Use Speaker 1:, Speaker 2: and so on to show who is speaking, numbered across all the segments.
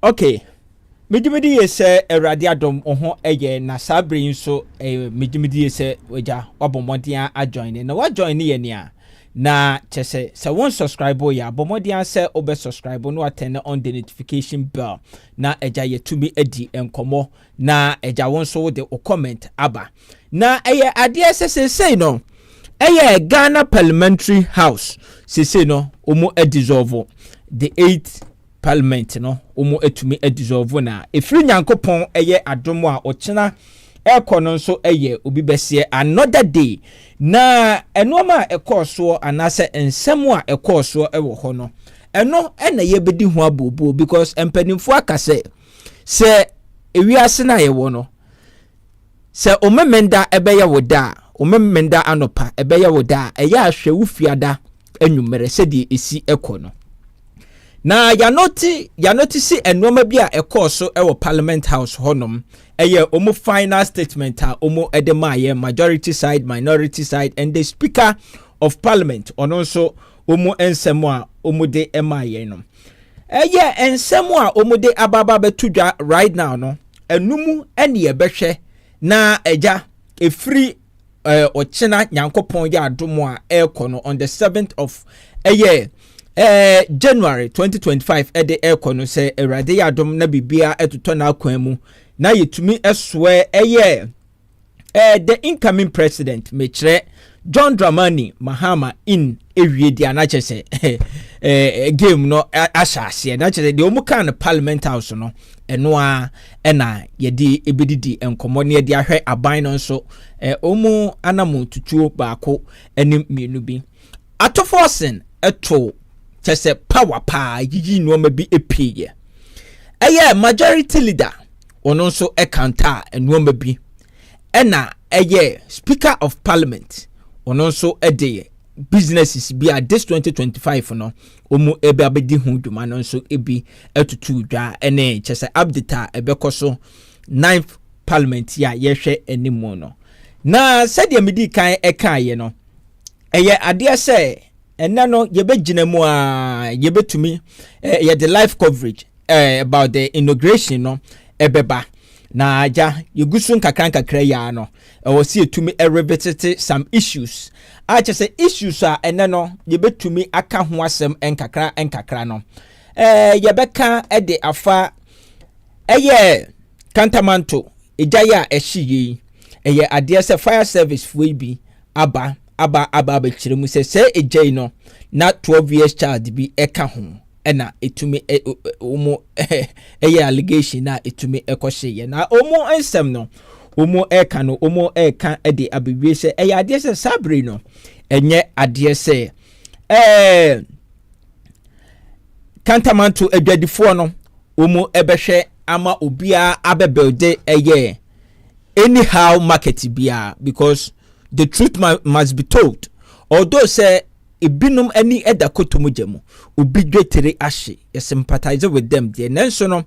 Speaker 1: Okay. Medimedi yese Awurade adom oho eye na sabrin so medimedi yese weja obomodia a join na wa join ye nia na chese se won subscribe ya bomodia se obe subscribe no attend on the notification bell na eja yetumi edi enkomo na eja won so de o comment aba na eye ade se no eye Ghana Parliamentary House se no omo dissolve the 8th Parliament no omo etumi dissolve na efiri nyankopon eye adomo a ochena ekono nso eye obi besie another day na enoma ekoso anase ensem a ekoso ewo ho no eno ena ye bedi ho abobo because empanimfo akase se ewiase na ye wo no se omemenda ebeye woda omemenda anopa ebeye woda eye ahwe wufiada enwumere se die esi ekono na ya noti si enoma bi a ekoso ewo Parliament House honom eye omo final statement a omo edemaye majority side minority side and the Speaker of Parliament ononso omo ensemo a omo de emaye no eye ensemo a omo de ababa betudwa right now no enumu ene ye behwe na eja efiri ochena nyankopon ya adomo a ekono on the 7th of eye January 2025 ede ekono se Awurade ya adom na bibia etoto na akwanmu na yetumi eswe the incoming president mechre John Dramani Mahama in ewie dia na chese game no asase na chese de omuka na Parliament House no eno a na yedi ebedidi enkomo ne yedi ahwe aban no so omu anamu tutuo baako enim mienu bi atoforsen eto chese power pa yiji no ma bi epie majority leader ono nso ekanta eno ma bi ena Speaker of Parliament ono nso ede businesses bi a this 2025 no omu ebe abedi hu dwuma no nso ebi etutu dwa ene chese update ebekoso 9th Parliament ya yehwe enimo no na said medi kan ekaye no ade se ena no yebegina mu a yebetumi the live coverage about the inauguration no ebeba na aja yegusun kakra ya no wosi etumi revisit some issues acha say issues a ena no yebetumi aka ho asem enkakra no yebeka de afa kantamanto ejaya ehyiyi ade se fire service we bi aba bekiremu se ejai no na 12 years child bi eka ho ena etumi omo allegation na etumi ekohye na omo ensem no omo eka no omo eka de abewie se ade se sabre no enye ade se kantamanto adwadifo no omo ebehwe ama obia abebuilde anyhow market bia because the truth must be told. Although say ibinum any eda kotomujemu obi dwetere ahye you sympathize with them the nenso no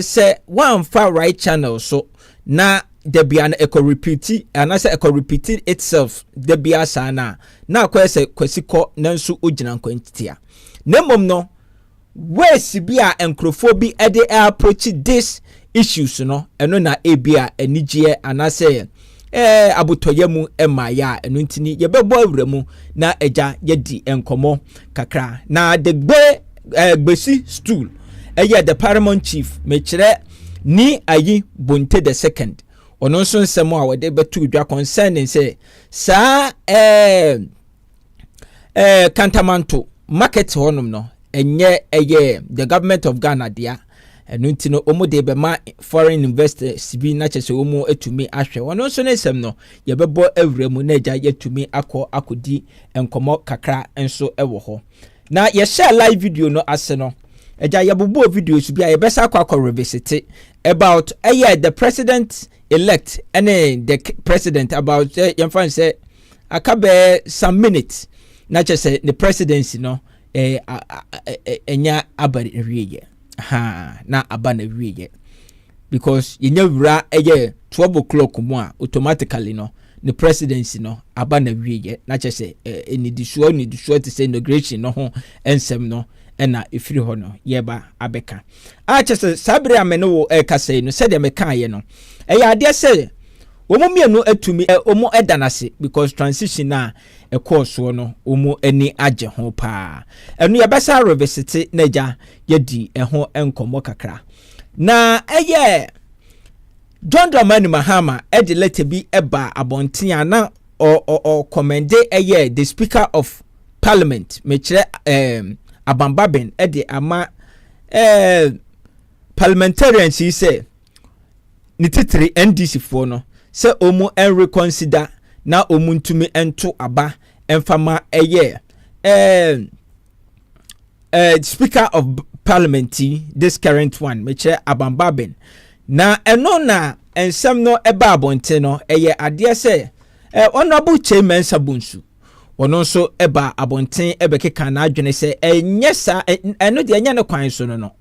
Speaker 1: say one far right channel so na there be an echo repeat and I say echo repeat itself there be asana na kwese kwesiko nenso ogina nkwantitia nemom no we sibia encrophobi ede approach this issues no eno na ebia enigye anase abutoyemu emaya enu ntini yebebo awremu na eja yedi enkomo kakra na the gbesi stool the paramount chief mechire ni ayi bonte the second ono nso nsemo a wode betu dwa concerning say sa kantamanto market honum no enye the government of Ghana dia enu ntino omo de be ma foreign investors bi na chese omo etumi ahwe wono nso nesem no yebebo awremu na eja yetumi akodi enkomo kakra enso ewo ho na ye share live video no ase no eja yebobo videos bi a yebesa akwa revisit about the president elect and the president about yemfa say akabe some minutes na chese the presidency no enya abari riye na abana wiye because yenya wura 12 o'clock mu a automatically no the presidency no abana wiye na chese ni disuo to say inauguration no ho ensem no ɛna efiri hɔ no yɛba abɛka a kyerɛ sabre amene wo kasa no sɛ de meka ye no ɛyɛ ade sɛ omo mienu atumi omo edanase because transition na ekɔɔso no omo ani agye ho pa ɛno yɛbɛsa revisit na gya yɛdi ɛho enkomo kakra na ɛyɛ John Dramani Mahama ɛde letter bi ɛba abɔnten na o commende ɛyɛ the speaker of parliament mekyerɛ abambaben ɛde ama parliamentarians yi sɛ ne titiri NDC fo no sɛ omu en reconsider na omu ntumi ento aba emfama ɛyɛ speaker of parliament this current one mekyerɛ abambaben na ɛno na ensɛm no ɛba abɔnten no ɛyɛ adeɛ sɛ honorable chairman sabunsu ono nso ɛba abɔnten ɛbɛkeka na adwene sɛ ɛnyɛ sa ɛno de ɛnyɛ ne kwan so no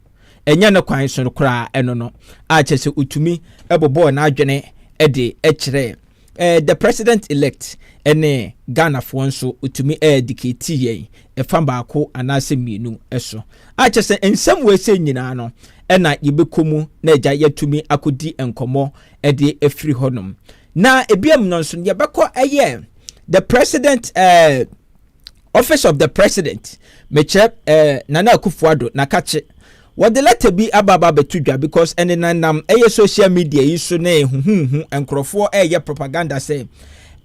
Speaker 1: ɛnyɛ ne kwan so no koraa ɛno no a kyerɛ sɛ utumi ɛbɔbɔ na adwene ɛde ɛkyerɛ the president elect ɛne Ghana fo nso utumi ɛdicate yɛn ɛfa baako anaasɛ mmienu ɛso a kyerɛ sɛ nsɛm wɔ ɛsɛ nyinaa no ɛna yɛbɛkɔmu na agya yɛtumi akɔdi nkɔmmɔ ɛde ɛfiri hɔnom na ebiam no nso yɛbɛkɔ ɛyɛ the president office of the president mekyerɛ Nana Akufo-Addo nakache what the letter be ababa betudwa because ene nanam eye social media yi so na ehuhu enkrofo eye propaganda say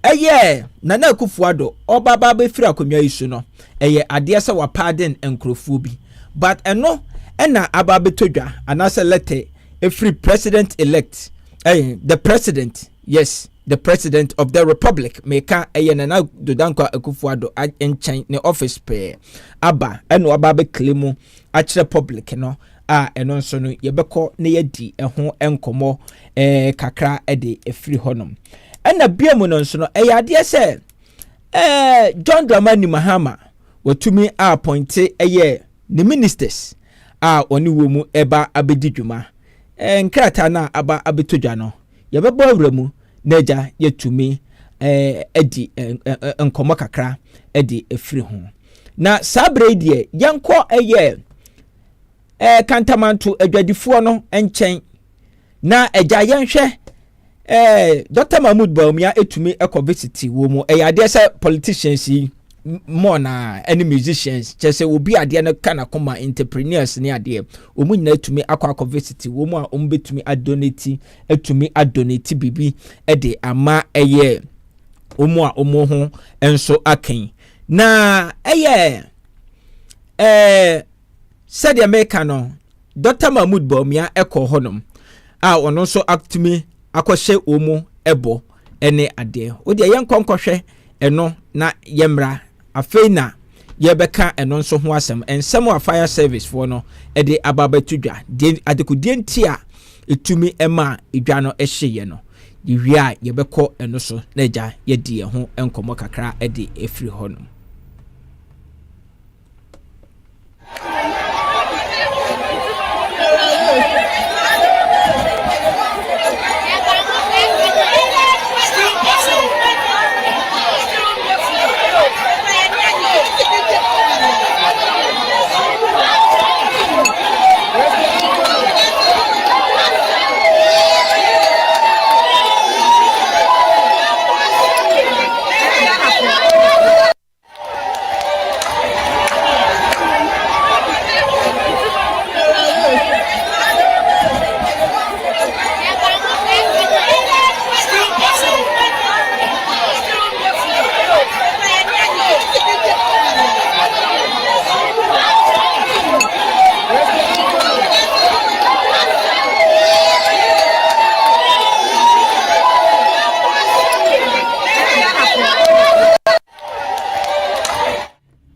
Speaker 1: eye Nana Akufo-Addo obaba be firi akonwa yi so no eye ade se wa pardon enkrofo bi but eno ena aba betudwa anase letter every president elect the president, yes, the president of the republic meka Nana Akufo-Addo enchen ne office pe aba eno aba be claim actual public no eno nso no yebekɔ ne yedi ɛho enkomo kakra de efiri honom ɛna biamu no nso no ɛyɛ sɛ John Dramani Mahama watumi appointe ɛyɛ the ministers oni wo mu eba abedi dwuma nkrata na aba abetodwa no yɛbɛbɔ awura mu na agya yɛtumi edi enkomo kakra de efiri ho na sabre die yankɔ ɛyɛ kantamanto adwadifoɔ no nkyɛn na agya yɛnhwɛ Dr. Mahmoud Bawumia etumi ekɔ visit wo mu ɛyɛ adeɛ sɛ politicians yi more na any musicians kyerɛ sɛ obi adeɛ no kana koma entrepreneurs ne adeɛ omu nyina etumi akɔ visit wo mu a omu betumi adonate bibi de ama ɛyɛ omu a omu ho enso akan na ɛyɛ said America no Dr. Mahmoud Bawumia ekɔ honom a ɔno nso atumi akɔhye omu ɛbɔ ɛne adeɛ wo de yɛn kɔnkɔhwɛ ɛno na yɛmra afei na yɛbɛka ɛno nso ho asɛm ensɛm a fire service for no ɛde ababɛtudwa de adekudie nti a etumi ɛma edwa no ɛhye yɛ no yɛwie a yɛbɛkɔ ɛno so na agya yɛdi yɛn ho nkɔmmɔ kakra ɛde efiri honom.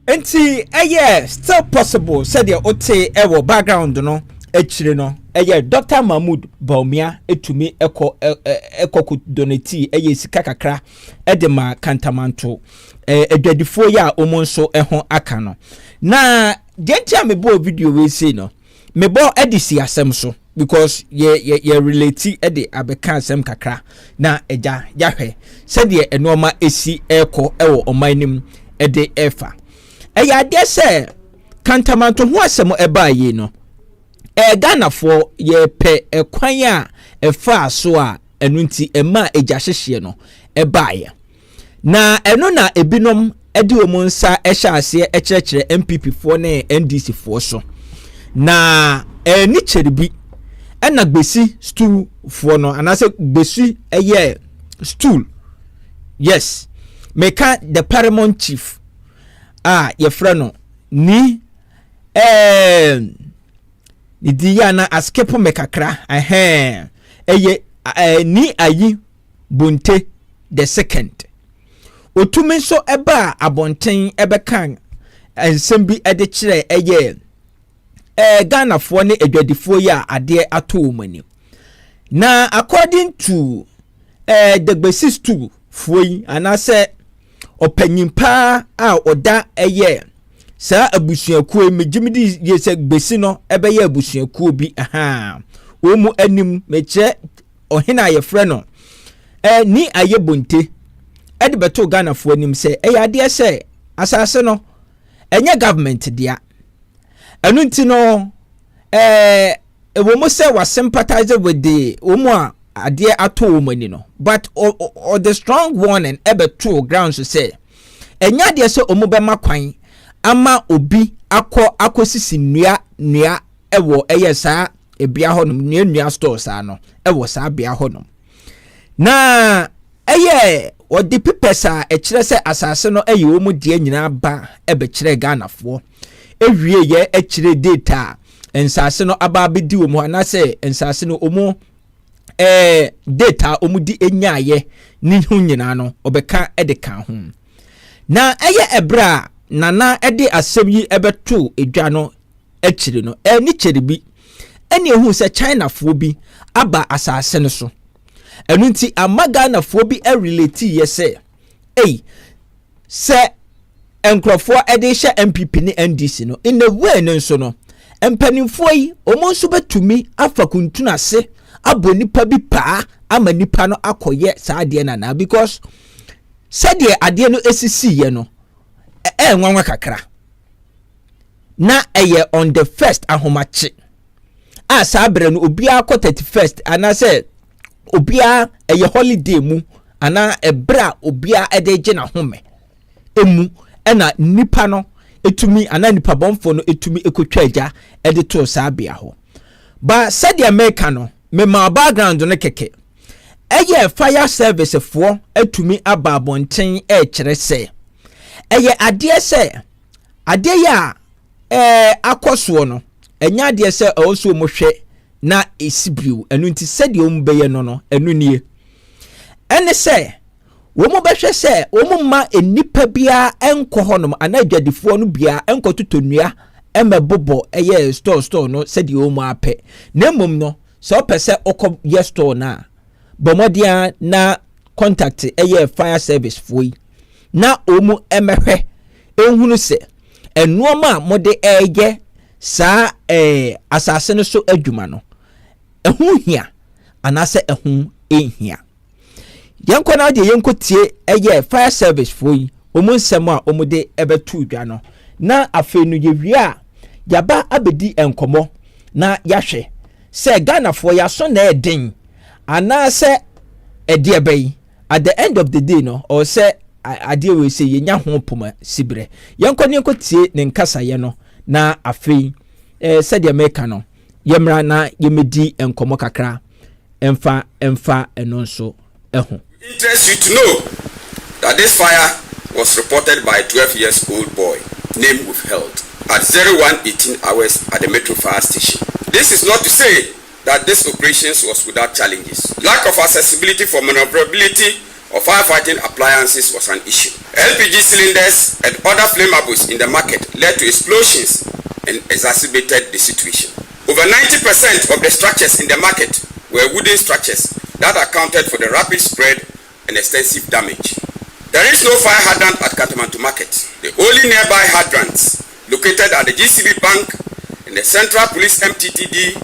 Speaker 1: Enti still possible said the ote ewo background no echire no Dr. Mahmoud Bawumia etumi eko donate sika kakra edema kantamanto edwadifo ya omonso eho aka no na dentia mebo video we say no mebo edisi asem so because ye relate ede abeka asem kakra na eja yahwe said ye enoma esi eko ewo omanim ede efa. Aya de se kantamanto ho asɛm ɛbaa yi no Ghana for ye pe kwan a ɛfa so a ɛno nti ɛma ɛgya hyehye no ɛbaa na ɛno na ebinom ɛde wɔn nsa ɛhyɛ aseɛ ɛkyerɛkyerɛ MPP foɔ ne NDC foɔ so na ni kyerbi ɛna gbesi stool foɔ no anase gbesi ɛyɛ stool yes meka the paramount chief yɛfrɛ no ni Diana askepo mekakra ni ayi bunte the second otumi so eba abonten ebekan ensem bi ede kire Ghana fo ne adwadifo ya ade ato mani na according to the basis to foi anase opanyimpa a oda sa abusuakuo megimidi yese gbesi no ebeye abusuakuo bi omu anim meche ohina yefre no ni ayebonte ede beto Ghana fo anim se ade se asase no enye government dia enu nti no ewomo se wa sympathize with the omu ade ato omani no but the strong warning ebeto ground so say enya de se omu be makwan ama obi akosisi nua ewo saa ebia honom nua store saa no ewo saa bia honom na odi pipesa ekire se asase no omu die nyina ba ebekire Ghana fo ewie ekire data ensase no aba bedi omu anase ensase no omu data omu di enyaye ni hu nyina no obeka edeka ho na ebra nana ede asem yi ebeto edwa no akire no ni kyeribi ene ehu se China fo bi aba asase no so enu nti Ghana fo bi relate yese se enkrofo ede hye MPP ni NDC no in the way no so no empanimfo yi omonso betumi afa kuntuna se abo nipa bi pa ama nipa no akoye saa de na because said de ade no esisi ye no nwanwa kakra na on the first ahomache sabre no obia ko 31st anase obia holiday mu ana ebra obia edeje na home emu na nipa no etumi ana nipa bomfo no etumi ekotwa agya ede to sabia ho ba said America no me ma background no keke fire service for etumi aba bonten kire se ade se ade ya akoso no enya ade se also mo hwe na esibiu enu nti sede o mbeye no enu nie ene se wo mo behwe se wo mo ma enipa bia enko honom anadwadifo no bia enko totonua emebobo store no sede o mo ape na mom no so pese okọ ye store na bomodia na contact fire service foi na omu emehwe ehunu se enuoma mode saa asase no so adwuma no ehu hia anase ehu ehia yanko na de yanko tie fire service foi omu nsem a omude ebetu dwa no na afenu yewie a yaba abedi enkomo na yahwe se Ghana for yaso na eden anase ede ebai at the end of the day no or say ade we say yenya ho poma sibre yanko ne tie ne nkasa ye no na afei said America no yemra na yemedi enkomo kakra emfa eno nso eho.
Speaker 2: Interest you to know that this fire was reported by a 12-year-old boy named withheld at 01:18 hours at the Metro Fire Station. This is not to say that this operations was without challenges. Lack of accessibility for maneuverability of firefighting appliances was an issue. LPG cylinders and other flammables in the market led to explosions and exacerbated the situation. Over 90% of the structures in the market were wooden structures that accounted for the rapid spread and extensive damage. There is no fire hydrant at Kantamanto Market. The only nearby hydrants located at the GCB Bank and the Central Police MTTD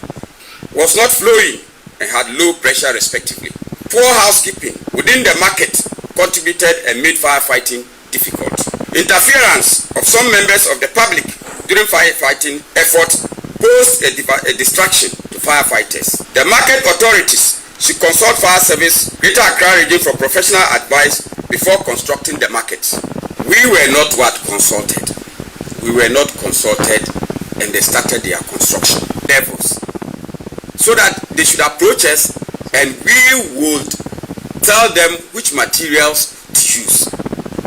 Speaker 2: was not flowing and had low pressure respectively. Poor housekeeping within the market contributed and made firefighting difficult. Interference of some members of the public during firefighting effort pose a distraction to firefighters. The market authorities should consult fire service Greater Accra region for professional advice before constructing the market. We were not consulted. We were not consulted, and they started their construction. Devils. So that they should approach us and we would tell them which materials to use.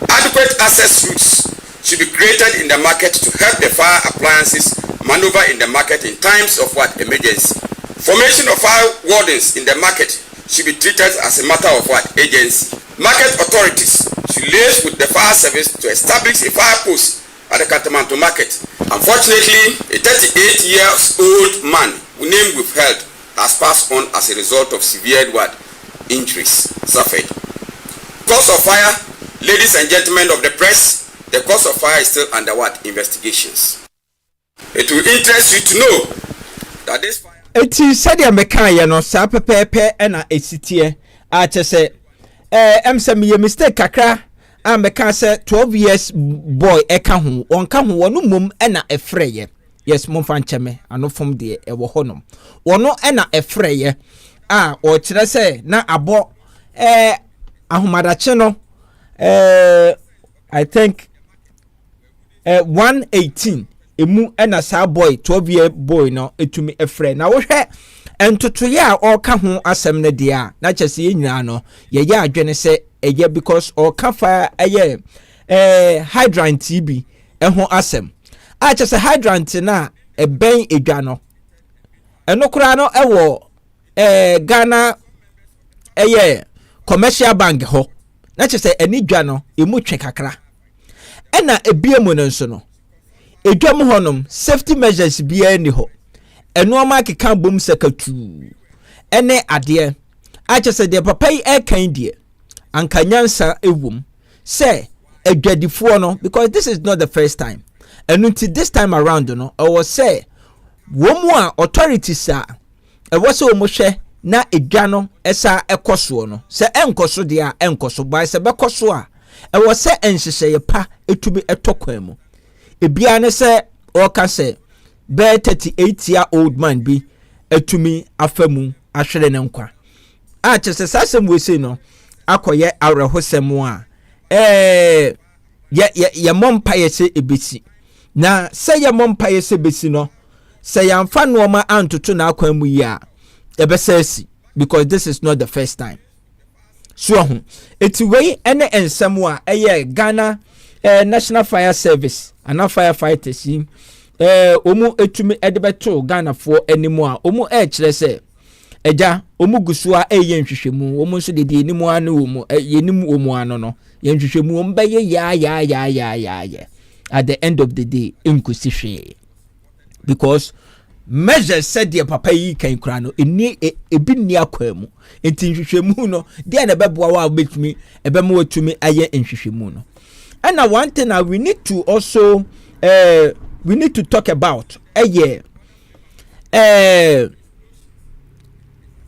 Speaker 2: Adequate access routes should be created in the market to help the fire appliances maneuver in the market in times of emergency. Formation of fire wardens in the market should be treated as a matter of agency. Market authorities should liaise with the fire service to establish a fire post at the Kantamanto market. Unfortunately, a 38-year-old man named withheld has passed on as a result of severe injuries suffered. Cause of fire, ladies and gentlemen of the press, the cause of fire is still under investigations. It will interest you to know that this fire.
Speaker 1: Eti said ya mekaya no sa pepepe na esitie a chese emse me mistake kakra a meka se 12 years boy eka ho onka ho wonu mum na efreye. Yes, mo fan cheme anofom de e wo honom wono na efreye a o kire se na abo ahomadache no I think 118 emu na sa boy 12-year boy no etumi efre na wo hwe entotoye a oka ho asem ne de a na kyese ye nyina no ye ya adwene se eye because oka fa eye hydrant TB ho asem a kyese hydrant na ben edwa no enokura no ewo Ghana eye commercial bank ho na kyese eni dwa no emu twe kakra ena ebiemu no nso no edwam honom safety measures bia ni ho enuoma keka bom sekatu ene ade a kyese de papa yi ekan die ankanyansa ewum say edwadifo no because this is not the first time and until this time around no I was say womu a authorities a was so hwe na edwa no esa ekoso no se enkoso de a enkoso bai se bekoso a was say enhyehyeye pa etumi etokwan mu ebia ne se oka se be 38-year-old man bi etumi afamu ahwere ne nkwa a kyese sasem we say no akoye awrehosem a ye mompa yese ebesi na se ye mompa yese besi no se yamfa nooma antoto na akwan mu yi a ebesasi because this is not the first time so eti wey ene ensem a eye Ghana National Fire Service and firefighters omu etumi edebeto Ghana for anymore omu kire se eja omu gusua eye nhwehwemu omu nso de enimu anu omu yenimu omu anu no ye nhwehwemu ombeye ya at the end of the day inkusihwe because measures said the papa yi kan kura no eni ebi ni akwamu enti nhwehwemu no de na beboa wa obetumi ebemu otumi aye nhwehwemu no. And now one thing we need to also we need to talk about a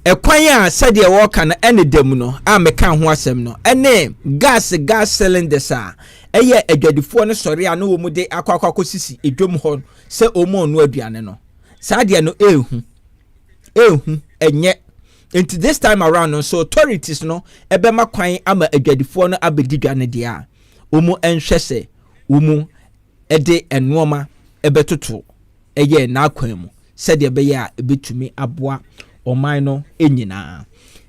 Speaker 1: kwanya said the work na any dem no a meka ho asem no ene gas cylinders a eye adwadifo no sori ana wo mu de akwakwa sisi edwom ho se omo no aduane no saade no ehu enye into this time around no so authorities no ebema kwan ama adwadifo no abedidwane de a omu enhwese omu ede enoma ebetoto eye na akwan mu said be ya ebetumi aboa oman no enyina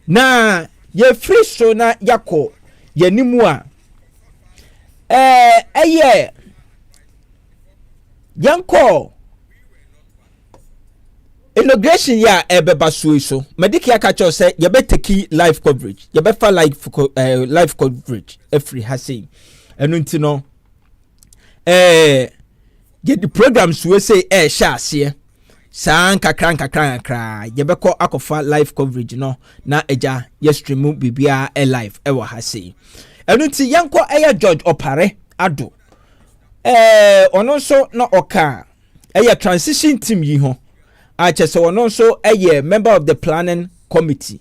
Speaker 1: na ye free so na yako yanimu a eye yanko inauguration ya ebeba so mediki akacho say ye beteki live coverage ye befa live coverage every hasi enu nti no get the programs we say sha ase san kakran ye beko akofa live coverage no na eja ye stream bibia live wa hasi enu nti yanko George Opare ado ono so na oka transition team yi ho a chese ono so member of the planning committee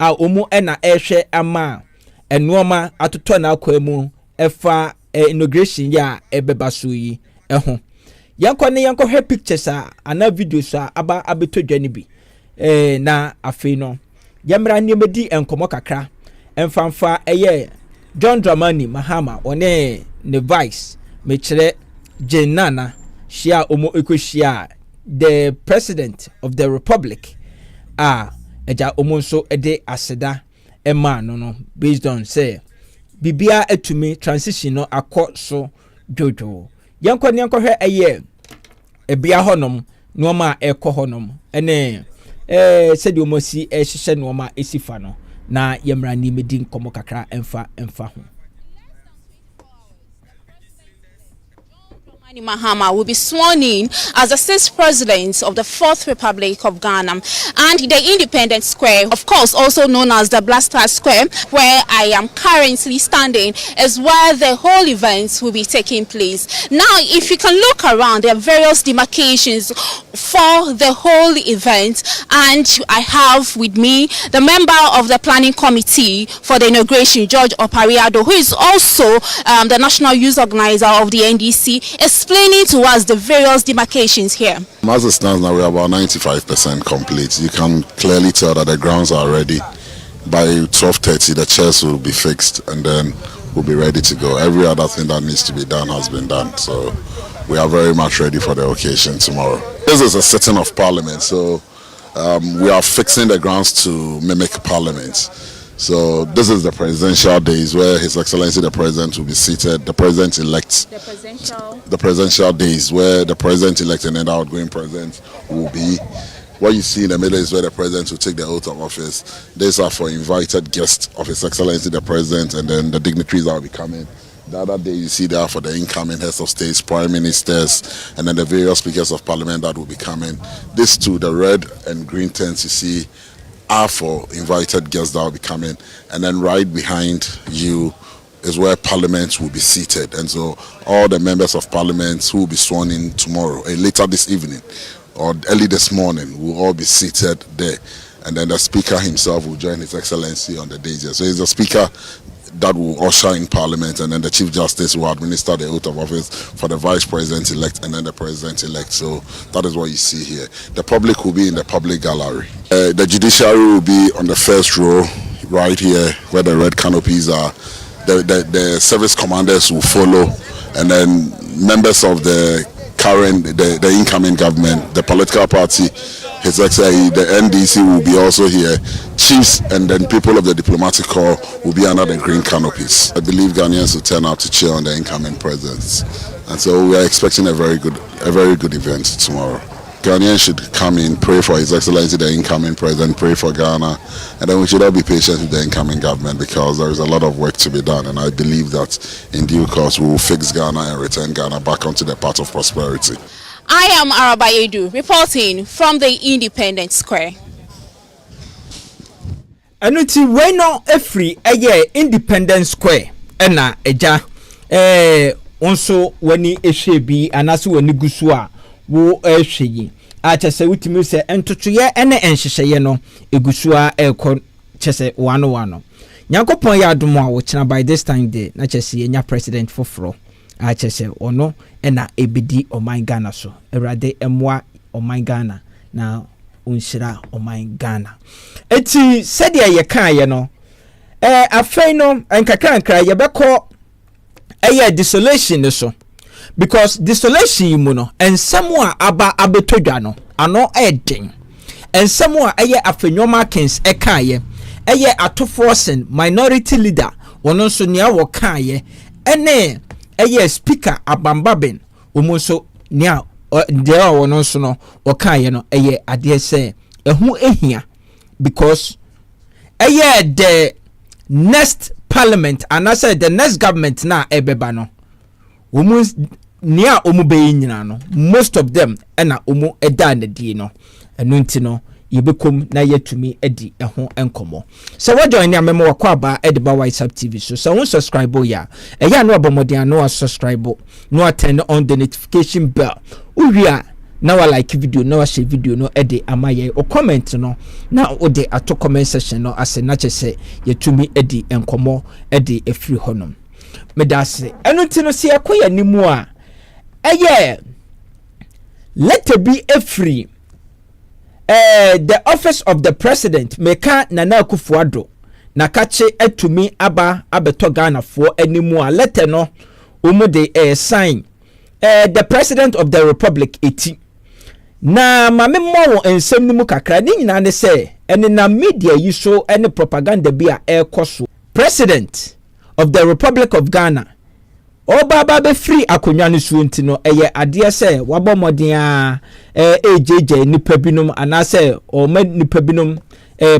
Speaker 1: a omu na ehwe ama enuoma atoto na akwamu efa inauguration ya ebeba so yi ho yanko he pictures ana videos aba abeto dwane bi na afei no yamra niemedi enkomo kakra emfanfa John Dramani Mahama one ne vice mechire Jenana shia omo ekoshia the president of the republic eja omo nso ede aseda ema no based on say bibia etumi transition no akọ so jojo yanko hwe ebia honom noma ekọ honom ene said omo si ehye noma esifa no na yemra ni medin komo kakra emfa ho.
Speaker 3: Mahama will be sworn in as the 6th president of the 4th Republic of Ghana, and the Independence Square, of course also known as the Blaster Square, where I am currently standing, is where the whole events will be taking place. Now, if you can look around, there are various demarcations for the whole event, and I have with me the member of the planning committee for the inauguration, George Opariado, who is also the national youth organizer of the NDC, explaining to us the various demarcations here.
Speaker 4: As it stands now, we are about 95% complete. You can clearly tell that the grounds are ready. By 12:30, the chairs will be fixed and then we'll be ready to go. Every other thing that needs to be done has been done. So we are very much ready for the occasion tomorrow. This is a sitting of Parliament, so we are fixing the grounds to mimic Parliament. So this is the presidential days where His Excellency the President will be seated, the President-elect. The presidential days where the President-elect and then the outgoing President will be. What you see in the middle is where the President will take the oath of office. These are for invited guests of His Excellency the President and then the dignitaries that will be coming. The other day you see there for the incoming heads of states, prime ministers, and then the various speakers of parliament that will be coming. These two, the red and green tents you see, are for invited guests that will be coming, and then right behind you is where Parliament will be seated, and so all the members of Parliament who will be sworn in tomorrow, later this evening or early this morning, will all be seated there, and then the Speaker himself will join His Excellency on the day. So he's the Speaker that will usher in Parliament, and then the Chief Justice will administer the oath of office for the Vice President-elect and then the President-elect. So that is what you see here. The public will be in the public gallery. The judiciary will be on the first row right here where the red canopies are. The service commanders will follow, and then members of the incoming government, the political party, His Excellency, the NDC will be also here. Chiefs and then people of the diplomatic corps will be under the green canopies. I believe Ghanaians will turn out to cheer on the incoming presidents, and so we are expecting a very good event tomorrow. Ghanaians should come in, pray for His Excellency the incoming president, pray for Ghana, and then we should all be patient with the incoming government because there is a lot of work to be done, and I believe that in due course we will fix Ghana and return Ghana back onto the path of prosperity.
Speaker 3: I am Arabayedu reporting from the Independence Square.
Speaker 1: Anuti we no efri Independence Square ena eja onso wani ehwe bi anase wani gusu a wo ehwe yi a chese wutimi se entotoye ene enhyehyeye no egusu a ekọ chese wano Nyankopon ya adomo a wo kina by this time day na chese yenya president foforo a chese ono ena ebidi oman Ghana so Erade emwa oman Ghana na unshira oman Ghana eti sadia ye kan ye no afei no enkakra ye beko dissolution so because dissolution mu no ensemo a aba abetodwa no ano eden ensemo a afenwoma kings kan ye atoforsen minority leader wono so nia wo kan ye ene speaker abambaben omo so nia there wono so no wo kan ye no ade se ehu ehia because the next parliament and I said the next government na ebeba no omo nia omo be nyina no most of them na omo eda na die no enu nti no yebekom na yetumi edi eho enkomo so we join na memo wakwa ba ediba WhatsApp TV so won subscribe ya no abomodian no subscribe no attend on the notification bell uwia na wa like video na wa share video no ede amaye o comment no na o de ato comment section no ase na chese yetumi edi enkomo ede efiri honom medase enu ti no se akoya nimu a letter be a free the office of the president meka Nana Akufo-Addo na kache etumi aba abeto Ghana for anymore letter no umude sign the president of the republic eti na mame mo ensem nimu kakra ni nyina ne se ene na media yi so ene propaganda bi a ekoso president of the republic of Ghana Oba be free akonwa ne so nti no eye ade se wabɔ modern a ejeje nipa binom anase o ma nipa binom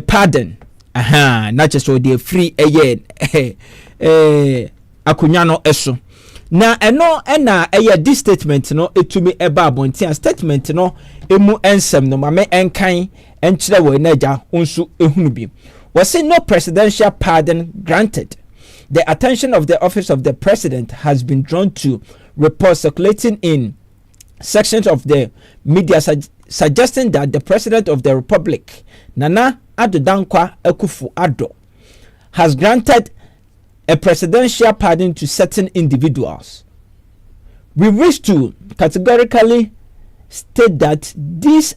Speaker 1: pardon na cheso de free eye akonwa no eso na eno na eye this statement no etumi eba abontia statement no emu ensem no mame enkan enkyere wo naja onsu ehunu bi was no presidential pardon granted. The attention of the office of the president has been drawn to reports circulating in sections of the media suggesting that the president of the republic, Nana Addo Akufo-Addo, has granted a presidential pardon to certain individuals. We wish to categorically state that these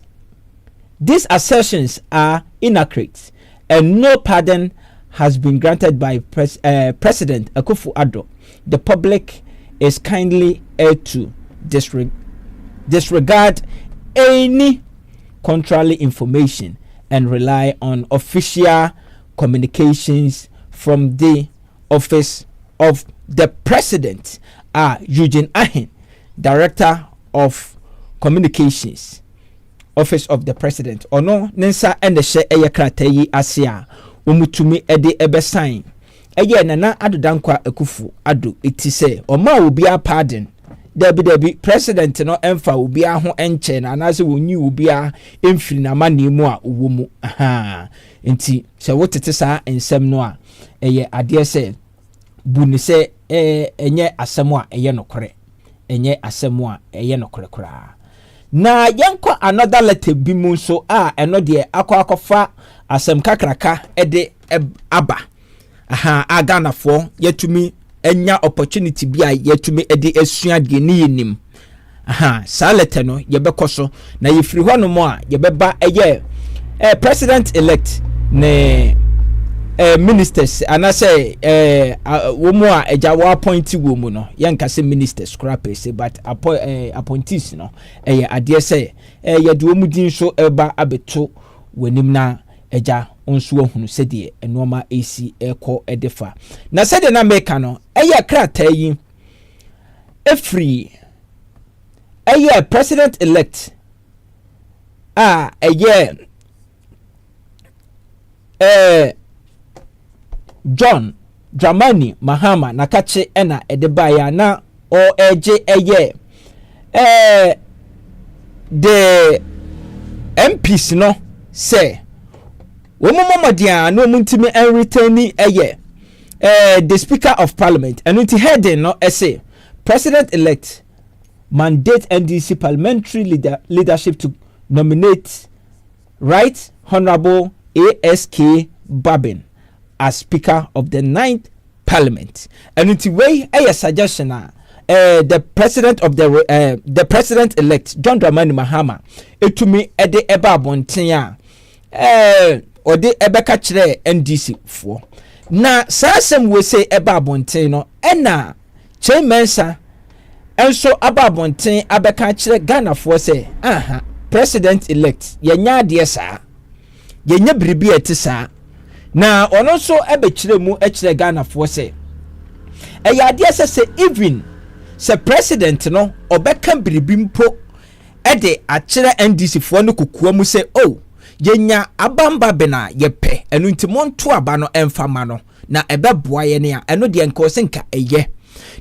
Speaker 1: assertions are inaccurate and no pardon has been granted by President Akufo-Addo. The public is kindly urged to disregard any contrary information and rely on official communications from the office of the president. Eugene Ahin, Director of Communications, Office of the President. Ono nensa ende she eye kratayi asia umutumi ede ebe sign eye Nana Addo Akufo-Addo eti se oma obi a pardon debi president no emfa obi a ho enche na anase wonyi obi a emfiri na manemu a owomu enti se wotete sa ensem no a eye ade se buni se enye asemu a eye nokore enye asemu a eye nokore kura na yanko another letter bi mu so a eno de akofa asem kakraka ede aba Ghana for yetumi enya opportunity bi a yetumi ede asua de ni yenim sa letter no yebekoso na yefiri ho no mo a yebeba eye president elect ne ministers anase wo mo a eja wa appoint wo mu no yanka se ministers scrap say but appointees no ade say yede wo mu din so eba abeto wanim na eja onso ahunu sede enoma AC eko edefa na sede na meka no krata yi efri president elect John Dramani Mahama nakache ena edebaya na o eje the MPs no say womomodia no muntimi en returning the speaker of parliament and it heading no say president elect mandate NDC parliamentary leadership to nominate Right Honorable ASK Babin as speaker of the 9th parliament and it way a suggestion the president of the president elect John Dramani Mahama etumi ede eba bonten ode ebeka kire NDC fo na sasem we say eba bonten no ena chairmansa enso aba bonten abeka kire Ghana fo say president elect yenya de sa yenya bribi etisa na ono so ebekire mu ekire Ghana fo say eyade say even se president no obeka bribi mpo ede akire NDC fo no kokua mu say oh yenya abamba bena yepe enu nti monto aba no emfama no na ebeboa ye ne a eno de enko senka eye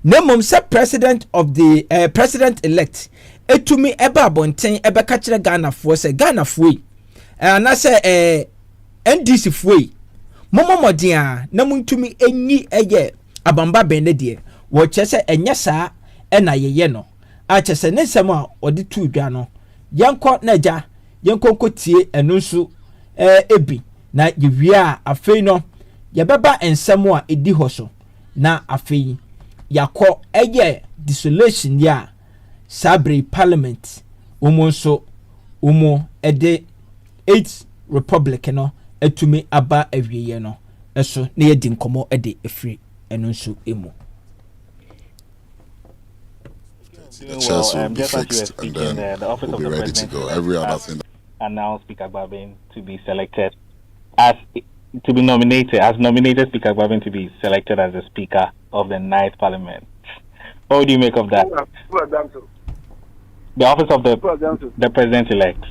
Speaker 1: na mom se president of the president elect etumi eba bonten ebeka kire Ghana fo se Ghana fo na se NDC fo momomodia na muntumi enyi eye abamba ben de wo chese enye saa na yeye no a chese ne nsem a ode tu dwa no yanko naja yenkonkotie eno nso ebi na yewia afei no yebeba ensem a edi hoso na afei yakọ dissolution ya sabre parliament umo nso umo ede 8 republic no etumi aba awieye no eso na yedi nkomo ede efri eno nso emu.
Speaker 4: The chairs will be fixed and then we'll be ready to go. Every other thing.
Speaker 5: Announced Speaker Gbagbo to be selected as nominated Speaker Gbagbo to be selected as the Speaker of the 9th Parliament. What do you make of that? The office of the President-elect.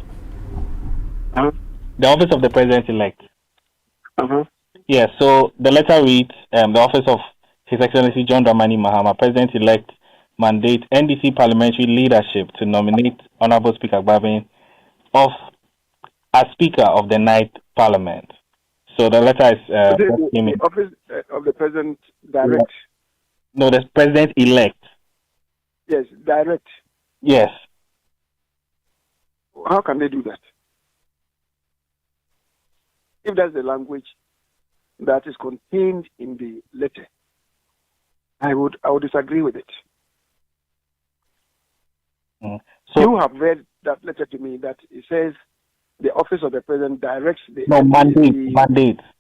Speaker 6: Huh?
Speaker 5: The office of the President-elect.
Speaker 6: Uh-huh.
Speaker 5: Yes, so the letter reads, the office of His Excellency John Dramani Mahama, President-elect, mandate NDC parliamentary leadership to nominate Honorable Speaker Gbagbo as Speaker of the 9th Parliament. So the letter is...
Speaker 6: the office of the President direct?
Speaker 5: No, the President-elect.
Speaker 6: Yes, direct.
Speaker 5: Yes.
Speaker 6: How can they do that? If that's the language that is contained in the letter, I would disagree with it. So you have read that letter to me that it says the office of the president directs the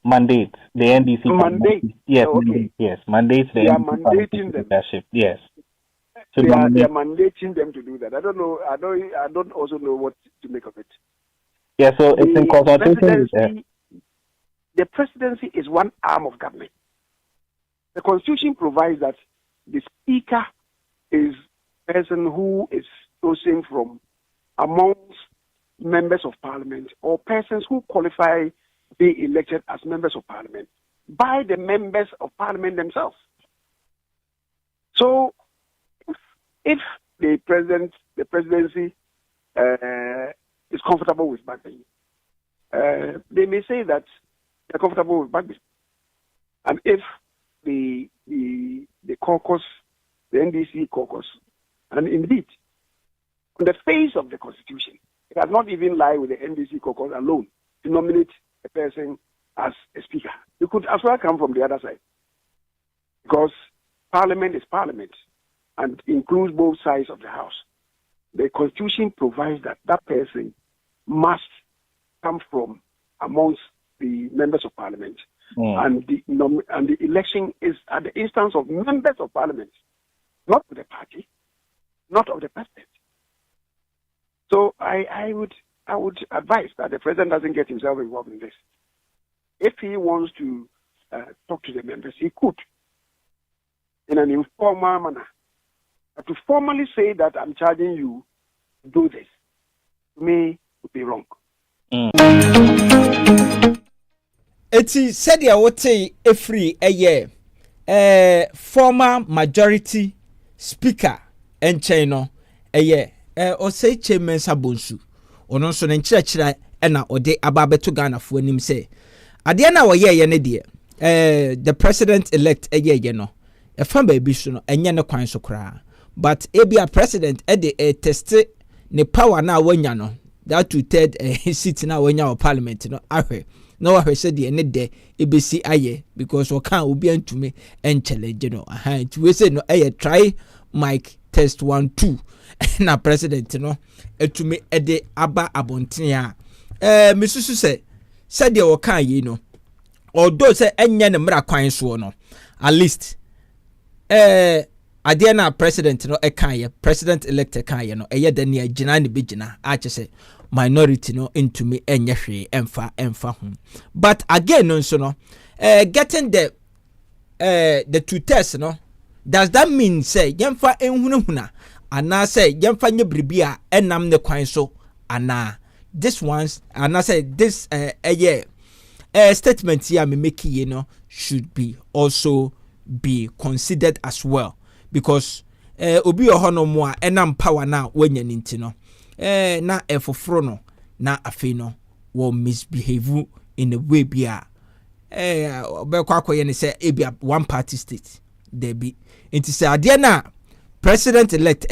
Speaker 5: mandate the NDC
Speaker 6: mandate.
Speaker 5: Yes,
Speaker 6: oh, okay.
Speaker 5: Yes, mandates the
Speaker 6: they are
Speaker 5: NDC
Speaker 6: mandating them.
Speaker 5: Leadership. Yes.
Speaker 6: So they are mandating them to do that. I don't know. I don't also know what to make of it.
Speaker 5: Yeah. So it's in consultation.
Speaker 6: The presidency is one arm of government. The Constitution provides that the speaker is a person who is chosen from amongst members of parliament or persons who qualify to be elected as members of parliament by the members of parliament themselves. So if the presidency is comfortable with Bagby, they may say that they're comfortable with Bagby. And if the caucus, the NDC caucus, and indeed, on the face of the Constitution, it does not even lie with the NDC caucus alone to nominate a person as a speaker. You could as well come from the other side. Because Parliament is Parliament and includes both sides of the House. The Constitution provides that that person must come from amongst the members of Parliament. And the election is at the instance of members of Parliament, not of the party, not of the president. So I would advise that the president doesn't get himself involved in this. If he wants to talk to the members, he could, in an informal manner. But to formally say that I'm charging you to do this, to me, would be wrong.
Speaker 1: Eti said ya wote efri former majority speaker enchen no o say chairman sabonsu ono so ne nkyerɛkyerɛ na ode ababeto Ghana fo anim say ade na wo ye ne de the president elect no e fa ba bi so no enye ne kwan so kra but ebia president de test ne power na wanya no that to third seat na wanya of parliament no ahwe no ahwe said the ne de ebesi aye because we can obi antumi en challenge no to we say no try mic test 1 2 na president no etumi de aba abonten a misusu say said the we can ye no although say enye ne mra kwan so no at least ade na president no kan ye president elect kan ye no de ne agina ne begina a che say minority no into me enye hwe emfa ho but again no so no getting the 2 tests no does that mean say yemfa enhunahuna ana say yemfa nye bribia enam ne kwan so ana this ones ana say this statement here me make you know should be also be considered as well because obi ohono mo a enam power na wanya ninti no na efoforo no na afi no will misbehave in a way bia obekwa akoye ne say ebia one party state there be it is ade na president elect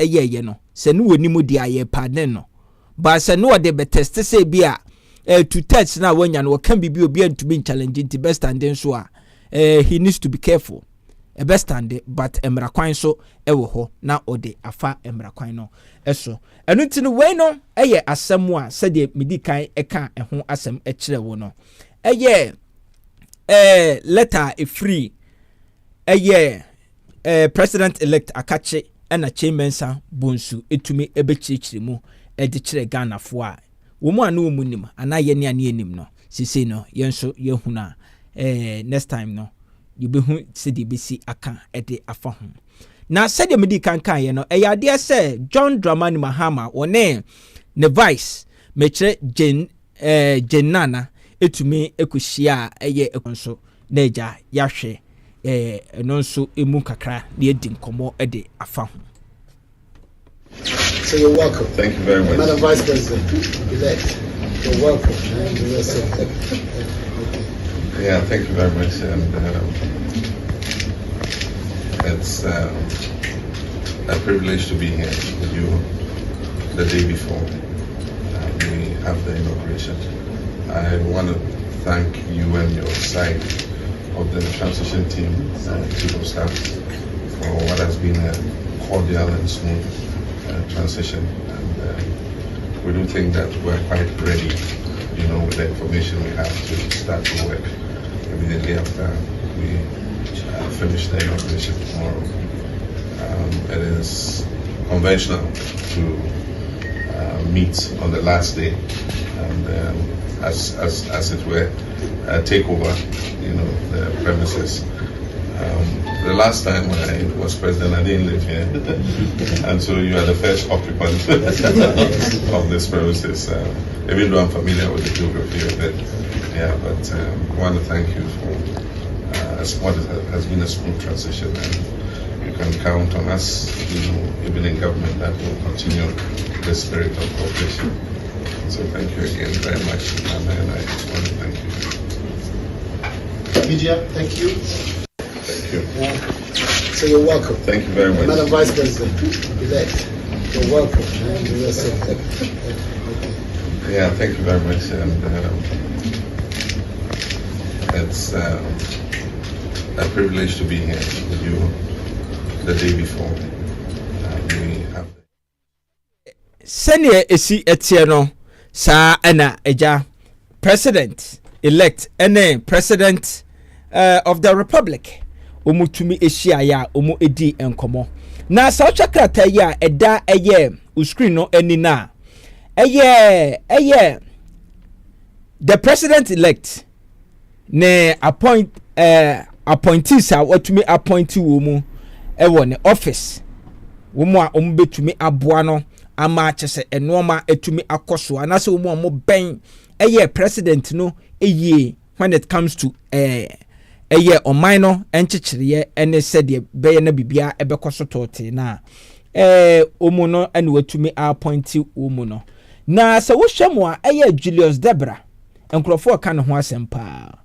Speaker 1: no se no woni mu dia ye pardon no but se no de be test say bia to touch na wanya no can be obi antumi challenge the best and then so he needs to be careful best stand but emrakwan so ewo ho na ode afa emrakwan no eso enu ntino we no eye asem a sede medikan eka ho asem ekire wo no eye letter e free eye president elect akache na chairmansa bonsu etumi ebechirichiri mu edi kire Ghana fo a wo mu anu mu nim ana ye ne ane nim no sisi no yenso yehuna next time no you be hu sedi besi aka ede afa ho na sedi medi kan ye no ade se John Dramani Mahama wone ne vice mekire Jenana etumi ekuhia eye ekonso na eja yahwe no nso emu kakra na edi nkomo ede afa ho.
Speaker 7: So you're welcome.
Speaker 8: Thank you very much.
Speaker 7: Madam Vice President elect, you're welcome.
Speaker 8: Yeah, thank you very much. And it's a privilege to be here with you the day before we have the inauguration. I want to thank you and your side of the transition team, chief of staff, for what has been a cordial and smooth transition. And we do think that we're quite ready, with the information we have to start to work immediately after we finish the inauguration tomorrow. It is conventional to meet on the last day and as it were take over the premises. The last time when I was president, I didn't live here, and so you are the first occupant of this premises. Even though I'm familiar with the geography of it, but I want to thank you for what has been a smooth transition, and you can count on us, even in government, that will continue the spirit of cooperation. So thank you again very much, and I just want to thank you.
Speaker 7: Media, thank you.
Speaker 8: Thank you.
Speaker 7: So you're welcome.
Speaker 8: Thank you very much.
Speaker 7: Madam Vice President elect, you're welcome.
Speaker 8: Yeah, thank you very much. And it's a privilege to be here with you the day before we have.
Speaker 1: Senior esi etieno sa ana eja president elect ene president of the republic omutumi ehia ya omu edi enkomo na sa ochakrata ya eda eye screen no eni na eye the president elect ne appointees a watumi appoint wo mu ewo ne office wo mu a ombetumi aboa no ama chese enoma etumi akoso anase wo mu omo ben eye president no eye when it comes to eye oman no enchichiriye ene sede beye na bibia ebekoso tote na omu no ene watumi appoint omu no na se wo hwemu a eye Julius Debra enkrofo ka ne ho asempa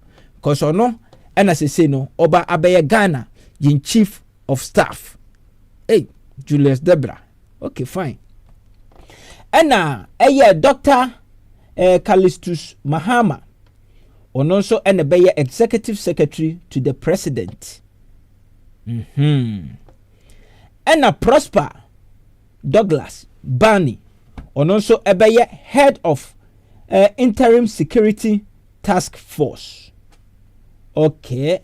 Speaker 1: cause ono ena sese no oba abeye Ghana yin chief of staff Julius Debra okay fine ena eye Dr. Callistus Mahama ono so ene beye executive secretary to the president ena Prosper Douglas Barney ono so ebeye head of interim security task force. Okay.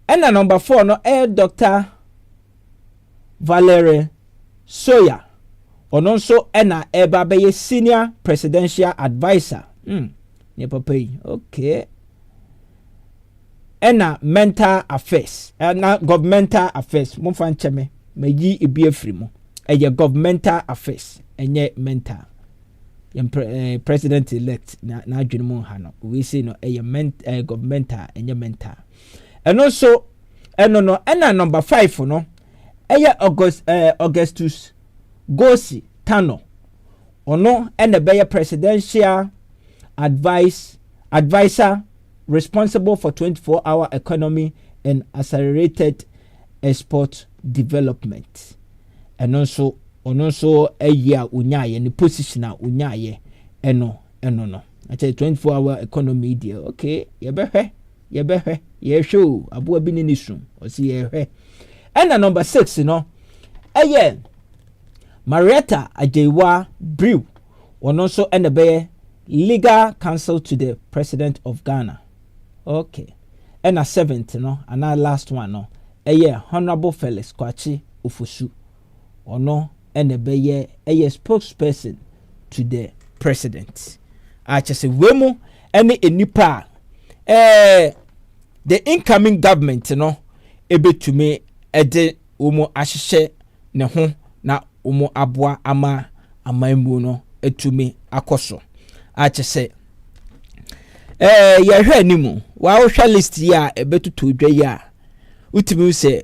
Speaker 1: And number 4 no Dr. Valerie Soya ono so ena eba beye senior presidential advisor. Okay. Ena mental affairs. Ena governmental affairs. Mo fan cheme me yi ebi afri mo. Eye governmental affairs. Enye mental. President elect na adwene ha no. We say no eye governmental enye mental. And also no ena number 5 no. Eye Augustus Gosi Tano. Ono ena beye presidential advisor responsible for 24-hour economy and accelerated export development. And also a year unyaye ni position a unyaye eno no. I say 24-hour economy deal. Okay, yebehwe yɛbɛhwɛ yɛhwɛ o aboa bi ne ne sum ɔsi yɛhwɛ ɛna number 6 no ɛyɛ Marietta Ajewa Brew ɔno nso ɛna bɛyɛ legal counsel to the president of Ghana. Okay. And a 7th no, and our last one no. Honorable Felix Kwachi Ofosu. Or no, and a spokesperson to the president. I just say wemo any nipa. The incoming government no ebe to me ede umo ashishe ne ho na umo abwa ama imbu no etumi akoso. I just say yɛhwɛ animu wa wohwɛ list yi a ɛbɛtutu dwa yi a wotumi sɛ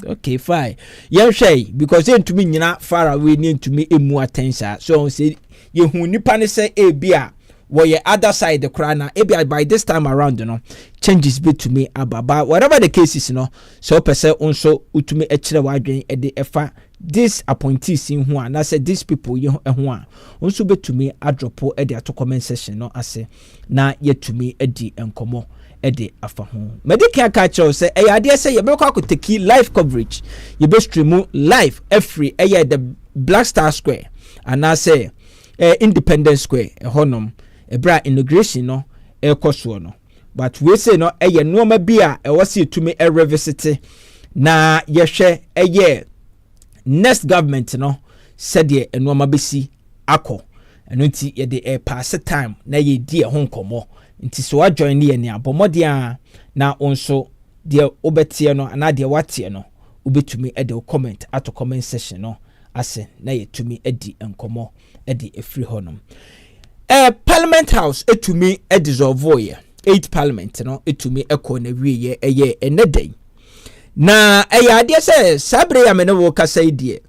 Speaker 1: okay fine yɛhwɛ because yɛntumi nyina far away ne ntumi emu attention so say yɛhu nipa ne sɛ ebi a wɔyɛ other side the crana ebi by this time around you know changes betumi ababa whatever the cases you know so pese onso utumi ekyere wadwen e de efa this appointees in ho na say these people ye ho a onso betumi adropo e de ato comment section no ase na yetumi edi enkomo e de afa ho medical culture say e ade say ye be kwa koteki live coverage ye be stream live every e the Black Star Square and I say Independence Square e honom ebra inauguration no ekoso no but we say no eye no ma bia e wose tumi e revisit na yehwe eye next government no said ye no ma besi akọ eno nti ye de pass time na ye di e ho nkomo nti so join ne ye ne abomode a na onso de obetie no ana de watie no obetumi e de comment ato comment section no ase na ye tumi edi nkomo edi efri honom Parliament House etumi dissolve ye 8 parliament no etumi ekọ na wiye eye enedai na ade se sabre ya mene wo kasa die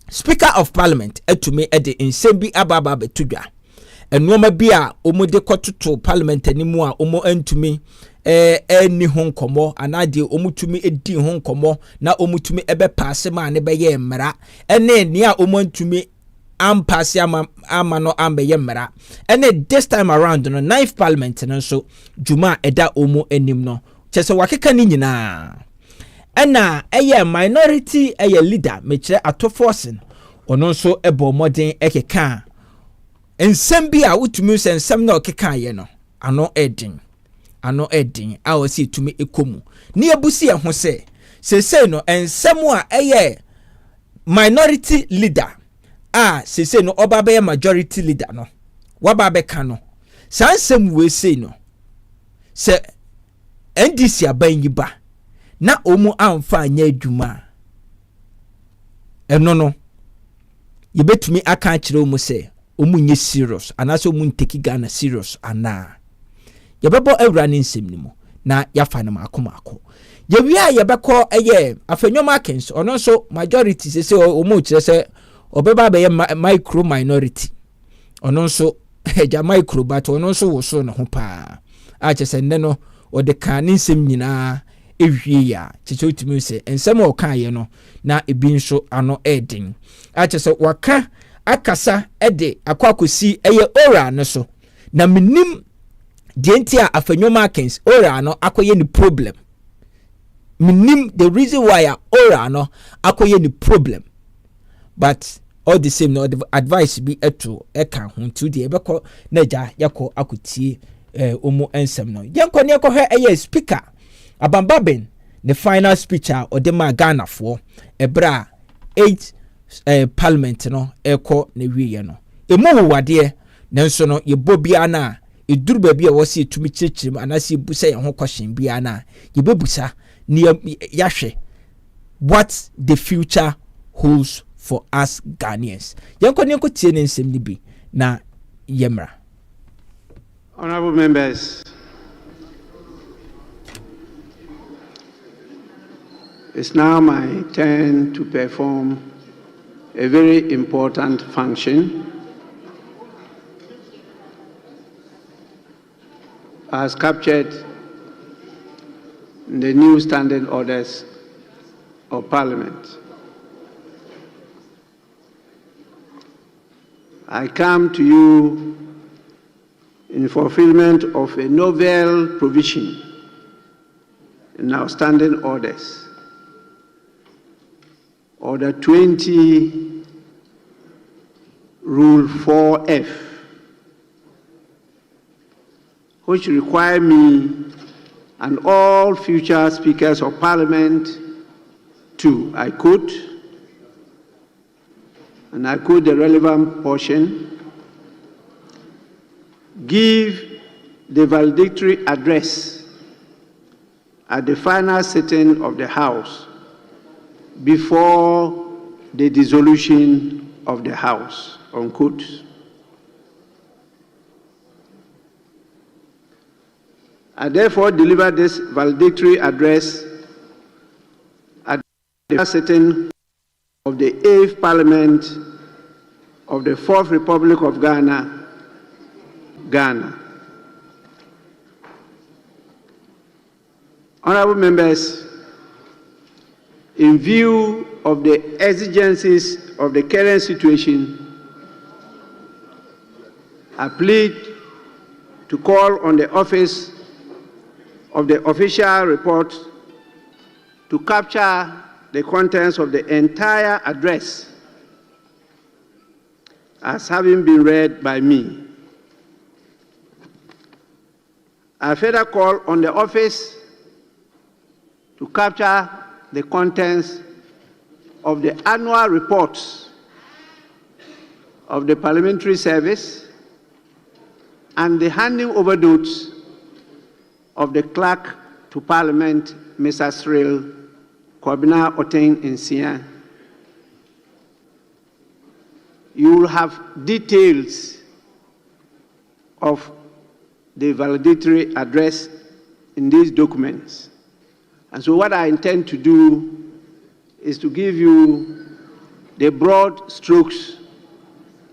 Speaker 1: Speaker of Parliament etumi de nsembi ababa betudwa enoma bi a omude kototo parliament animu a omo antumi eni ho nkomo anade omutumi edi ho nkomo na omutumi ebe passe ma ne beye mmara ene ni a omo antumi ampasi ama no ambeye mmara ene this time around no 9th parliament no so juma eda omo enim no chese wakeka ni nyina ena eye minority eye leader mekire atoforcing ono so ebo modern ekeka ensem bi a utumi se ensem na okeka ye no ano edin a o si tumi ekomu ni ebusi ho se no ensem a eye minority leader se no oba be majority leader no waba be ka no sansem we say no se NDC aban yi ba na omu amfa anya adwuma eno no yebetumi aka kire omu se omu nye serious anaso omu nteki Ghana serious ana yebebo awura ne nsem ni mu na yafa na makomako yewia yebekọ eye afenwom akens ono so majority se omu kire se obeba be micro minority ono so eja micro but ono so wo so no ho pa a chese nne no ode kan nsem nyina ehwie ya chese otimi se ensem o kan ye no na ebi nso ano edin a chese waka akasa ede akwakosi eye ora no so na minim dienti a afenwom akens ora no akoye ni problem minim the reason why ora no akoye ni problem but all the same no the advice be eto eka ho to the ebeko naja yakọ akutie omo ensem no yenko ne ekọ hwe speaker abambaben the final speech a odema Ghana for ebra 8 parliament no ekọ na wiye no emu wade nanso no yebo bia na eduru ba bia wo se etumi chichim anase ebusa ye ho question bia na yebebusa ni yahwe what the future holds for us Ghanaians. Yanko tie ne nsem ni bi na yemra.
Speaker 9: Honorable members, it's now my turn to perform a very important function as captured in the new standing orders of Parliament. I come to you in fulfillment of a novel provision in outstanding orders. Order 20, Rule 4F, which require me and all future speakers of Parliament to, I quote the relevant portion, give the valedictory address at the final sitting of the House before the dissolution of the House, unquote. I therefore deliver this valedictory address at the sitting of the 8th Parliament of the 4th Republic of Ghana, Ghana. Honorable members, in view of the exigencies of the current situation, I plead to call on the office of the official report to capture the contents of the entire address as having been read by me. I further call on the office to capture the contents of the annual reports of the Parliamentary Service and the handing over notes of the Clerk to Parliament, Mr. Cyril Kwabena Oteng Nsia. You will have details of the valedictory address in these documents. And so what I intend to do is to give you the broad strokes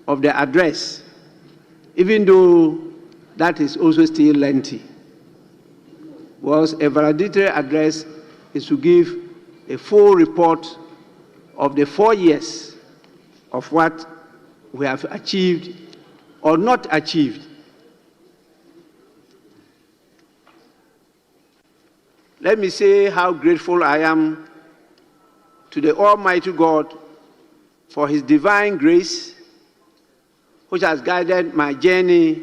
Speaker 9: of the address, even though that is also still lengthy. Was a valedictory address is to give a full report of the 4 years of what we have achieved or not achieved. Let me say how grateful I am to the Almighty God for His divine grace, which has guided my journey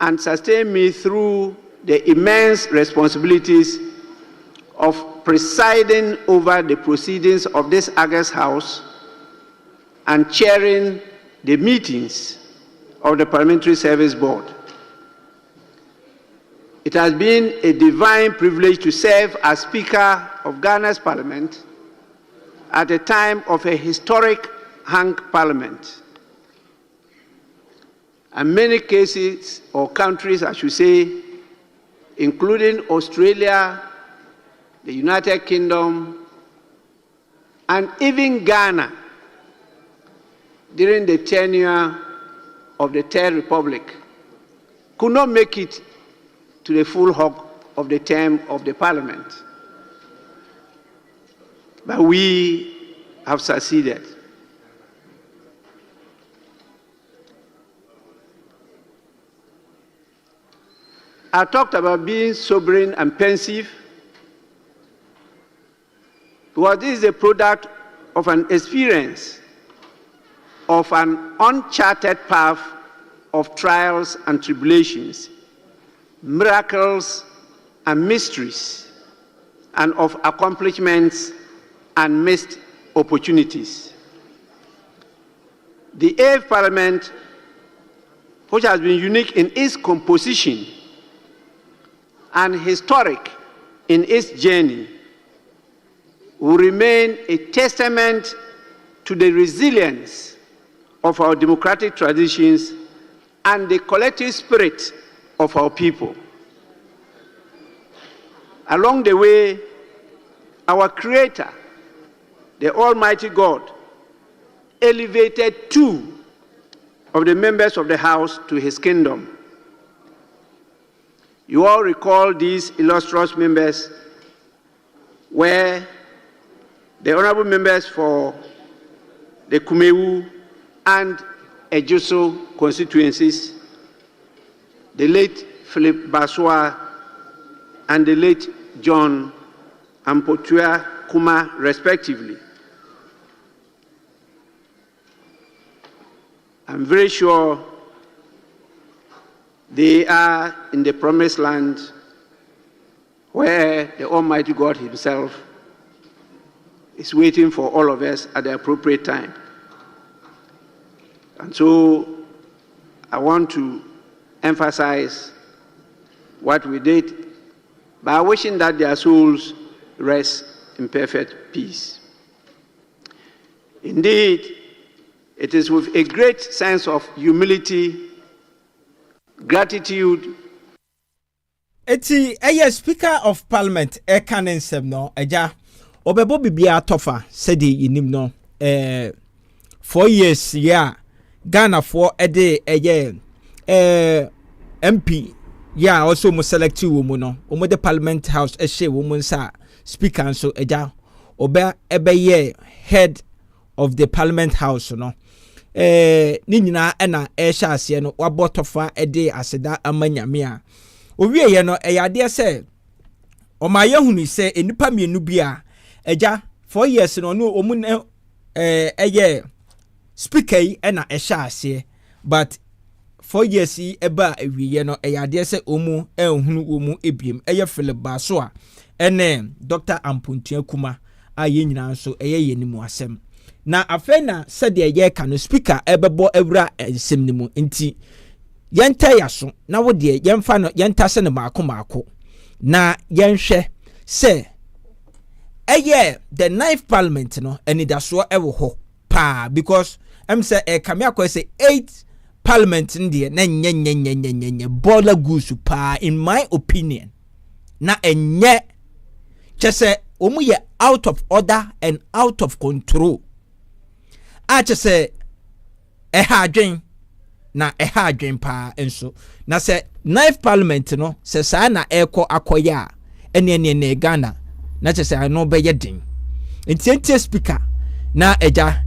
Speaker 9: and sustained me through the immense responsibilities of presiding over the proceedings of this August House and chairing the meetings of the Parliamentary Service Board. It has been a divine privilege to serve as Speaker of Ghana's Parliament at a time of a historic hung Parliament. And many cases or countries, I should say, including Australia, the United Kingdom, and even Ghana during the tenure of the Third Republic, could not make it to the full hog of the term of the Parliament. But we have succeeded. I talked about being sovereign and pensive, because this is a product of an experience of an uncharted path of trials and tribulations, miracles and mysteries, and of accomplishments and missed opportunities. The 8th Parliament, which has been unique in its composition and historic in its journey, will remain a testament to the resilience of our democratic traditions and the collective spirit of our people. Along the way, our Creator, the Almighty God, elevated 2 of the members of the House to His kingdom. You all recall these illustrious members were the honorable members for the Kumewu and Ejoso constituencies, the late Philip Baswa and the late John Ampotua Kuma, respectively. I'm very sure they are in the promised land where the Almighty God Himself is waiting for all of us at the appropriate time. And so I want to emphasize what we did by wishing that their souls rest in perfect peace. Indeed, it is with a great sense of humility, gratitude.
Speaker 1: Eti Speaker of Parliament Ekanen Semno Eja Obebo Bibia Tofa Sedi Yinim no 4 years ya Ghana for ede MP ya also mo select woman no omo the Parliament House ehye woman sa speaker so Eja oba ebe head of the Parliament House no ni nyina na ehye ase no wabotofa ede aseda amanyame a owie ye no eyade se o ma yehunu se enipa mienu bia Eja 4 years no no omu speaker yi na ehye ase but 4 years yi eba awie no eyade se omu ehunu omu ebiem Philip Baswa ene Dr. Ampotua Kuma a ye nyina nso yenimu asem na afena sede ye ka no speaker ebebo ewura ensem nimu nti yenta yaso na wo de yemfa no yenta se ne maako na yenhwe se the 9th parliament no enidaso ewo ho pa because em say kame akwa say 8 parliament ndie na nye bola gusu pa in my opinion na enye chese omu ye out of order and out of control a chese adwen na adwen pa enso na se 9th parliament no se sa na akoya ene Ghana na chese ano be yedin enti speaker na Eja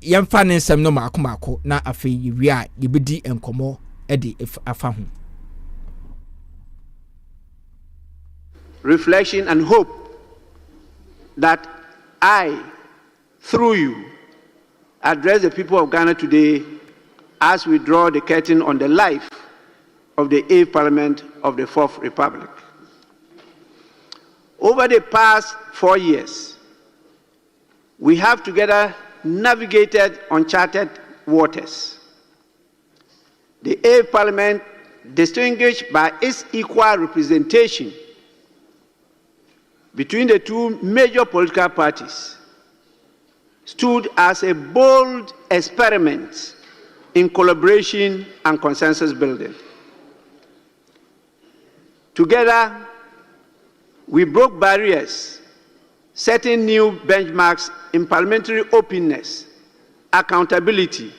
Speaker 1: yemfa nsem no maako na afei wi a yebedi enkomo edi afa ho
Speaker 9: reflection and hope that I, through you, address the people of Ghana today as we draw the curtain on the life of the 8th Parliament of the 4th Republic. Over the past 4 years, we have together navigated uncharted waters. The 8th Parliament, distinguished by its equal representation between the two major political parties, stood as a bold experiment in collaboration and consensus building. Together, we broke barriers, setting new benchmarks in parliamentary openness, accountability,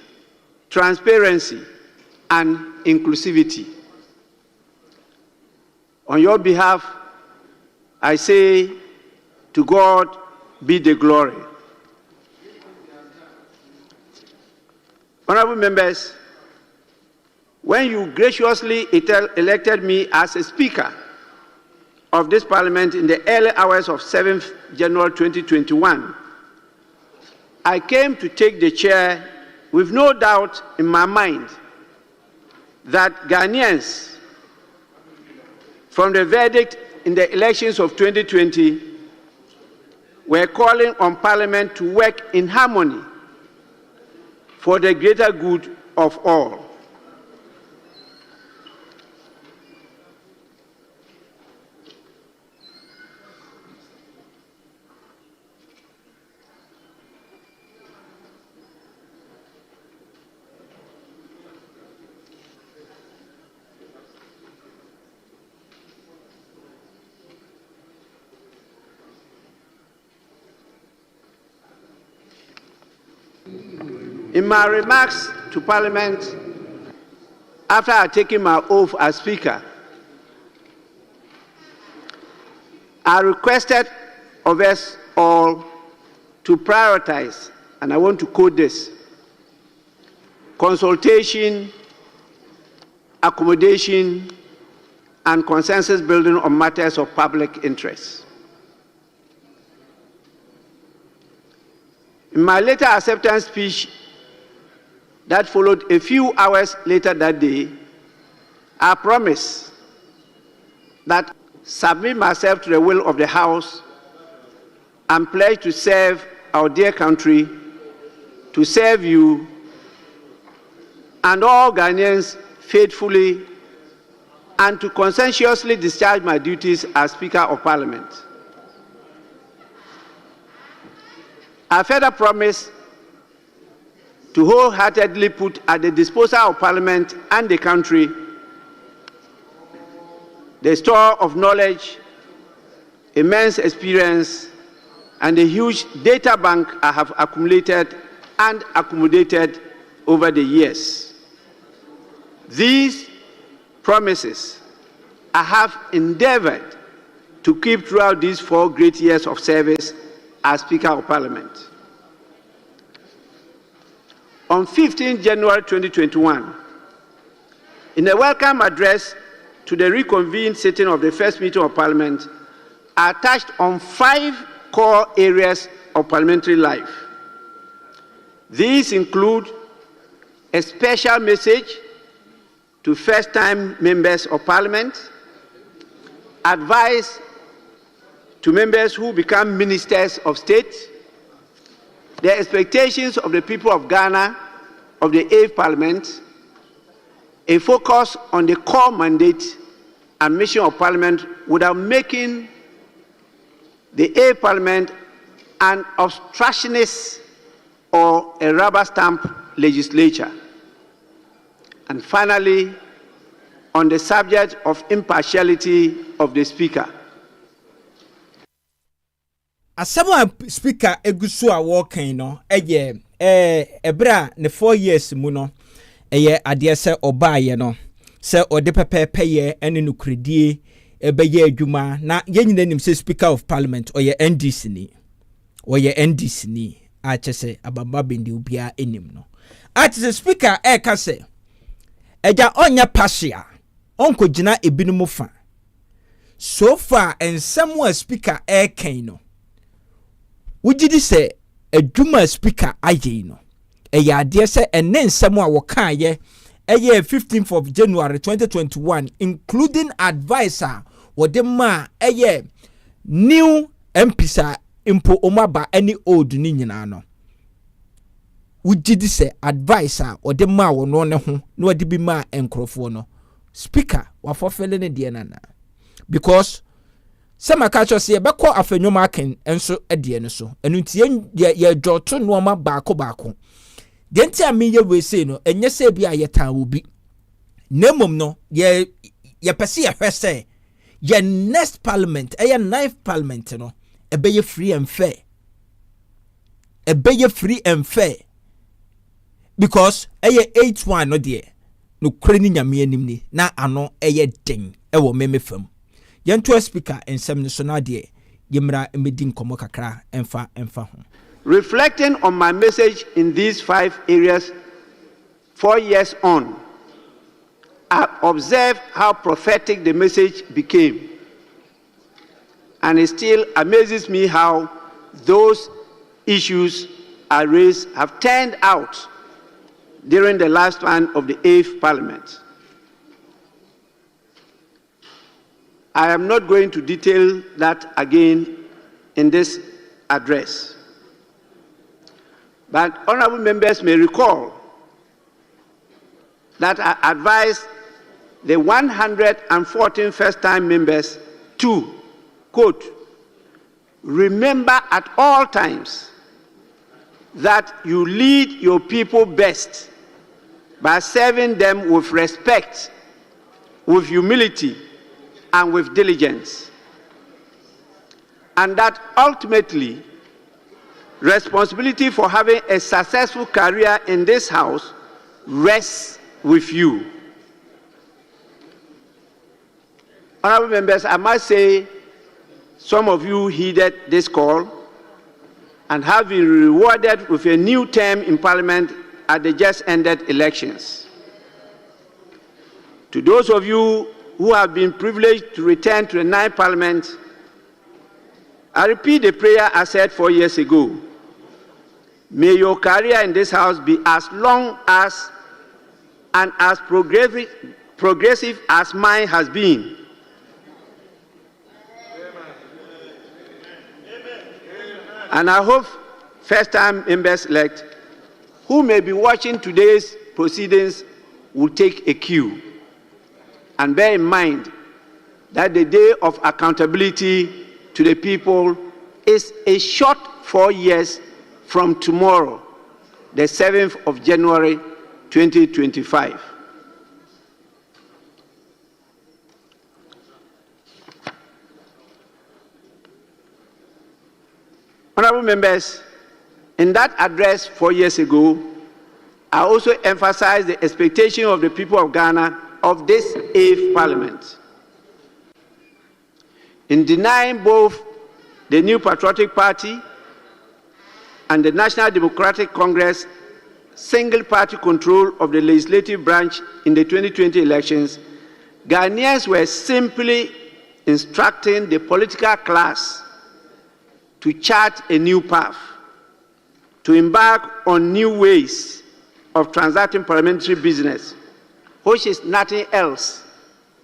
Speaker 9: transparency, and inclusivity. On your behalf, I say, to God be the glory. Honorable members, when you graciously elected me as a speaker of this parliament in the early hours of 7th January 2021, I came to take the chair with no doubt in my mind that Ghanaians, from the verdict in the elections of 2020, were calling on Parliament to work in harmony for the greater good of all. In my remarks to Parliament, after I had taken my oath as Speaker, I requested of us all to prioritize, and I want to quote this, consultation accommodation, and consensus building on matters of public interest. In my later acceptance speech that followed a few hours later that day, I promised that submit myself to the will of the House and pledge to serve our dear country, to serve you and all Ghanaians faithfully, and to conscientiously discharge my duties as Speaker of Parliament. I further promise to wholeheartedly put at the disposal of Parliament and the country the store of knowledge, immense experience, and the huge data bank I have accumulated and accommodated over the years. These promises I have endeavored to keep throughout these 4 great years of service as Speaker of Parliament. On 15 January 2021, in a welcome address to the reconvened sitting of the first meeting of Parliament, I touched on 5 core areas of parliamentary life. These include a special message to first-time members of Parliament, advice to members who become ministers of state, the expectations of the people of Ghana, of the 8th Parliament, a focus on the core mandate and mission of Parliament without making the 8th Parliament an obstructionist or a rubber stamp legislature. And finally, on the subject of impartiality of the Speaker.
Speaker 1: Asama Speaker egusu a walking no ebra ne 4 years mu no ade se obaye no se ode pepepe ye ene nukredie ebeye adwuma na yenyina nim se Speaker of Parliament oye NDC ni a chese abamba bendi ubia enim no a chese Speaker ka se eja onya pasia onko gina ebinumu fa so far ensem wa Speaker kan no wujidi se adwuma Speaker aye no ade se ene ensem a woka ye 15th of January 2021 including advisor wodema new MPsa impo omaba any old ni nyina no wujidi se advisor wodema wono ne ho na wadi bi ma enkrofo no Speaker wafofele ne de nana because sama kacho se beko afenwoma aken enso de ne so enu tie ye dwoto no ma baako genti amiye we say no enye se bia ye tan obi nemom no ye pese ye hwese ye next parliament 9th parliament no ebeye free and fair because 8-1 no de no kreni nyame anim ni na ano den ewo memefam yento Speaker ensem ne so na de yemra emedi nkomo kakra emfa ho.
Speaker 9: Reflecting on my message in these 5 areas 4 years on, I observed how prophetic the message became. And it still amazes me how those issues I raised have turned out during the last one of the 8th Parliament. I am not going to detail that again in this address. But honorable members may recall that I advised the 114 first-time members to, quote, remember at all times that you lead your people best by serving them with respect, with humility, and with diligence. And that ultimately, responsibility for having a successful career in this house rests with you. Honorable members, I must say some of you heeded this call and have been rewarded with a new term in Parliament at the just ended elections. To those of you who have been privileged to return to the ninth Parliament, I repeat the prayer I said 4 years ago. May your career in this House be as long as and as progressive as mine has been. And I hope first-time members-elect who may be watching today's proceedings will take a cue and bear in mind that the day of accountability to the people is a short 4 years from tomorrow, the 7th of January, 2025. Honorable members, in that address 4 years ago, I also emphasized the expectation of the people of Ghana of this 8th Parliament. In denying both the New Patriotic Party and the National Democratic Congress single-party control of the legislative branch in the 2020 elections, Ghanaians were simply instructing the political class to chart a new path, to embark on new ways of transacting parliamentary business, which is nothing else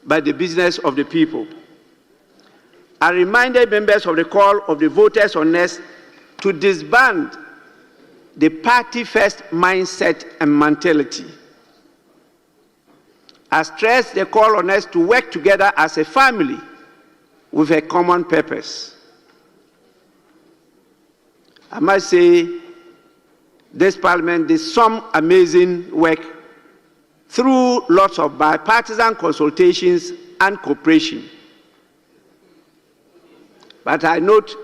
Speaker 9: but the business of the people. I reminded members of the call of the voters on us to disband the party-first mindset and mentality. I stressed the call on us to work together as a family with a common purpose. I must say, this Parliament did some amazing work through lots of bipartisan consultations and cooperation. But I note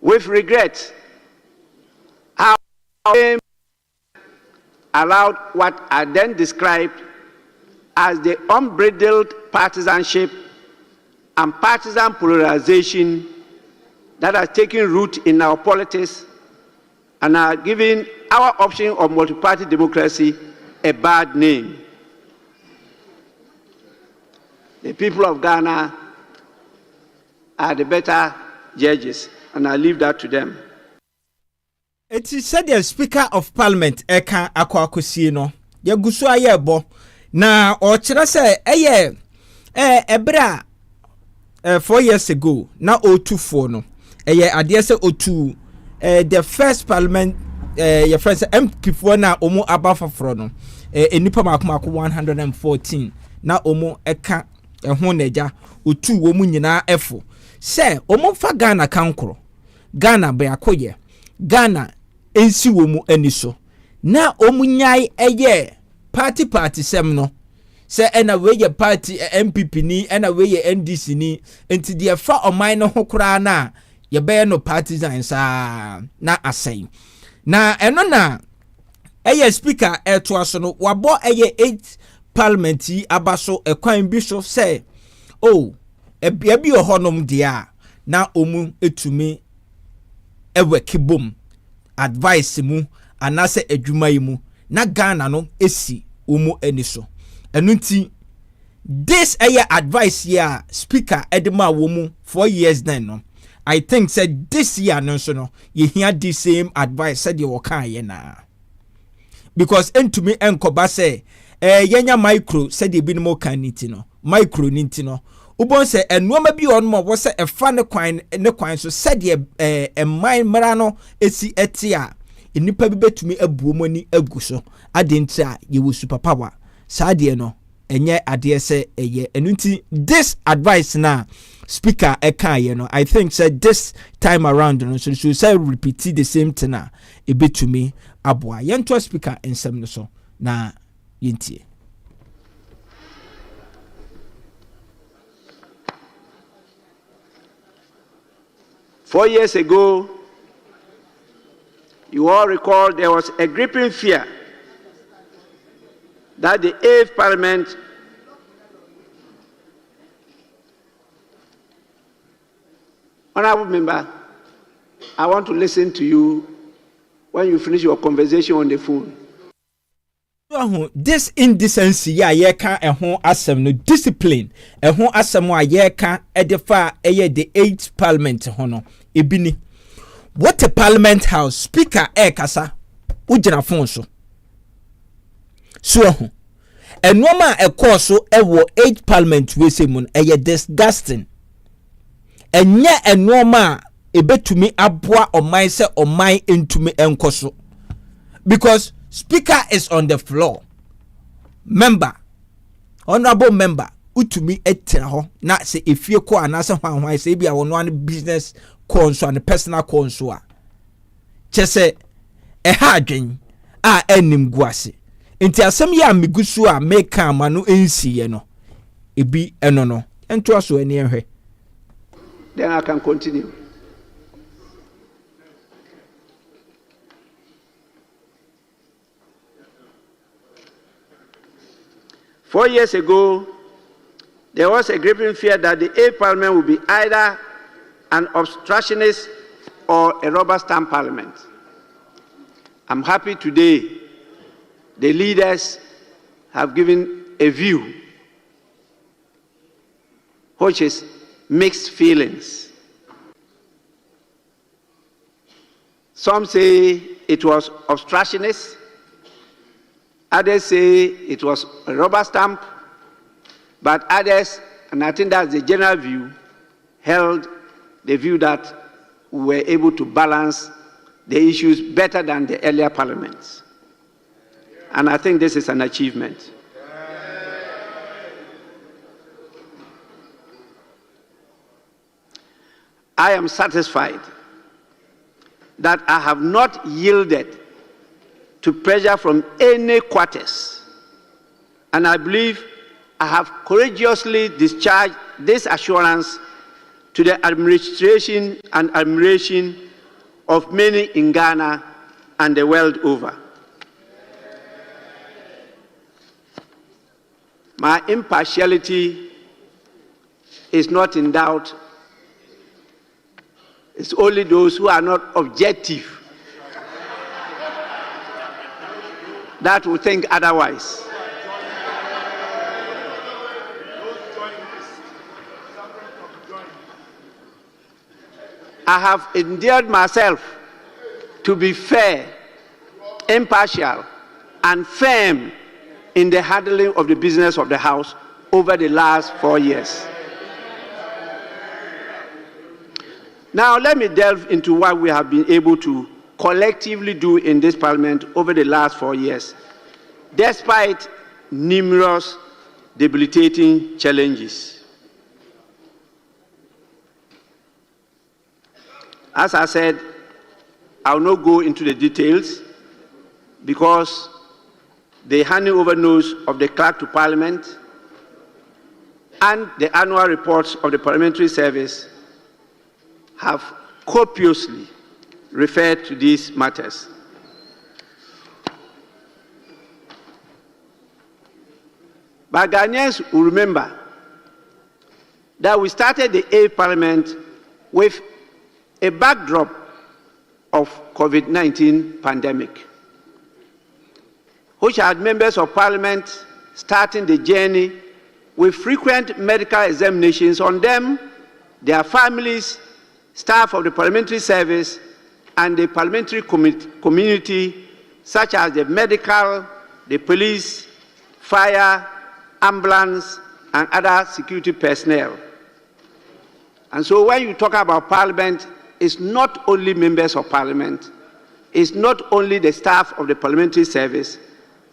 Speaker 9: with regret how they allowed what I then described as the unbridled partisanship and partisan polarization that has taken root in our politics and are giving our option of multi-party democracy a bad name. The people of Ghana are the better judges, and I leave that to them.
Speaker 1: It is said the Speaker of Parliament Eka Akwakosie no ye gusu ayebo na o kire se ebra 4 years ago na O24 no ade se otu the first parliament your friends MP4 na omo abafafro no enipa makomako 114 na omo eka ho neja otu wo mu nyina efo se omo fa Ghana kankro Ghana be akoye Ghana ensi wo mu aniso na omu nyai party sem no se ena weye party MPP ni ena weye NDC ni enti de fa oman no ho kura na ye be no partisans na asai na eno na speaker to aso no wabo 8 parliament yi abaso ekwan bi so se ebia bi ohonom dia na omu etumi kibom advice mu anase adwuma yi mu na Ghana no esi omu eniso enunti this advice here speaker edema womu 4 years then no I think said this year no so no ye hear the same advice said you kan ye na because entumi enkoba say yenya micro said ye bi no kan niti no micro niti no ubon say enoma bi on mo wo say efa ne kwan so said ye mind mara no esi etia enipa bi betumi abuo ni agu so adenti a ye wo super power saade no enye ade se eye enunti this advice na speaker eka no I think said this time around no so say repeat the same thing na ebetumi aboa yento speaker ensem no so na yentie.
Speaker 9: Four years ago, you all recall there was a gripping fear that the 8th Parliament Honorable Member, I want to listen to you when you finish your conversation on the phone.
Speaker 1: wahu this indecency ya yeka ehon asem no discipline ehon asem a yeka edefa eye the 8th parliament hono ebini what a parliament house speaker kasa ugina phone so ho enoma ekọ so ewo 8th parliament we say mun eye disgusting enye enoma ebetumi aboa oman se oman entumi enkoso because speaker is on the floor. Member, honorable member, utumi etena ho na se efie ko anase hwan se bia wono an business konso and personal konso a chese ha adwen a enim guase enti asem ya migusu a make am no ensiye no ebi eno no ento aso ani ehwe.
Speaker 9: Then I can continue. Four years ago, there was a gripping fear that the 8th Parliament would be either an obstructionist or a rubber stamp parliament. I'm happy today the leaders have given a view which is mixed feelings. Some say it was obstructionist. Others say it was a rubber stamp, but others, and I think that's the general view, held the view that we were able to balance the issues better than the earlier parliaments. And I think this is an achievement. I am satisfied that I have not yielded to pressure from any quarters. And I believe I have courageously discharged this assurance to the administration and admiration of many in Ghana and the world over. My impartiality is not in doubt. It's only those who are not objective that will think otherwise. I have endeared myself to be fair, impartial, and firm in the handling of the business of the House over the last 4 years. Now, let me delve into what we have been able to collectively do in this Parliament over the last 4 years, despite numerous debilitating challenges. As I said, I will not go into the details because the handing over notes of the clerk to Parliament and the annual reports of the Parliamentary Service have copiously referred to these matters. But Ghanaians will remember that we started the 8th Parliament with a backdrop of COVID-19 pandemic, which had members of Parliament starting the journey with frequent medical examinations on them, their families, staff of the Parliamentary Service, and the parliamentary community, such as the medical, the police, fire, ambulance, and other security personnel. And so when you talk about Parliament, it's not only members of Parliament, it's not only the staff of the Parliamentary Service,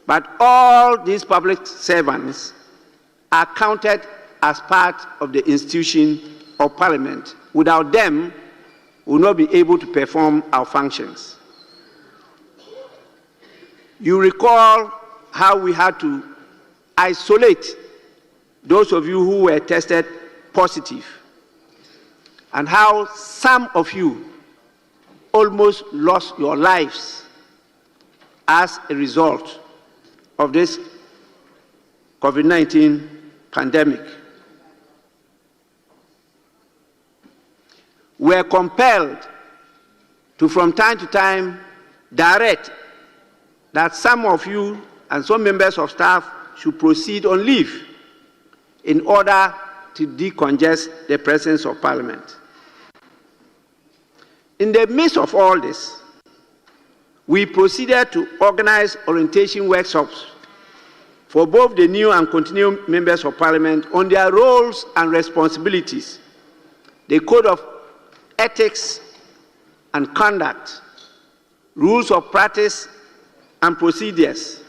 Speaker 9: but all these public servants are counted as part of the institution of Parliament. Without them, we will not be able to perform our functions. You recall how we had to isolate those of you who were tested positive, and how some of you almost lost your lives as a result of this COVID-19 pandemic. We are compelled to, from time to time, direct that some of you and some members of staff should proceed on leave in order to decongest the presence of Parliament. In the midst of all this, we proceeded to organize orientation workshops for both the new and continuing members of Parliament on their roles and responsibilities, the Code of Ethics and Conduct, rules of practice and procedures,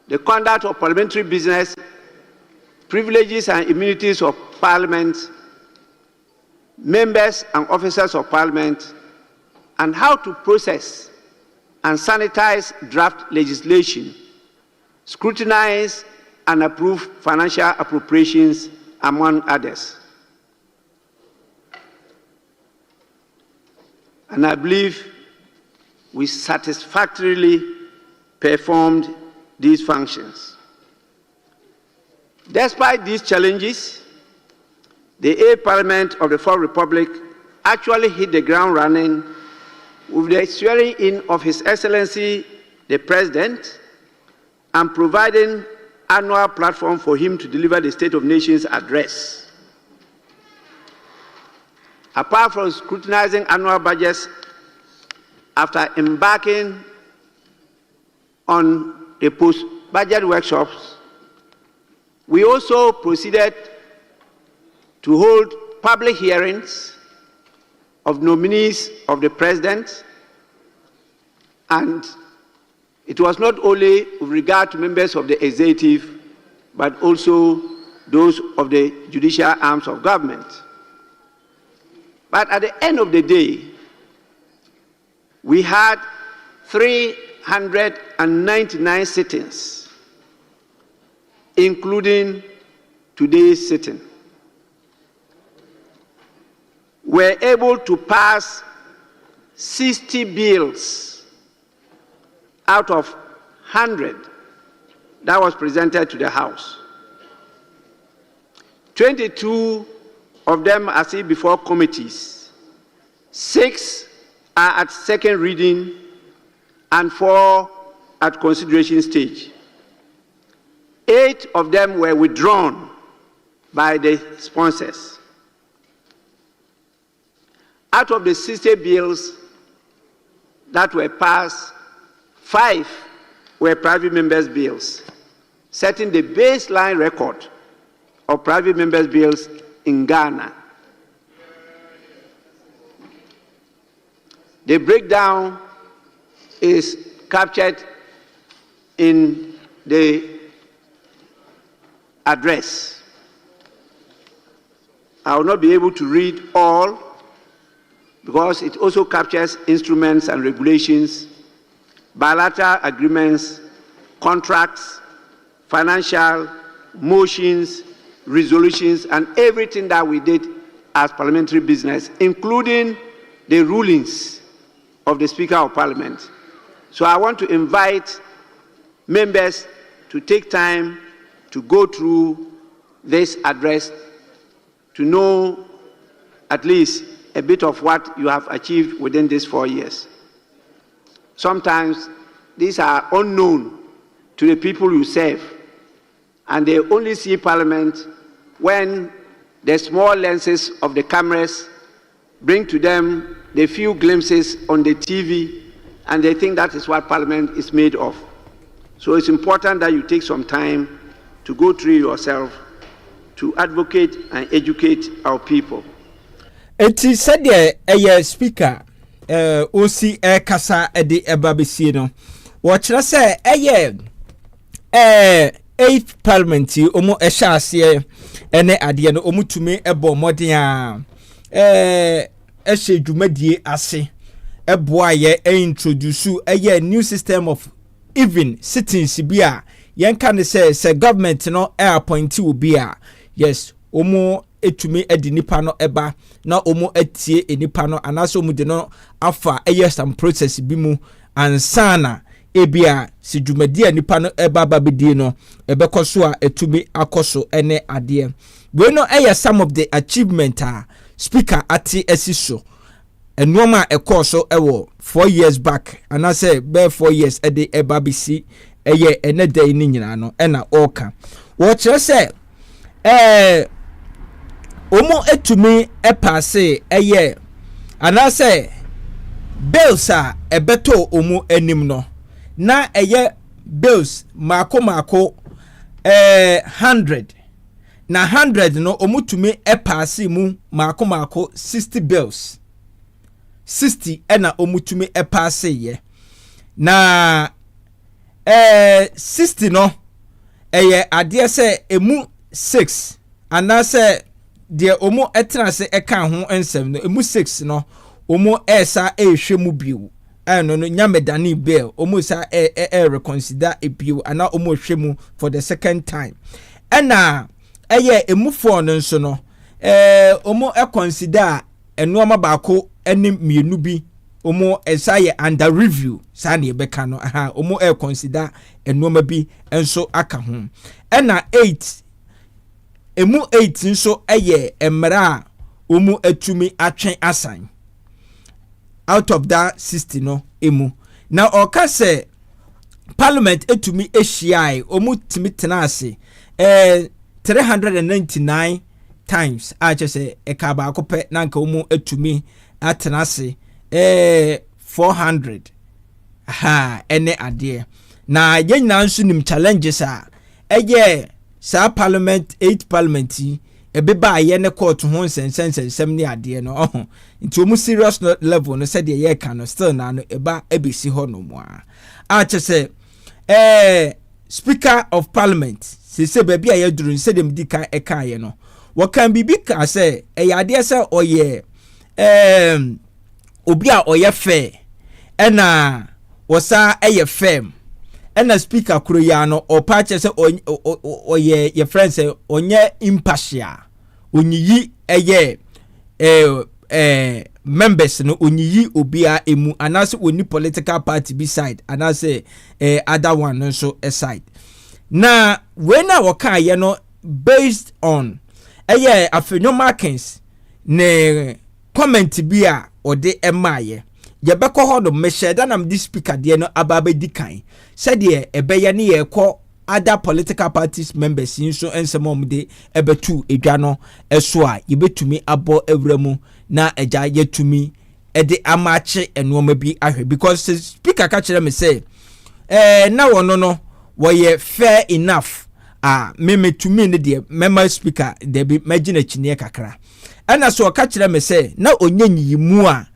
Speaker 9: the conduct of parliamentary business, privileges and immunities of Parliament, members and officers of Parliament, and how to process and sanitize draft legislation, scrutinize and approve financial appropriations, among others. And I believe we satisfactorily performed these functions. Despite these challenges, the 8th Parliament of the Fourth Republic actually hit the ground running with the swearing in of His Excellency the President and providing annual platform for him to deliver the State of Nations address. Apart from scrutinizing annual budgets, after embarking on the post-budget workshops, we also proceeded to hold public hearings of nominees of the President, and it was not only with regard to members of the executive, but also those of the judicial arms of government. But at the end of the day, we had 399 sittings, including today's sitting. We're able to pass 60 bills out of 100 that was presented to the House. 22 of them are still before committees. 6 are at second reading and 4 at consideration stage. 8 of them were withdrawn by the sponsors. Out of the 60 bills that were passed, 5 were private members' bills, setting the baseline record of private members' bills in Ghana. The breakdown is captured in the address. I will not be able to read all because it also captures instruments and regulations, bilateral agreements, contracts, financial, motions, resolutions, and everything that we did as parliamentary business, including the rulings of the Speaker of Parliament. So I want to invite members to take time to go through this address to know at least a bit of what you have achieved within these 4 years. Sometimes these are unknown to the people you serve, and they only see Parliament when the small lenses of the cameras bring to them the few glimpses on the TV, and they think that is what Parliament is made of. So it's important that you take some time to go through yourself to advocate and educate our people.
Speaker 1: Eti said a speaker osi kasa edi ebabesi no watch say 8th Parliament omo ehya ase ene ade no omo tumi ebo modern a ehye dwumadie ase eboa ye introduce new system of even sittings bi a yen kan say government no appoint obi a yes omo etumi edi nipa no eba na omo etie enipa no anaso omo de no afa some process bi mu ansana ebia si dwumadi enipa no eba babedi no ebekoso a etumi akoso ene ade we no some of the achievement speaker ati esiso enoma ekoso ewo 4 years back and I say be 4 years ede eba bisi eye ene day ni nyina no ena oka wo kire se omo etumi passe eye anase bills a ebeto omo anim no na eye bills mako 100 na 100 no omo tumi passe mu mako 60 bills 60 ena omo tumi passe ye na 60 no eye ade se emu 6 anase de omo etrase eka ho ensem no emu 6 no omo esa ehwe mu biu no nyamedani bill omo sa reconsider ebiu ana omo hwe mu for the second time ena eye emu 4 no nso no omo consider enoma baako eni mienu bi omo esa ye under review sa na ebeka no omo consider enoma bi enso aka ho ena 8 emu 8 nso eye emra omu atumi atwen asan out of that 60 no emu na oka se parliament etumi ehyiai omu timi tenase 399 times a chese eka ba akope na nka omu etumi atenase 400 ene ade na yenyina nso nim challenges a eye sa parliament 8 parliament ebeba ye ne court ho nsensensem ne ade no nti omu serious level no said ye ka no still na no eba ebesi ho no mo a chese speaker of parliament se baby aye duru se dem dika eka ye no wo kan bibi ka se ade se oye obi a oye fair ena wosa eye firm ena speaker kuro ya no opa che se oye your friend say onye impartial onyiyi eye members no onyiyi obia emu anase oni political party beside anase other one no so aside na when I waka ye no based on afenyo markings ne comment bi a ode emaye ye beko ho do meshe da nam this speaker de no ababe dikan said ye ebeye ne ye ko other political parties members nso ensemom de ebetu edwa no eso a ye betumi abo ewramu na eja yetumi ede amache enoma bi ahwe because speaker ka kire me say na wono no woye fair enough me metumi ne de member speaker de bi magina chine kakra ana so ka kire me say na onyanyimu a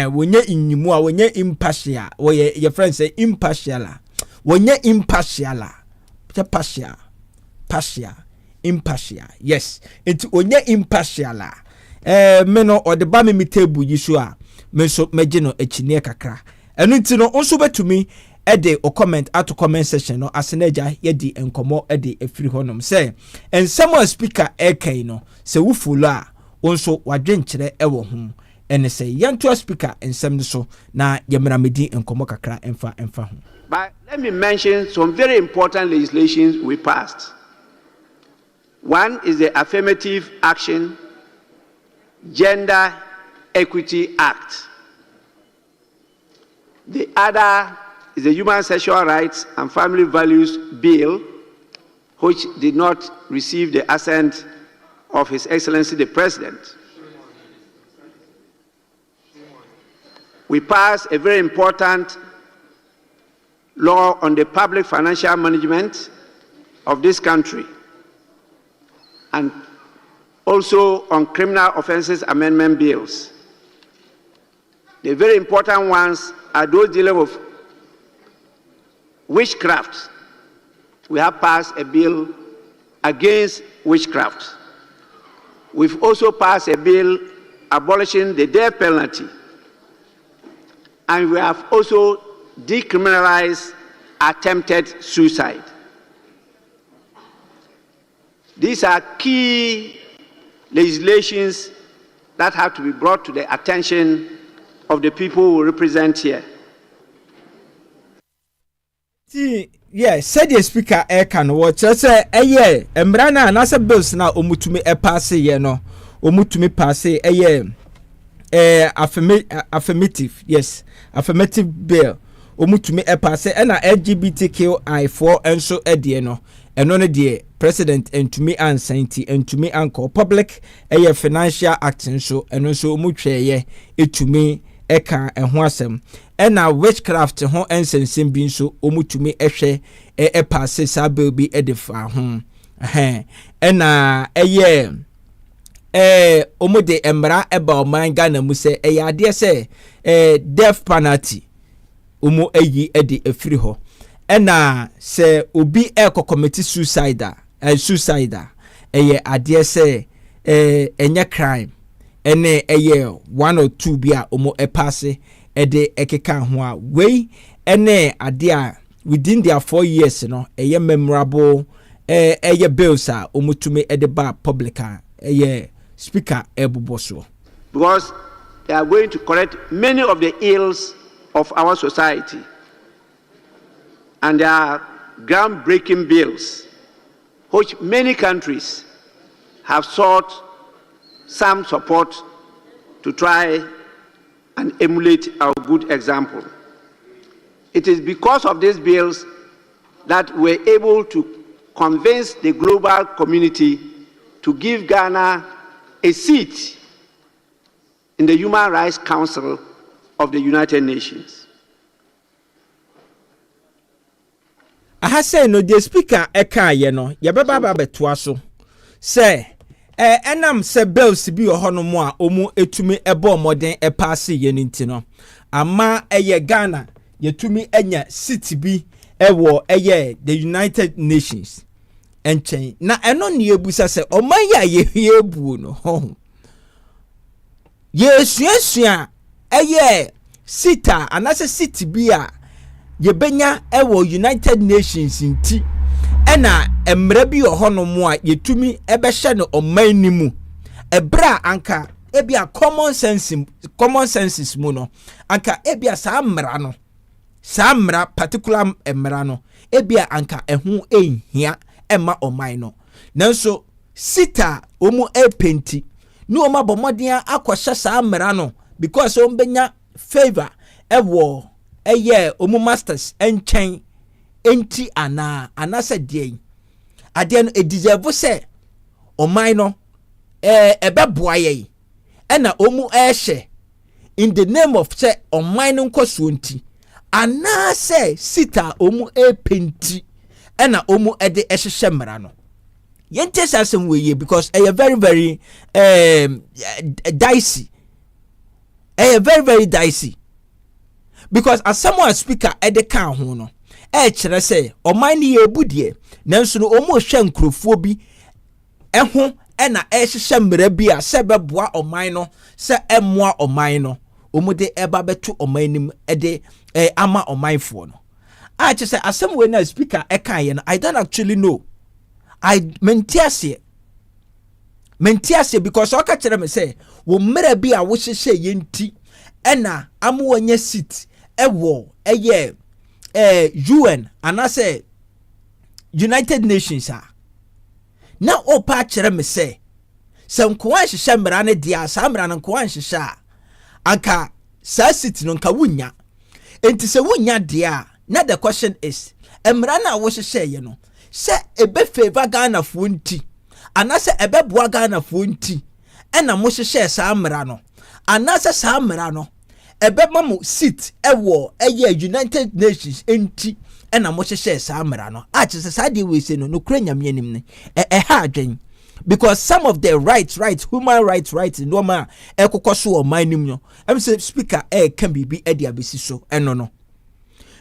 Speaker 1: wonye inyimu a wonye impartial woye your friend say impartial wonye impartial partial impartial yes enti onye impartial me no odeba me table yisu a me so magino echine kakra enu nti no onso betumi ede o comment at comment section no asenaja yedi enkomo ede efiri honom say ensemo speaker ekai no se wo follow a onso wadwenkyere ewo ho ene say yanto speaker ensem so na yemra medi enkomo kakra emfa ho.
Speaker 9: But let me mention some very important legislations we passed. One is the Affirmative Action Gender Equity Act. The other is the Human Sexual Rights and Family Values Bill, which did not receive the assent of His Excellency the President. We passed a very important law on the public financial management of this country and also on criminal offenses amendment bills. The very important ones are those dealing with witchcraft. We have passed a bill against witchcraft. We've also passed a bill abolishing the death penalty. And we have also decriminalized attempted suicide. These are key legislations that have to be brought to the attention of the people we represent here.
Speaker 1: Yeah, said the speaker can watch us embrana na se bills na omutumi pass ye no omutumi pass affirmative yes affirmative bill omutumi epase ena LGBTQI4 enso edie no eno ne die president entumi ansanti entumi anko public financial action so eno so omutweye etumi eka eho asem ena witchcraft ho ensensem bi nso omutumi ehwe epase sa bill bi edifa ho ena omude emra eba oman Ghana mu se ade se death penalty umu edi efiri ho ena se obi commit suicide ade se enye crime ene 1 or 2 bia umu passe ede ekeka ho a we ene ade a within their 4 years no memorable bills a umutumi ede ba publica speaker ebuboso
Speaker 9: because they are going to correct many of the ills of our society, and there are groundbreaking bills which many countries have sought some support to try and emulate our good example. It is because of these bills that we're able to convince the global community to give Ghana a seat in the Human Rights Council of the United Nations.
Speaker 1: I say no, the speaker eka ye no ye beba ba betoa so say enam se bills bi ohono mo a omu etumi ebo moden pass ye nti no ama eye Ghana yetumi enya city bi ewo the United Nations enchen na eno ne ebusa se oman ya ye ebu no ho yesuasua sita anase city bi a yebenya ewo United Nations nti ena emre bi ohono mo a yetumi ebehye no oman ni mu ebra anka ebia common senses mu no anka ebia sa mra particular emra no ebia anka ehu ehia ema oman no nanso sita omu epenti no oma bomodin akwhye sa mra no because ombenya favor ewo omu masters enchen enti anase die ade no deserve se oman no ebeboa ye ena omu ehye in the name of say oman no nkoso nti anase sita omu epenti ena omu ede ehye mra no yente sasem we because very very dicey very very dicey because as someone speaker ede kan ho no kire say oman ni ebudie nanso no omu hwe nkrofo bi eho ena ehye mra bi a se beboa oman no se emoa oman no omu de eba betu oman nim ede ama oman fo no I just say as someone na speaker ekan ye no I don't actually know I mentiase because oka kire me say wo mra bi a wo hyehye ye nti ena amu wanya seat ewo UN anase United Nations na opa kire me say nkoa hyehye mra ne dia sa mra nkoa hyehye anka sa seat no nka wunya enti se wunya dia na the question is emra na wo hyehye ye no se ebe favor Ghana fo nti anase ebe boa Ghana fo nti ena mo hyehye sa mra no anase sa mra no ebe mamu seat ewo United Nations enti ena mo hyehye sa mra no a chese sa de we say no kura nyame anim ne ha adwen because some of the rights human rights no ma ekokoso o man nim no em say speaker can be edi abesi so eno no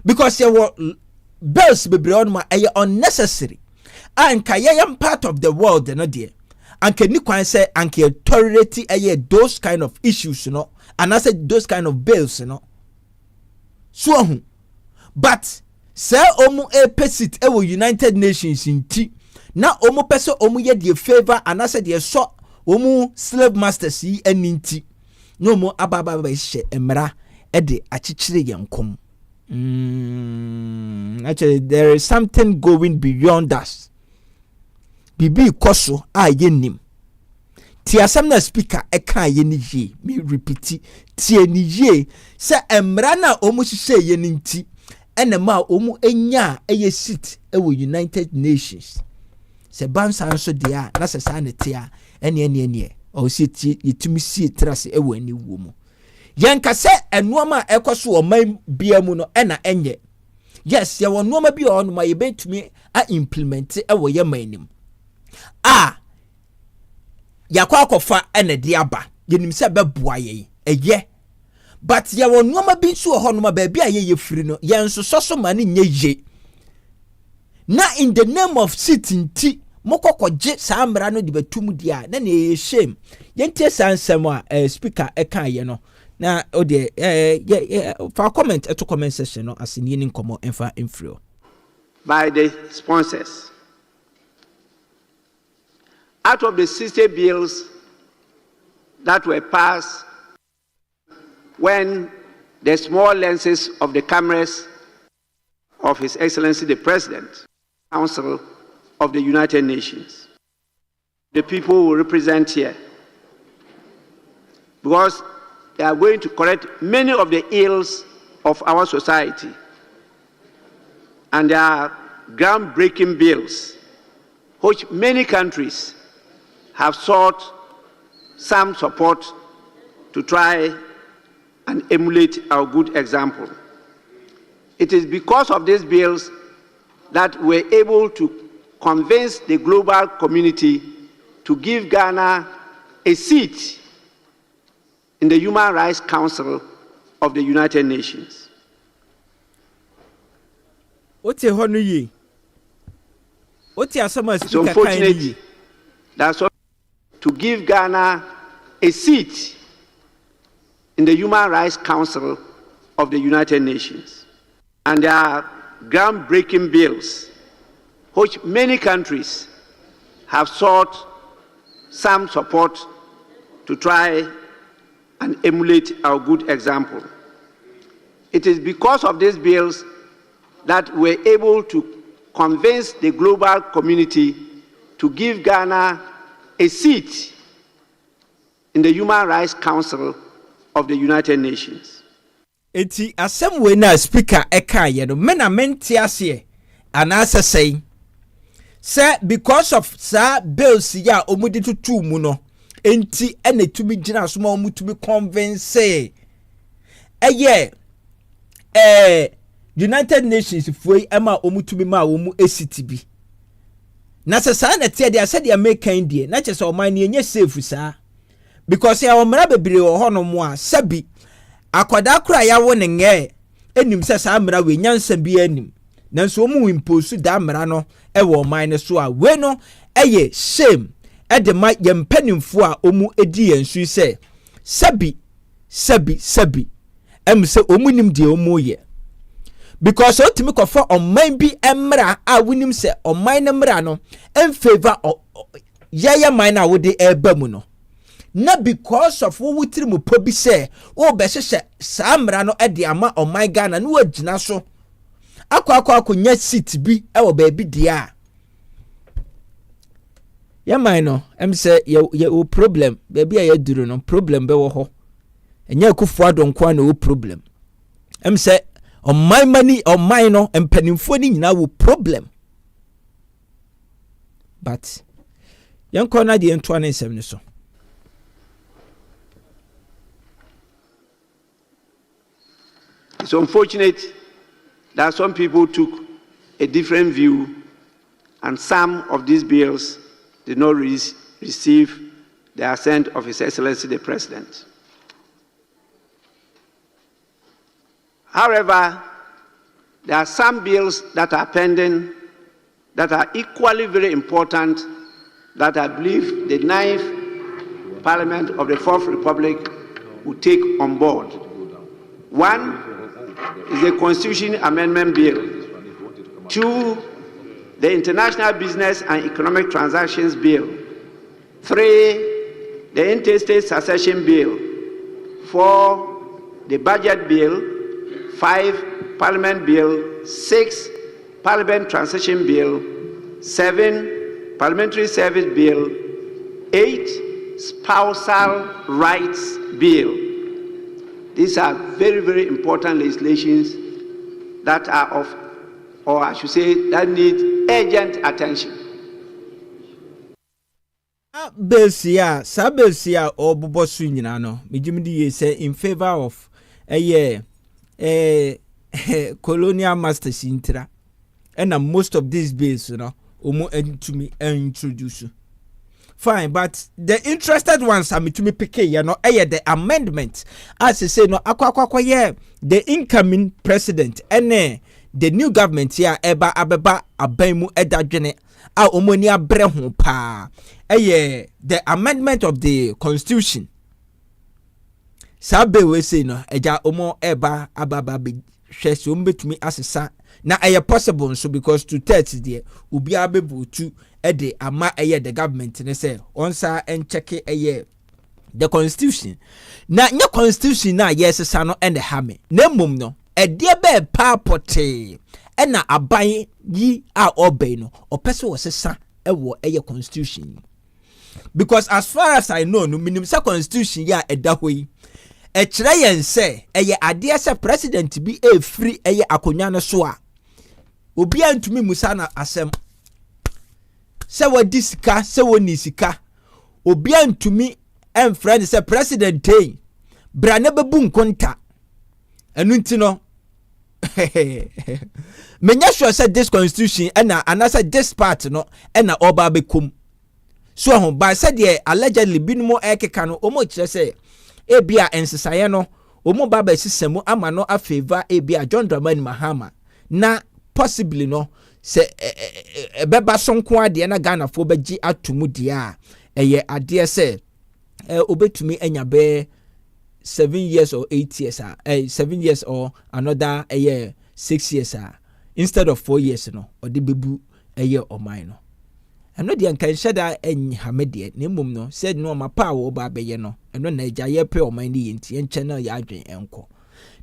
Speaker 1: because you were bills bebre on ma unnecessary anka yam part of the world no dear anka ni kwan say anka tolerate those kind of issues no and I said those kind of bills no so but say omu pesit ewo United Nations inti na omu pese omu ye the favor and I said the so omu slave masters yi aninti no mo ababa ba hye emra ede achichire yankom. Actually, there is something going beyond us. Bibi koso a yenim. Ti asem na speaker eka ye ni ye. Me repeat ti ni ye. Se emra na omu hye ye nti enema omu enya eye seat ewo United Nations se bansa nso dia na se sa ne tia ene o seat yitumi sie trase ewo ani wo mu yenka se enuoma ekoso o man bia mu no ena enye yes ye wo nuoma bi o no ma ye betumi a implement ewo ye manim yakwa akofa ene dia ba yenim se beboa ye eye but ye wo nuoma bi nso ho no ma ba bia ye firi no ye nso soso ma ne nye ye na in the name of sitting ti mokokogye saamra no de betum dia na ne ye shame yentie sansem a speaker eka ye no na o de for comment to comment section no asini ni nkomo enfa enfrio
Speaker 9: by the sponsors. Out of the 60 bills that were passed when the small lenses of the cameras of His Excellency the President, Council of the United Nations, the people will represent here, because they are going to correct many of the ills of our society. And there are groundbreaking bills which many countries have sought some support to try and emulate our good example. It is because of these bills that we're able to convince the global community to give Ghana a seat in the Human Rights Council of the United Nations.
Speaker 1: What's a honor ye? What's your summer?
Speaker 9: It's unfortunate that's to give Ghana a seat in the Human Rights Council of the United Nations. And there are groundbreaking bills which many countries have sought some support to try and emulate our good example. It is because of these bills that we're able to convince the global community to give Ghana a seat in the Human Rights Council of the United Nations.
Speaker 1: Eti asem we na speaker eka ye no mena menti ase anasa say because of sa bills ya omudi tutu mu no enti ene tumi gina so ma omutumi convince United Nations foi ema omutumi ma omu esiti bi na se sa na tie dia se dia make indie na che se oman ne enye safe sa because ya omra bebire wo hono mu a sabi akwada kura ya wo ne nge enim se sa amra we nyansa bi anim nanso omu impose da amra no e wo oman ne so a we no eye shame e de ma ye mpanimfo a omu edi yensu se sabi em se omu nim de omu ye because otimi kofo oman bi emra a wonim se oman ne mra no en favor yaya man na wo de eba mu no na because of wo wutiri mu pobi se wo be hye samra no e de ama oman Ghana no wagina so akwa nya seat bi e wo ba bi dia ya man no em se ye problem ba bi ya duru no problem be wo ho enya kufu adonkwa na wo problem em se oman mani oman no empanimfo ni nyina wo problem but yanko na de ento na nsem ni so.
Speaker 9: It's unfortunate that some people took a different view and some of these bills did not receive the assent of His Excellency the President. However, there are some bills that are pending that are equally very important that I believe the 9th Parliament of the 4th Republic will take on board. One is the Constitution Amendment Bill. 2, the International Business and Economic Transactions Bill. 3, the Interstate Succession Bill. 4, the Budget Bill. 5, Parliament Bill. 6, Parliament Transition Bill. 7, Parliamentary Service Bill. 8, Spousal Rights Bill. These are very, very important legislations that are of, or I should say, that need urgent attention.
Speaker 1: Belsia, Sabelsia or Bobo Swinano, Mijimidi say in favor of a year, colonial master Sintra, and most of these bills, omo to me introduce. Fine, but the interested ones are me to me pick, the amendment. As I say, no, the incoming president, and the new government here, Eba Abeba Abemu Edajene, Omonia Brehu Pa, the amendment of the constitution. Sabe we say no, Eja Omo Eba Ababa be shesumbe to me as a son. Now, possible so because 230 there will be able to the ama the government and say on sa and check the constitution. Now, your constitution now yes sano and the hame. Nemum no a dear bear papote and na abai ye are obey no or person was a son a constitution. Because as far as I know, no minimum sa constitution ya a that way. A try and say a idea sa president to be a free a akonyana soa. Obia ntumi musana asem se wadi sika se woni sika obia ntumi emfriend se president dey bra na bebu nkonta enu ntino menya sure say this constitution na anasa this part no na oba bekum so ho ba se de allegedly binumo ekeka no omo kire se ebia ensesaye no omo baba sisemu ama no afavor ebia John Dramani Mahama na possibly no se beba sonko ade na Ghana fo beji atumu dia eye ade se obetumi enya be 7 years or 8 years 7 years or another 6 years instead of 4 years no ode bebu oman no eno de kan sheda hamede na mum no said no mapa wo ba beye no eno na eja ye pe oman ni yenti en channel ya adwen enko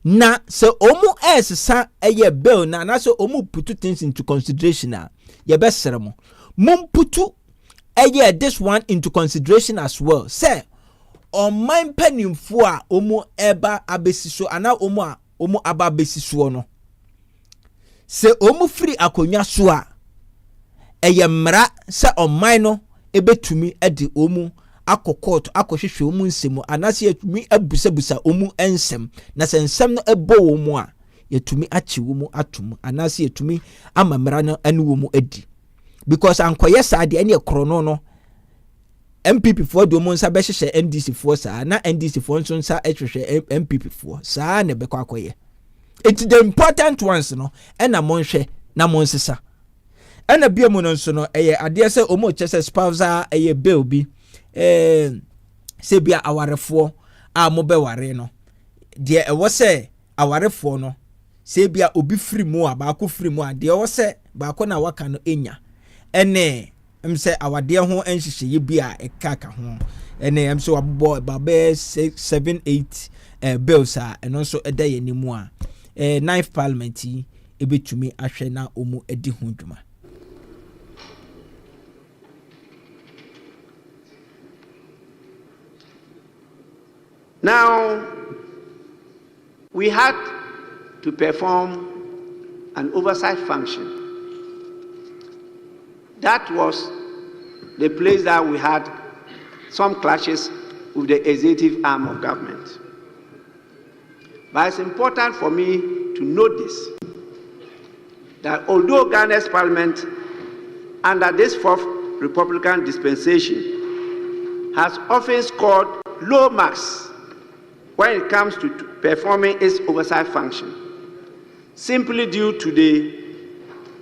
Speaker 1: na so omu esesa bill na so omu put things into consideration na ye besere mo mum putu this one into consideration as well say on my penimfo a omu eba abesiso ana omu aba abesiso no se omu free akonya so a mra se on no ebetumi edi omu akokot akohwehwe omu nsemu anase yatumi abusabusa omu ensem na se nsem no ebo omu a yatumi achi omu atum anase yatumi amamra no anu omu edi because ankoye saade ene krono no MPP for do monsa be hwehwe NDC for sa na NDC for nso nsa hwehwe MPP for sa na be kwakoye it's the important ones no ena monhwe na monsesa ena biemu no nso no ade se omu chese spousal bill bi se bia awarefo a mo be ware no de ewo se awarefo no se bia obi free mu a ba ko free mu a de ewo se ba ko na waka no enya ene say awade ho enhihye bia ekaka ho ene so wabbo ba be 7-8 bills a eno so eda yenimu a 9th parliament ebetumi ahwe na omu edi ho dwuma.
Speaker 9: Now, we had to perform an oversight function. That was the place that we had some clashes with the executive arm of government. But it's important for me to note this, that although Ghana's parliament, under this fourth Republican dispensation, has often scored low marks when it comes to performing its oversight function, simply due to the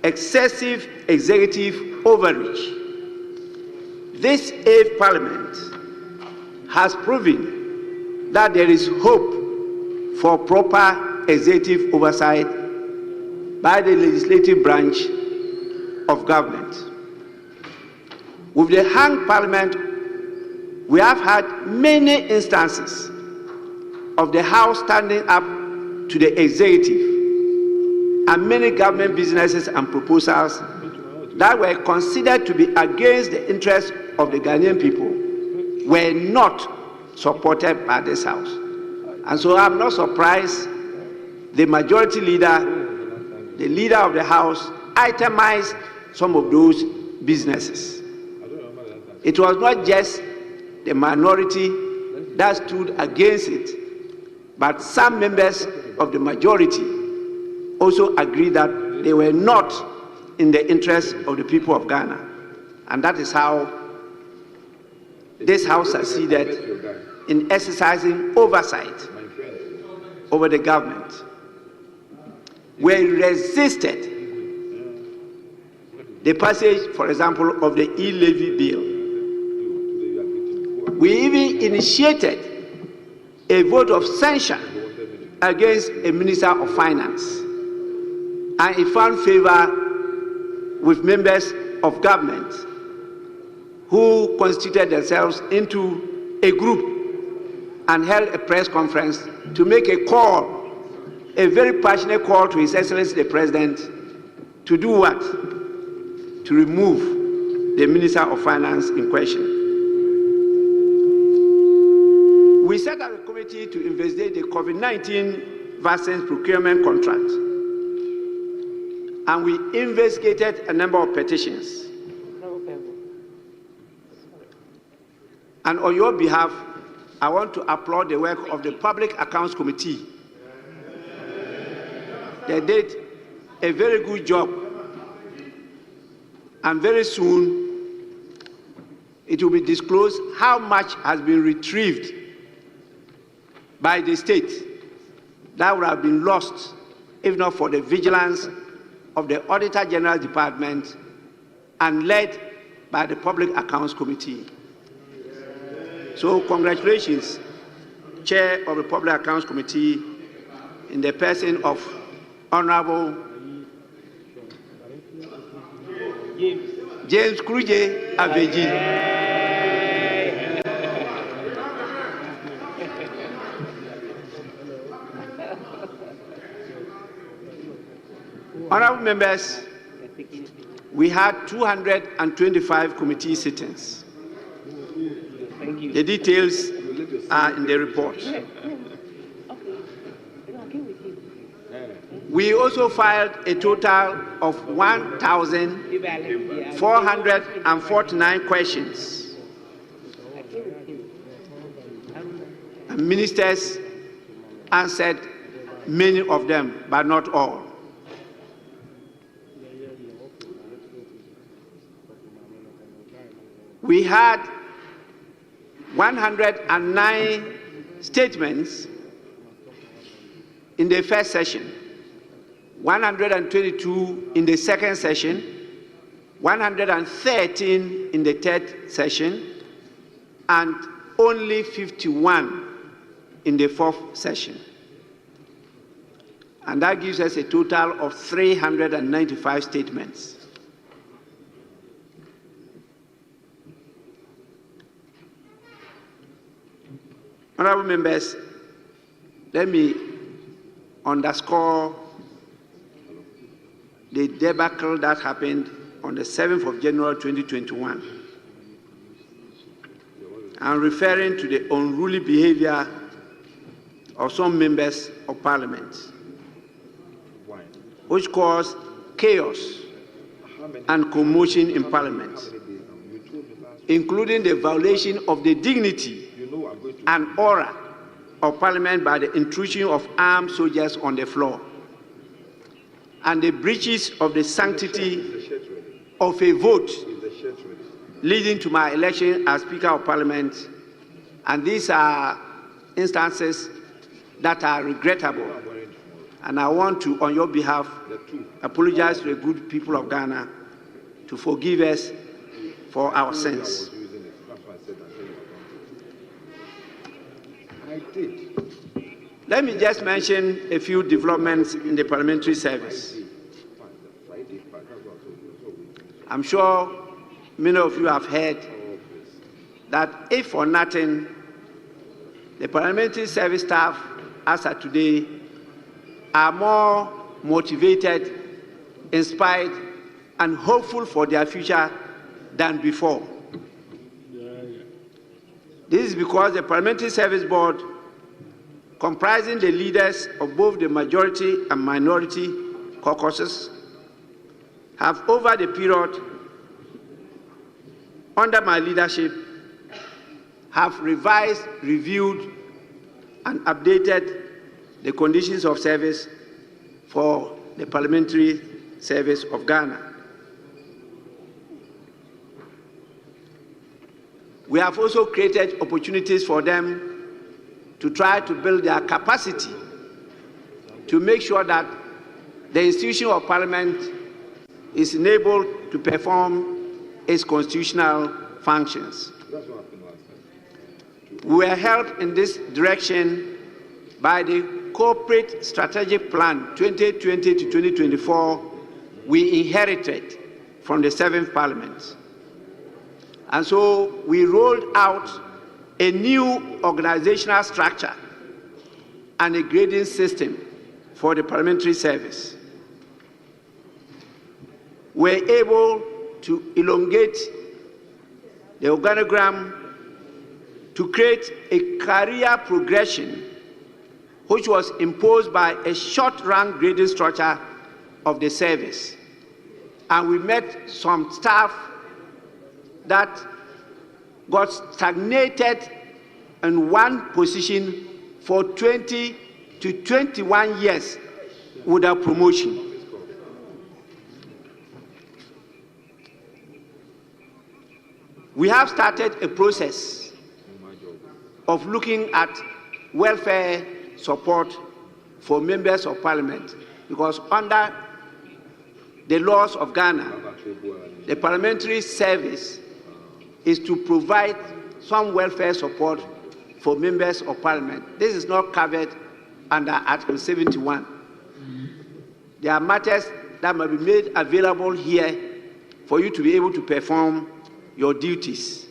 Speaker 9: excessive executive overreach. This 8th Parliament has proven that there is hope for proper executive oversight by the legislative branch of government. With the hung Parliament, we have had many instances of the House standing up to the executive, and many government businesses and proposals that were considered to be against the interests of the Ghanaian people were not supported by this House. And so I'm not surprised the majority leader the leader of the House itemized some of those businesses. It was not just the minority that stood against it, but some members of the majority also agreed that they were not in the interest of the people of Ghana. And that is how this House succeeded in exercising oversight over the government. We resisted the passage, for example, of the e-levy bill. We even initiated a vote of censure against a minister of finance, and it found favor with members of government who constituted themselves into a group and held a press conference to make a call, a very passionate call to His Excellency the President to do what? To remove the Minister of Finance in question. We set up a committee to investigate the COVID-19 vaccine procurement contract, and we investigated a number of petitions. And on your behalf, I want to applaud the work of the Public Accounts Committee. They did a very good job, and very soon it will be disclosed how much has been retrieved by the state that would have been lost if not for the vigilance of the Auditor General Department and led by the Public Accounts Committee. So congratulations, Chair of the Public Accounts Committee, in the person of Honorable James Kruje Aveji. Honorable members, we had 225 committee sittings. The details are in the report. We also filed a total of 1,449 questions. And ministers answered many of them, but not all. We had 109 statements in the first session, 122 in the second session, 113 in the third session, and only 51 in the fourth session. And that gives us a total of 395 statements. Honorable members, let me underscore the debacle that happened on the 7th of January 2021. I'm referring to the unruly behavior of some members of Parliament, which caused chaos and commotion in Parliament, including the violation of the dignity and aura of Parliament by the intrusion of armed soldiers on the floor, and the breaches of the sanctity of a vote leading to my election as Speaker of Parliament. And these are instances that are regrettable. And I want to, on your behalf, apologize to the good people of Ghana to forgive us for our sins. Let me just mention a few developments in the parliamentary service. I'm sure many of you have heard that if for nothing, the parliamentary service staff, as of today, are more motivated, inspired, and hopeful for their future than before. This is because the Parliamentary Service Board, comprising the leaders of both the majority and minority caucuses have, over the period under my leadership, have revised, reviewed, and updated the conditions of service for the parliamentary service of Ghana. We have also created opportunities for them to try to build their capacity to make sure that the institution of parliament is enabled to perform its constitutional functions. We were helped in this direction by the Corporate Strategic Plan 2020 to 2024 we inherited from the 7th Parliament. And so we rolled out a new organizational structure and a grading system for the parliamentary service. We're able to elongate the organogram to create a career progression which was imposed by a short-run grading structure of the service. And we met some staff that got stagnated in one position for 20 to 21 years without promotion. We have started a process of looking at welfare support for members of parliament, because under the laws of Ghana, the parliamentary service is to provide some welfare support for members of parliament. This is not covered under Article 71. There are matters that must be made available here for you to be able to perform your duties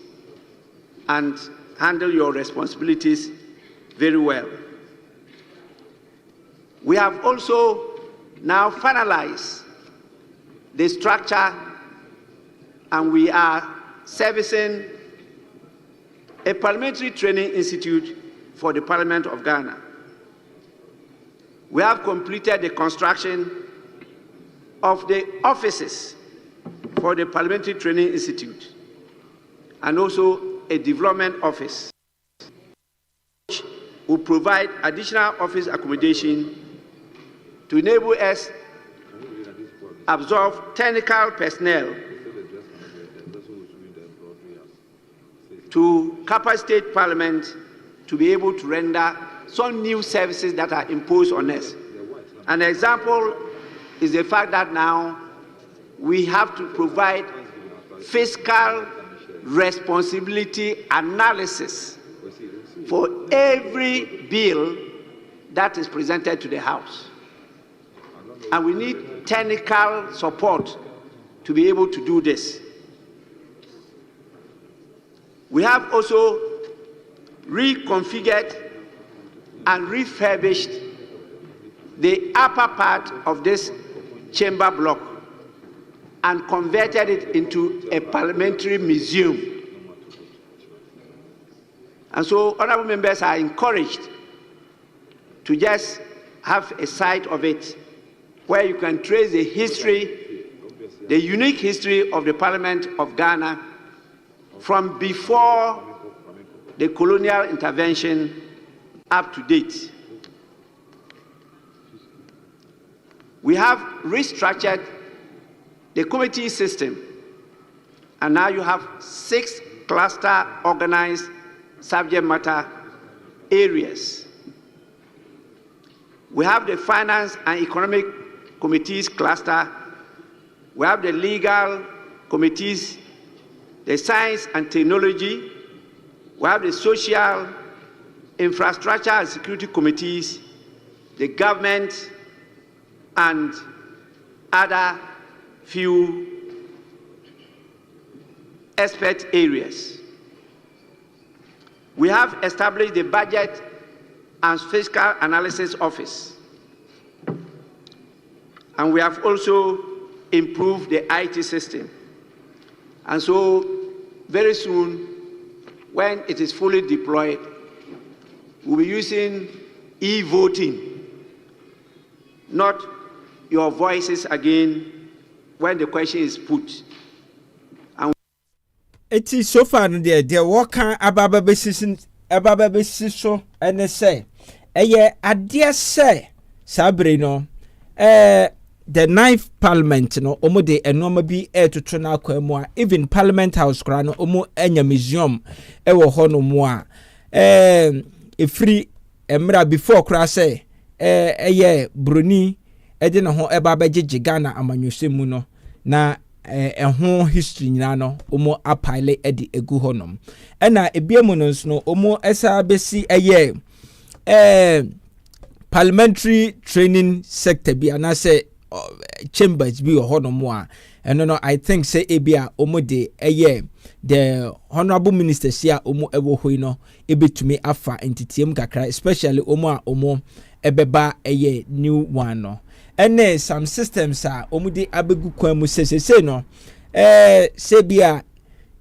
Speaker 9: and handle your responsibilities very well. We have also now finalized the structure, and we are servicing a parliamentary training institute for the Parliament of Ghana. We have completed the construction of the offices for the Parliamentary Training Institute and also a development office which will provide additional office accommodation to enable us absorb technical personnel to capacitate Parliament to be able to render some new services that are imposed on us. An example is the fact that now we have to provide fiscal responsibility analysis for every bill that is presented to the House. And we need technical support to be able to do this. We have also reconfigured and refurbished the upper part of this chamber block and converted it into a parliamentary museum. And so honorable members are encouraged to just have a sight of it where you can trace the history, the unique history of the Parliament of Ghana from before the colonial intervention up to date. We have restructured the committee system, and now you have 6 cluster organized subject matter areas. We have the finance and economic committees cluster, we have the legal committees, the science and technology, we have the social, infrastructure and security committees, the government, and other few expert areas. We have established the Budget and Fiscal Analysis Office, and we have also improved the IT system. And so very soon, when it is fully deployed, we'll be using e-voting, not your voices again when the question is put.
Speaker 1: It is so far there what can ababa besi so and say adia say sabre no the ninth parliament no omo de enoma bi to na akwamu a even parliament house kra no omo enya museum wo ho no mo a free emra before kra say broni de ne ho eba begege Ghana amanyose mu no na ho history nyina no omo apile edi egu honom ena ebiemu no nso no omo esa besi parliamentary training sector bi anase chambers bi honom a eno no I think say ebia omo de the honorable minister sia omo ewo hoi no ebetumi afa entitiem kakra especially omo ebeba new one no ene some systems a omude abegu kwan mu sesese no sebia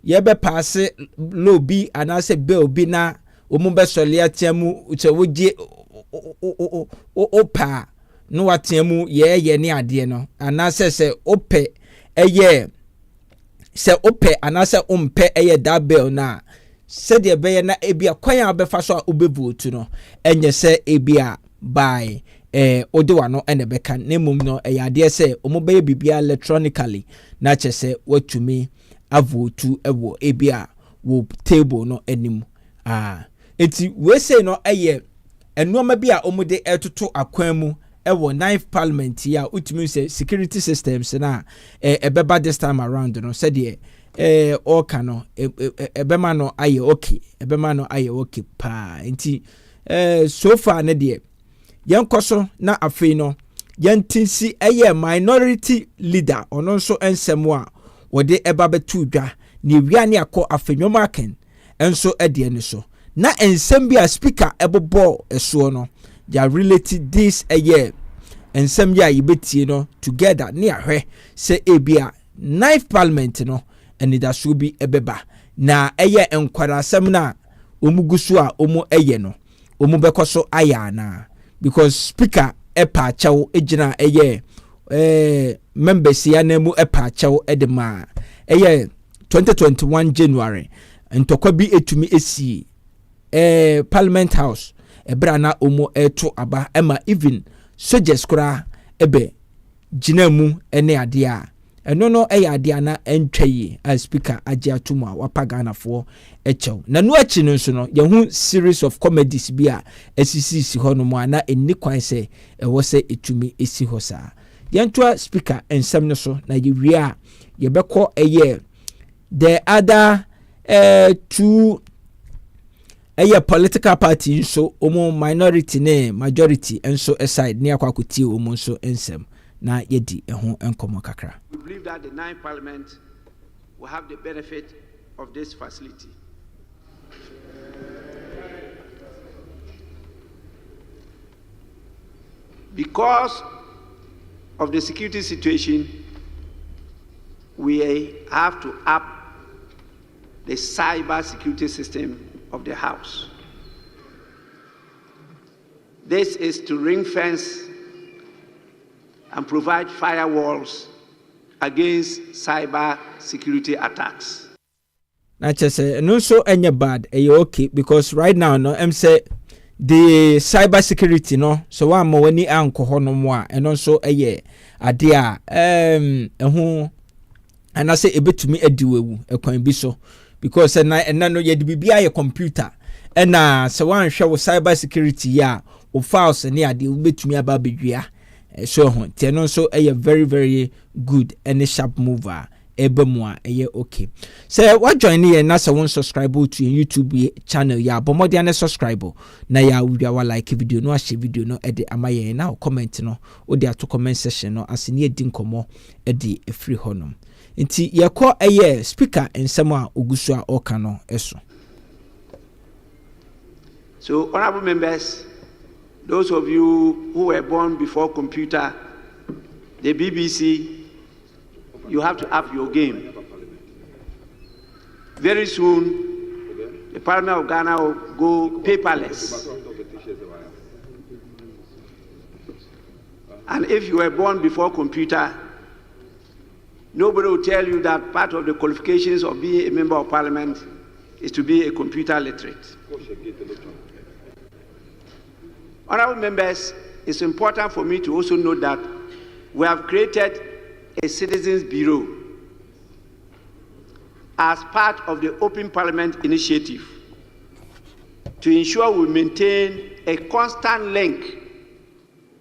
Speaker 1: ye be pass law bi anase bill bi na omu be sole atiamu uche woje opa no watiamu ye ne ade no anase se ope se ope anase umpe da bill na se de be na ebia kwan a befa so a obevote no enye se ebia by ode wano ene beka nemum no yade se omobe bibia electronically na chese watumi avotu ewo ebia wo table no anim enti we say no enoma bia omode etoto akwan mu ewo ninth parliament ya utumi say security systems na ebeba this time around no said all kano ebema no aye okay pa enti so far ne de yankoso na afei no yantinsi minority leader ono nso ensemo a wode eba betu dwa ne wia ne akọ afenwoma ken enso ede ne so na ensem bia speaker ebobo eso no ya related this ensem ya yibetie no together ne ahwe se ebia ninth parliament no eni da so bi ebeba na enkwarasem na omugusu a omo no omo bekoso aya na because speaker epa chawo ejina members ya na mu epa chawo edema 2021 January ntokwa bi etumi esi parliament house ebra na omo eto aba ema even soldiers kura ebe jina mu ene ade a eno no ade na entwaye as speaker agia tuma wapagana fo echew na no achi no so no yehu series of comedies bi a asisi hono mu ana enni kwan se ewo se etumi esi hosa yentoa speaker ensem no so na yewie a yebekọ the other two political party so omo minority ne majority enso aside ne akwakuti omo so ensem na yedi eho enkomo kakra.
Speaker 9: We believe that the ninth parliament will have the benefit of this facility. Because of the security situation, we have to up the cyber security system of the House. This is to ring fence and provide firewalls against cyber security attacks.
Speaker 1: Na chese no so any bad okay because right now no say the cyber security no so wa mo wani anko hono mo a eno so ade a ehu ana say ebetumi adiwewu ekwan bi so because na no ye de bibia ye computer ena se wan hwe wo cyber security ya o files ne ade obetumi aba bedua so no so very very good and sharp mover ebemwa okay so what join here na so won subscribe to YouTube channel ya bomodi na subscribe na ya wa like video no share video no ede amaye na comment no o de ato comment section no asini edi nkomo ede free honom nti yakọ speaker ensem a ogusu a oka no eso.
Speaker 9: So honorable members, those of you who were born before computer, the BBC, you have to up your game. Very soon, the Parliament of Ghana will go paperless. And if you were born before computer, nobody will tell you that part of the qualifications of being a member of parliament is to be a computer literate. Honorable members, it's important for me to also note that we have created a Citizens Bureau as part of the Open Parliament initiative to ensure we maintain a constant link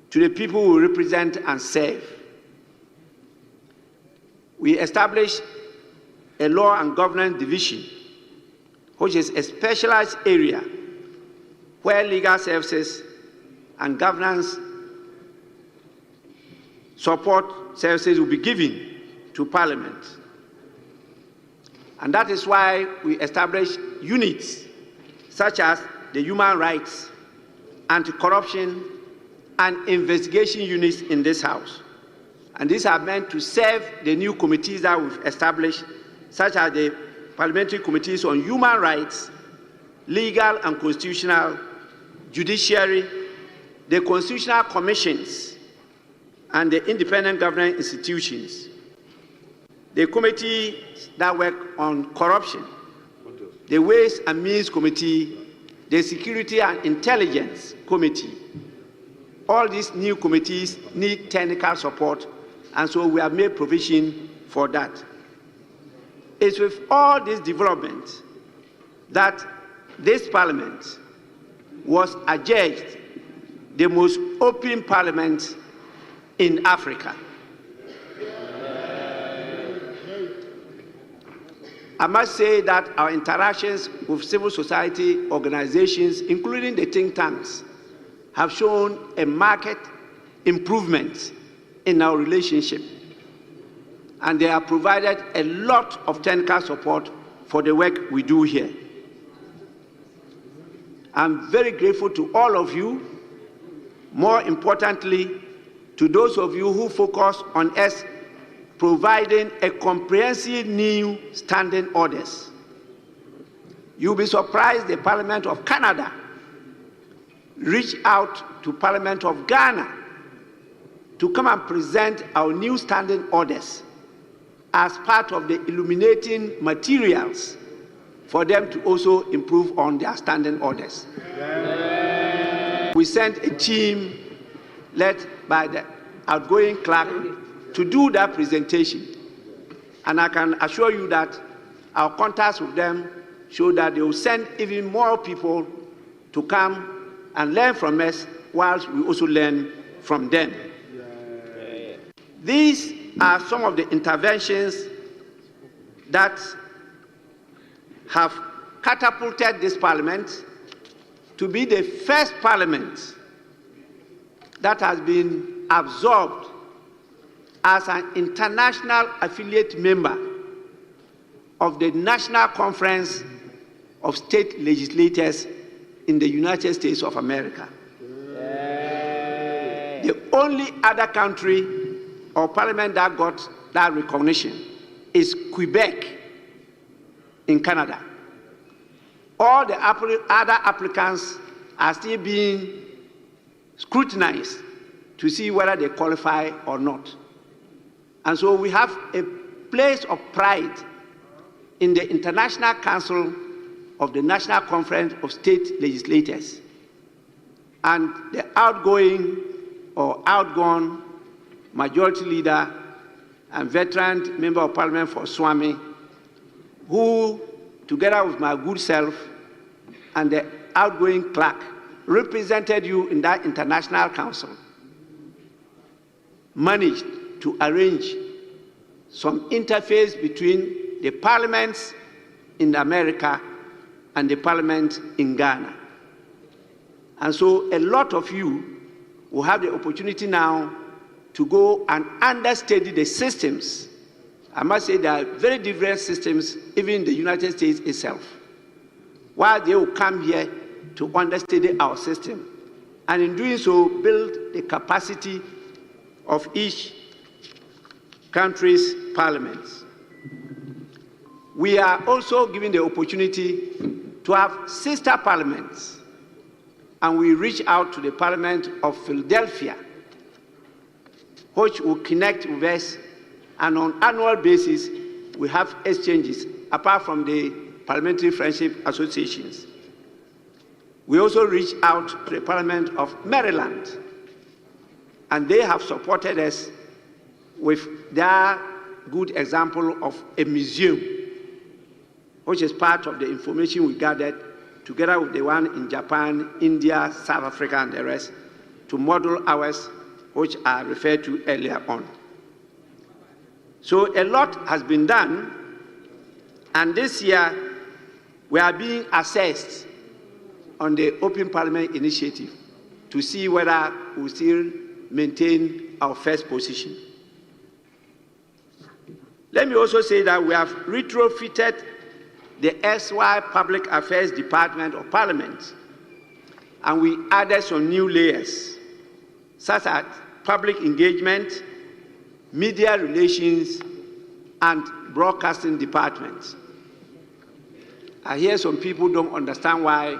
Speaker 9: to the people we represent and serve. We established a Law and Governance Division, which is a specialized area where legal services and governance support services will be given to Parliament. And that is why we established units such as the Human Rights, Anti-Corruption, and Investigation units in this House. And these are meant to serve the new committees that we've established, such as the Parliamentary Committees on Human Rights, Legal and Constitutional, Judiciary, the Constitutional Commissions, and the Independent Governance Institutions, the committees that work on corruption, the Ways and Means Committee, the Security and Intelligence Committee. All these new committees need technical support, and so we have made provision for that. It's with all these developments that this Parliament was adjudged the most open Parliament in Africa. I must say that our interactions with civil society organizations, including the think tanks, have shown a marked improvement in our relationship, and they have provided a lot of technical support for the work we do here. I'm very grateful to all of you, more importantly, to those of you who focus on us providing a comprehensive new standing orders. You'll be surprised the Parliament of Canada reached out to Parliament of Ghana to come and present our new standing orders as part of the illuminating materials for them to also improve on their standing orders. Yeah. We sent a team led by the outgoing clerk to do that presentation. And I can assure you that our contacts with them show that they will send even more people to come and learn from us, whilst we also learn from them. Yeah. These are some of the interventions that have catapulted this Parliament to be the first Parliament that has been absorbed as an international affiliate member of the National Conference of State Legislators in the United States of America. Yay. The only other country or parliament that got that recognition is Quebec in Canada. All the other applicants are still being scrutinized to see whether they qualify or not. And so we have a place of pride in the International Council of the National Conference of State Legislators. And the outgoing or outgone majority leader and veteran member of parliament for Swami, who, together with my good self and the outgoing clerk, represented you in that international council, managed to arrange some interface between the parliaments in America and the parliament in Ghana. And so a lot of you will have the opportunity now to go and understudy the systems. I must say there are very different systems, even in the United States itself, while they will come here to understudy our system, and in doing so, build the capacity of each country's parliaments. We are also given the opportunity to have sister parliaments, and we reach out to the Parliament of Philadelphia which will connect with us, and on annual basis, we have exchanges, apart from the parliamentary friendship associations. We also reach out to the Parliament of Maryland, and they have supported us with their good example of a museum, which is part of the information we gathered together with the one in Japan, India, South Africa, and the rest, to model ours, which I referred to earlier on. So a lot has been done, and this year we are being assessed on the Open Parliament Initiative to see whether we still maintain our first position. Let me also say that we have retrofitted the SY Public Affairs Department of Parliament, and we added some new layers, such as public engagement, media relations, and broadcasting departments. I hear some people don't understand why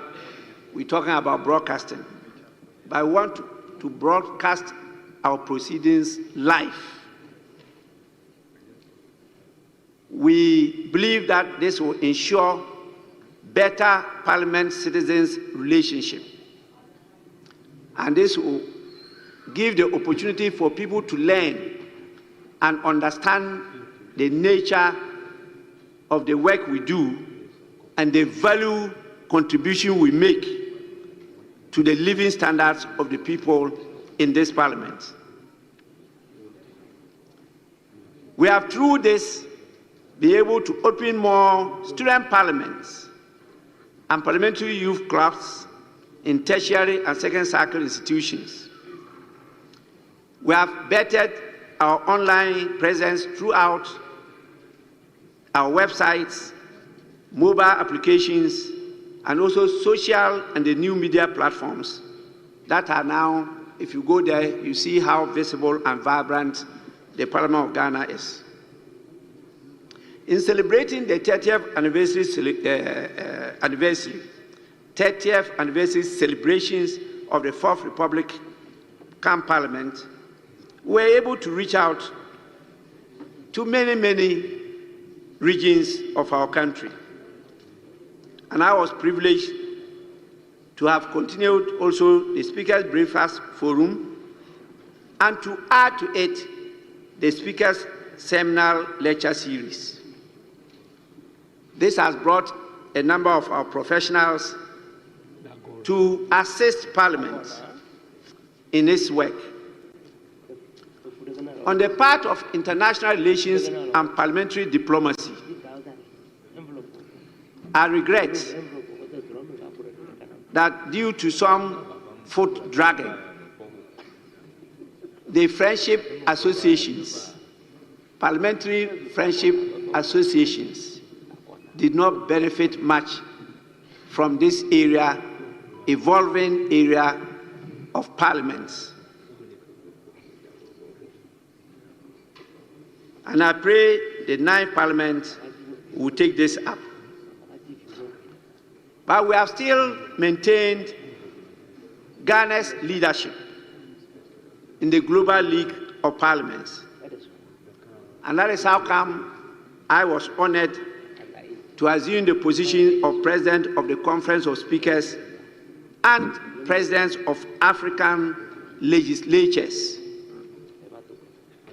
Speaker 9: we're talking about broadcasting, but I want to broadcast our proceedings live. We believe that this will ensure better parliament-citizens relationship, and this will give the opportunity for people to learn and understand the nature of the work we do and the value contribution we make to the living standards of the people in this parliament. We have, through this, be able to open more student parliaments and parliamentary youth clubs in tertiary and second circle institutions. We have bettered our online presence throughout our websites, mobile applications, and also social and the new media platforms that are now, if you go there, you see how visible and vibrant the Parliament of Ghana is. In celebrating the 30th anniversary celebrations of the Fourth Republican Parliament, we were able to reach out to many regions of our country. And I was privileged to have continued also the Speaker's Breakfast Forum, and to add to it the Speaker's Seminal Lecture Series. This has brought a number of our professionals to assist Parliament in its work. On the part of international relations and parliamentary diplomacy, I regret that due to some foot dragging, the friendship associations, parliamentary friendship associations, did not benefit much from this area, evolving area of parliaments. And I pray the 9th Parliament will take this up. But we have still maintained Ghana's leadership in the Global League of Parliaments. And that is how come I was honored to assume the position of President of the Conference of Speakers and Presidents of African legislatures.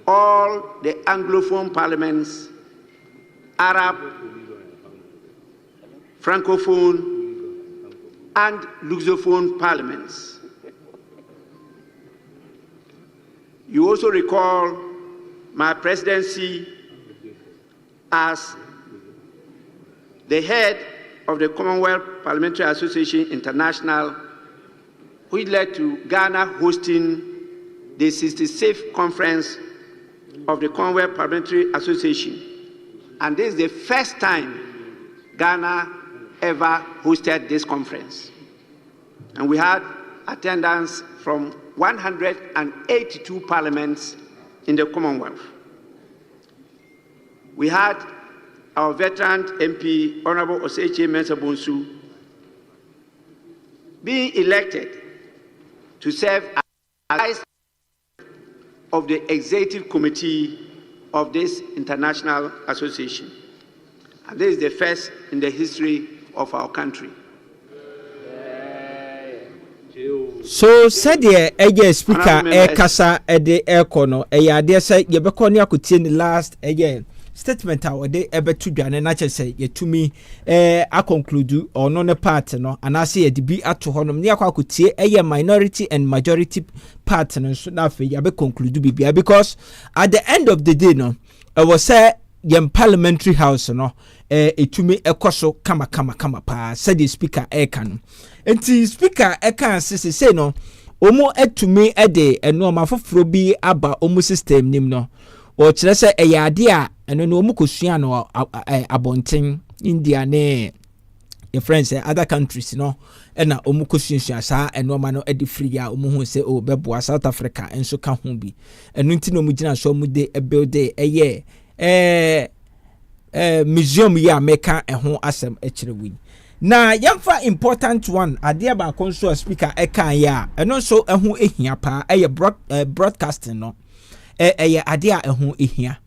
Speaker 9: All the Anglophone parliaments, Arab, Francophone, and Lusophone parliaments. You also recall my presidency as the head of the Commonwealth Parliamentary Association International, which led to Ghana hosting the 66th conference of the Commonwealth Parliamentary Association. And this is the first time Ghana ever hosted this conference. And we had attendance from 182 parliaments in the Commonwealth. We had our veteran MP, Honorable Oseche Mensah-Bonsu, being elected to serve as of the Executive Committee of this international association. And this is the first in the history of our country.
Speaker 1: So said the speaker kasa de ekono ade say ye be kono akotie ni last statement a wode ebetu dwane na chese yetumi a conclude ono ne part no anase ye de bi ato honom ne akotie minority and majority part no so na fe ye be conclude bibia, because at the end of the day no was say yem parliamentary house no etumi ekoso kama pa said the speaker kan enti speaker kan say no omo etumi de eno mafoforo bi aba omo system nim no o kire say ade a eno no omo kosua no abonten India ne your friends other countries no na omo kosua saa eno ma no edi free a omo hu say o beboa South Africa enso ka ho bi eno nti no omo gina so omo de build museum ya meka ho asem ekire wi na yamfa important one ade ba konso speaker ekan ya eno so ho ehia pa broadcasting no ade a ho ehia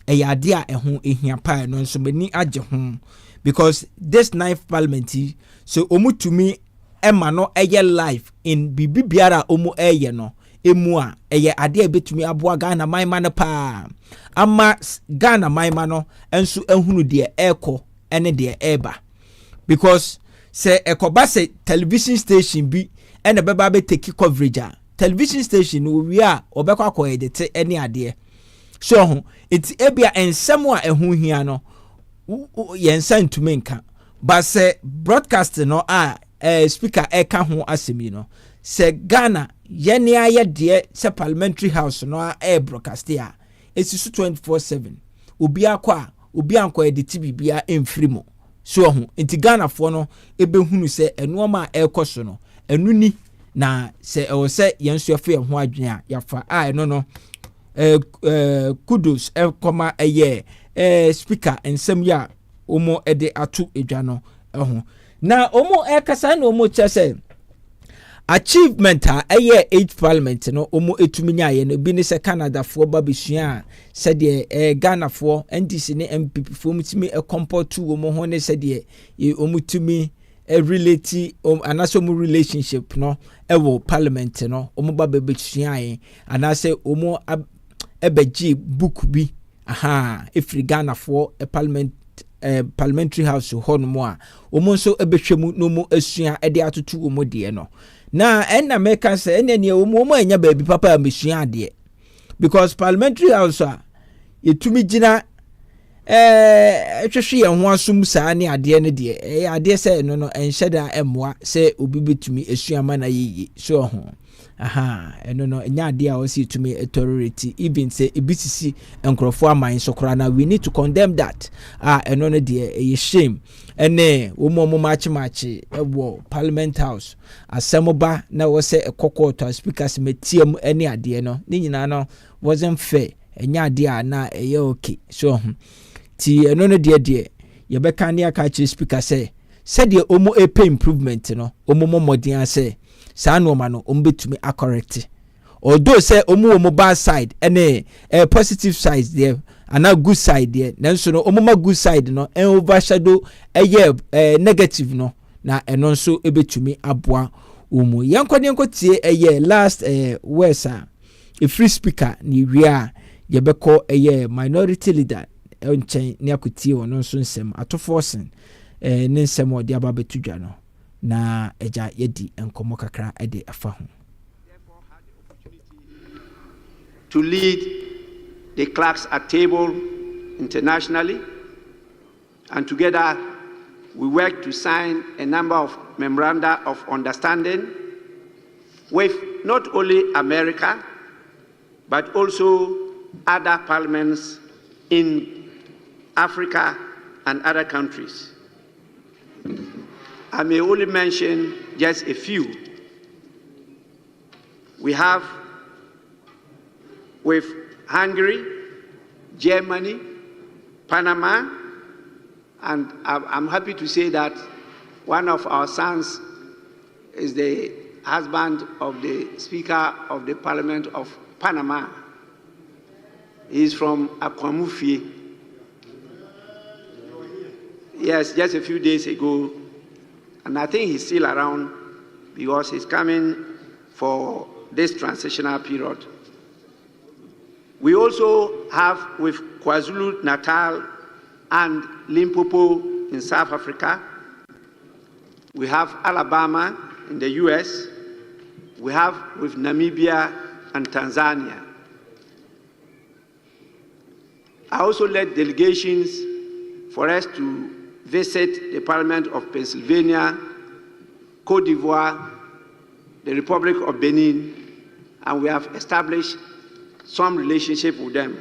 Speaker 1: ade a ho ehia pa eno so mani age ho, because this ninth parliament so omutumi ema no live in bibiara omu no emu a ade betumi aboa Ghana maima no pa ama Ghana maima no enso ehunu de eko ene de eba, because say ekoba say television station bi ene beba be take coverage a television station wi a obekwa akoyedete ene ade so ho enti ebia ensem a ehu hia no yensa ntumi nka, but say broadcast no speaker eka ho asemi no say Ghana yene aye de se parliamentary house no broadcast ya esi 24/7 obi akwa obi anko editi bibia emfrimo so ho enti Ghana fo no ebehunu se enoma ekoso no enuni na se o se yenso afa ho adwen a yafa eno no kudos koma speaker ensem ya omo ede atu edwa no ho na omo kasa na omo chese achievement a 8th parliament no omo etumi nyaye no bi ne se Canada fo babesua se de Ghana fo NDC ne MPP fo mutumi comport to omo ho ne se de omo tumi relate anaso mu relationship no ewo parliament no omo babesua yen anase omo ebeji book bi ifri Ghana fo parliamentary house ho no mo a omo so ebehwemu no mo asua ede atoto omo de no na enna meka say ene ne omo anya baby papa amesua ade, because parliamentary house a yetumi gina hwehwe ye ho asum saa ne ade ne de ade say no enhyeda emmoa say obi betumi asua ma na yiyi so ho eno no enya ade a o si tumi authority even say ebisisi enkrofo aman so kora na we need to condemn that eno no de shame ene omo machi ewo parliament house asemoba na wo se ekoko to speakers metiem ene ade no ni nyina no wasn't fair enya ade a na okay so ti eno no de ye beka ne aka chi speaker say said the omo pay improvement no omo modern say sa no ma no ombetumi correct, although say omo bad side any positive side there and a good side there nanso no omo good side no overshadow negative no na eno nso ebetumi aboa omo yanko tie last words a free speaker ni wia ye beko minority leader enchen ni akotie ono nso nsem atoforsen ne nsem odi aba betudwa no na eja yedi enkomo kakra ede afa ho.
Speaker 9: To lead the clerks at table internationally, and together we work to sign a number of memoranda of understanding with not only America but also other parliaments in Africa and other countries. I may only mention just a few. We have with Hungary, Germany, Panama, and I'm happy to say that one of our sons is the husband of the Speaker of the Parliament of Panama. He's from Akwamufi. Yes, just a few days ago. And I think he's still around because he's coming for this transitional period. We also have with KwaZulu-Natal and Limpopo in South Africa. We have Alabama in the US. We have with Namibia and Tanzania. I also led delegations for us to visit the Parliament of Pennsylvania, Cote d'Ivoire, the Republic of Benin, and we have established some relationship with them.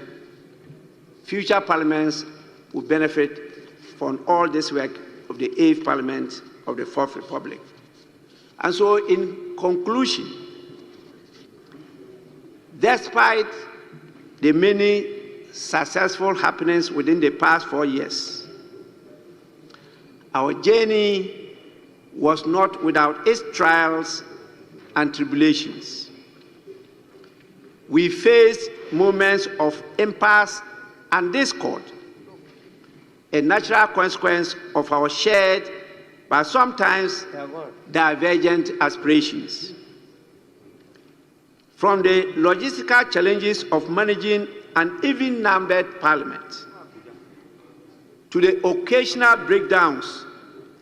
Speaker 9: Future parliaments will benefit from all this work of the 8th Parliament of the 4th Republic. And so, in conclusion, despite the many successful happenings within the past 4 years, our journey was not without its trials and tribulations. We faced moments of impasse and discord, a natural consequence of our shared but sometimes divergent aspirations. From the logistical challenges of managing an even-numbered parliament to the occasional breakdowns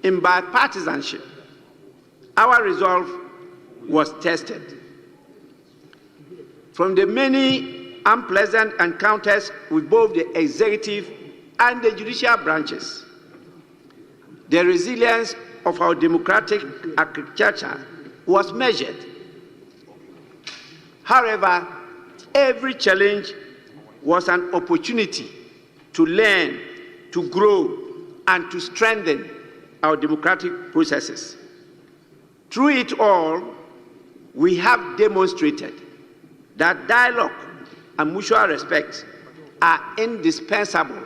Speaker 9: in bipartisanship, our resolve was tested. From the many unpleasant encounters with both the executive and the judicial branches, the resilience of our democratic architecture was measured. However, every challenge was an opportunity to learn, to grow, and to strengthen our democratic processes. Through it all, we have demonstrated that dialogue and mutual respect are indispensable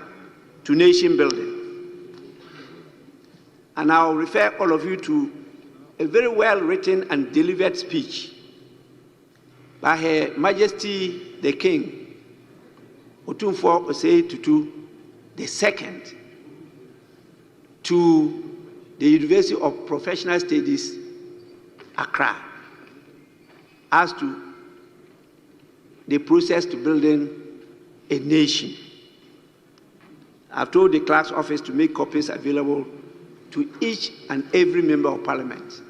Speaker 9: to nation building. And I'll refer all of you to a very well-written and delivered speech by Her Majesty the King, Otumfuo Osei Tutu II, to the University of Professional Studies, Accra, as to the process to building a nation. I've told the clerk's office to make copies available to each and every member of parliament.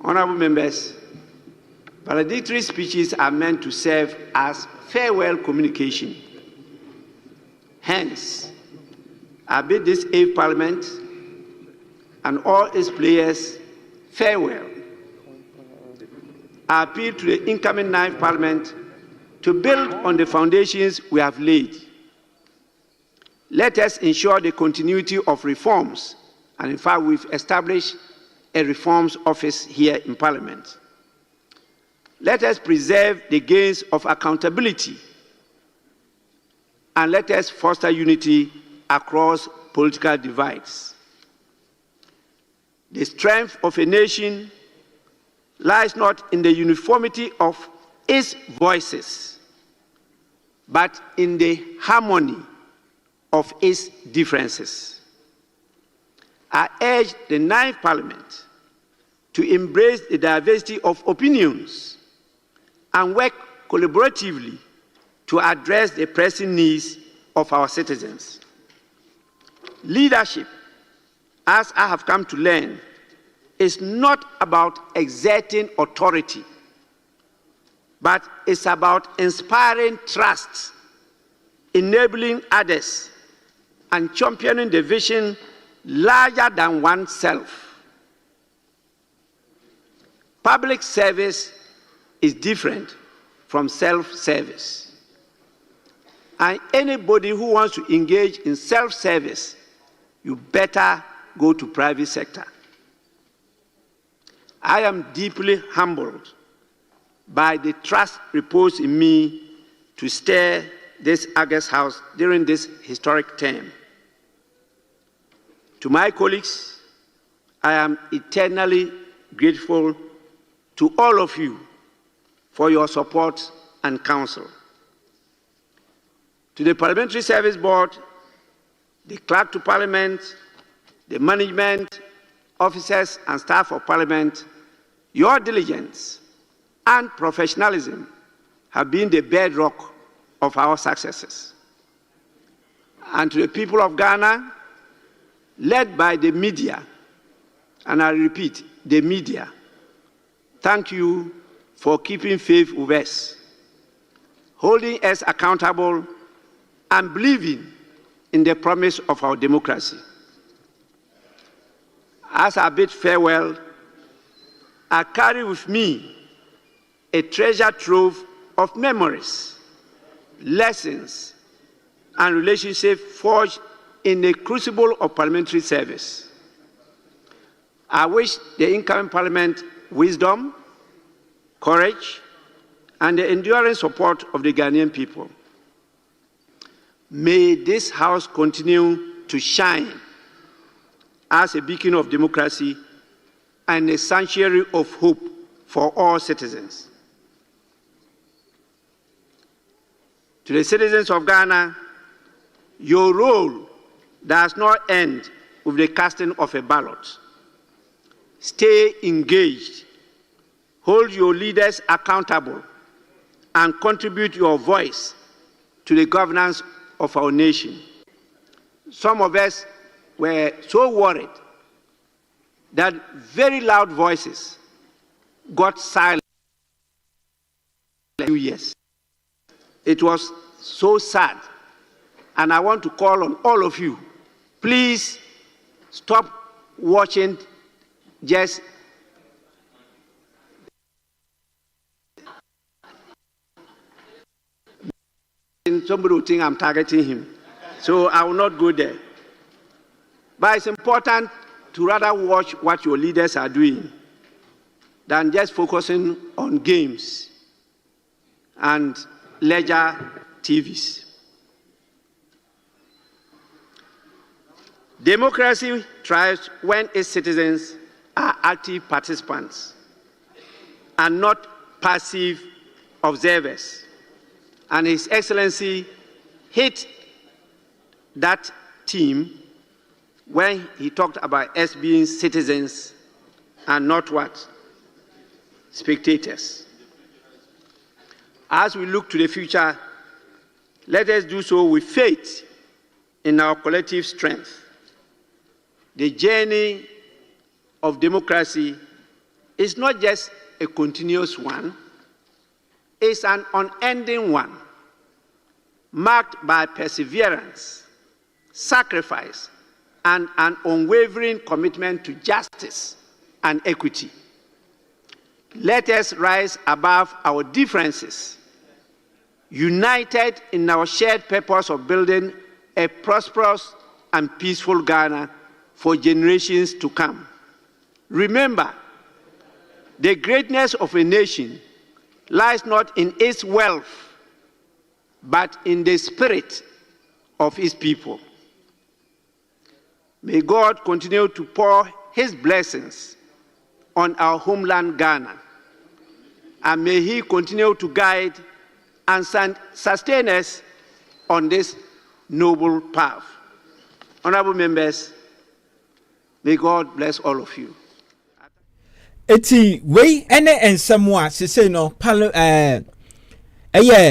Speaker 9: Honorable members, valedictory speeches are meant to serve as farewell communication. Hence, I bid this 8th Parliament and all its players farewell. I appeal to the incoming 9th Parliament to build on the foundations we have laid. Let us ensure the continuity of reforms, and in fact, we've established a reforms office here in Parliament. Let us preserve the gains of accountability, and let us foster unity across political divides. The strength of a nation lies not in the uniformity of its voices, but in the harmony of its differences. I urge the 9th Parliament to embrace the diversity of opinions and work collaboratively to address the pressing needs of our citizens. Leadership, as I have come to learn, is not about exerting authority, but it's about inspiring trust, enabling others, and championing the vision larger than oneself. Public service is different from self-service. And anybody who wants to engage in self-service, you better go to private sector. I am deeply humbled by the trust reposed in me to steer this August House during this historic term. To my colleagues, I am eternally grateful to all of you for your support and Council. To the Parliamentary Service Board, the Clerk to Parliament, the management, officers and staff of Parliament, your diligence and professionalism have been the bedrock of our successes. And to the people of Ghana, led by the media, and I repeat, the media, thank you for keeping faith with us, holding us accountable, and believing in the promise of our democracy. As I bid farewell, I carry with me a treasure trove of memories, lessons, and relationships forged in the crucible of parliamentary service. I wish the incoming parliament wisdom, courage, and the enduring support of the Ghanaian people. May this House continue to shine as a beacon of democracy and a sanctuary of hope for all citizens. To the citizens of Ghana, your role does not end with the casting of a ballot. Stay engaged, hold your leaders accountable, and contribute your voice to the governance of our nation. Some of us were so worried that very loud voices got silent for a few years. It was so sad, and I want to call on all of you, please stop watching just somebody will think I'm targeting him. So I will not go there. But it's important to rather watch what your leaders are doing than just focusing on games and leisure TVs. Democracy thrives when its citizens are active participants and not passive observers. And His Excellency hit that theme when he talked about us being citizens and not what? Spectators. As we look to the future, let us do so with faith in our collective strength. The journey of democracy is not just a continuous one, it's an unending one, marked by perseverance, sacrifice, and an unwavering commitment to justice and equity. Let us rise above our differences, united in our shared purpose of building a prosperous and peaceful Ghana for generations to come. Remember, the greatness of a nation lies not in its wealth, but in the spirit of its people. May God continue to pour His blessings on our homeland Ghana, and may He continue to guide and sustain us on this noble path. Honorable members, may God bless all of you.
Speaker 1: Eti we ene ensamwa se say no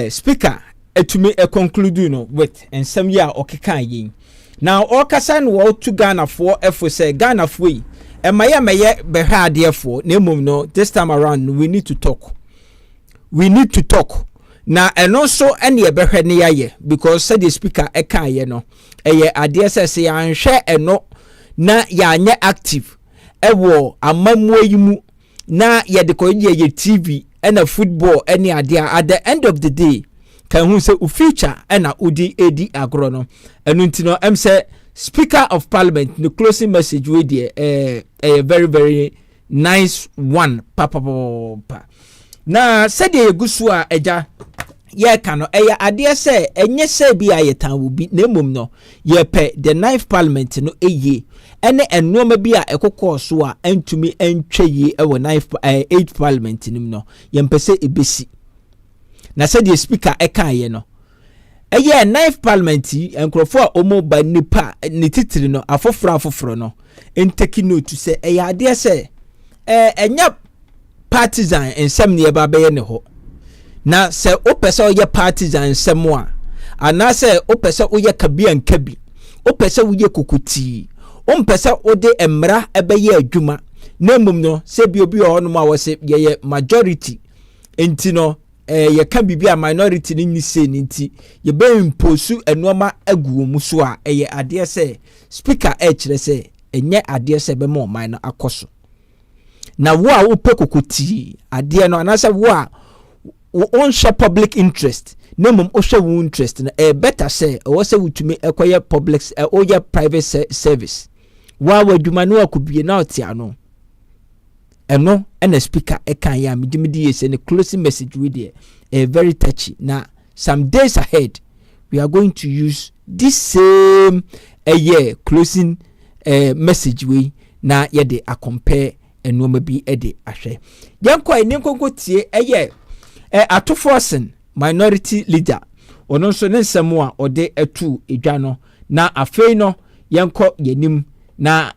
Speaker 1: speaker etumi conclude no with ensam ya okekan yin. Now okasa no wo to Ghana for efo say Ghana for yi meye behwa ade efo na mum no this time around we need to talk. We need to talk. Na eno so ene behwe ne yaye because say the speaker ekan ye no eye ade say anhwe eno na ya anye active ewo amamwo yimu na ye de koye ye TV and football any idea at the end of the day can who say future and udi edi agro no enu ntino em say speaker of parliament the closing message we there a very very nice one papa na said ye gusu a eja ye kano eya ade say enye say bi ayetan wo bi na mum no ye pe the 9th parliament no eye ene enoma bi a ekokọ so a entumi entwe yi e wo 8th parliament nim no ye mpese ebesi na said the speaker eka ye no eye ninth parliament enkrofo a omo ba nipa ni titiri no afoforo no enteki note to say eye ade say enya partisan ensem ne ba be ne ho na se opese oye partisan ensem a ana se opese oye kabia nkabi opese oye kokuti ompese ode emra ebeye adwuma na mum no se bi obi ho no ma wo se ye majority enti no ye ka bibia minority ni se ni nti ye be imposu enoma aguo mu so a ye ade se speaker kire se enye ade se be mo man no akoso na wo a wo pekokoti ade no anase wo a on share public interest na mum o share wo interest na better say o se wutumi ekoye public o ye private service wa wadwuma no akubie na otiano eno ena speaker ekan ya midimidi yese ne closing message with there very touchy. Now some days ahead we are going to use this same year closing message we na yede a compare enoma bi ede ahwe yanko enenkonko tie atoforsen minority leader ono nso ne nsemo a ode etu edwa no na afei no yanko yenim na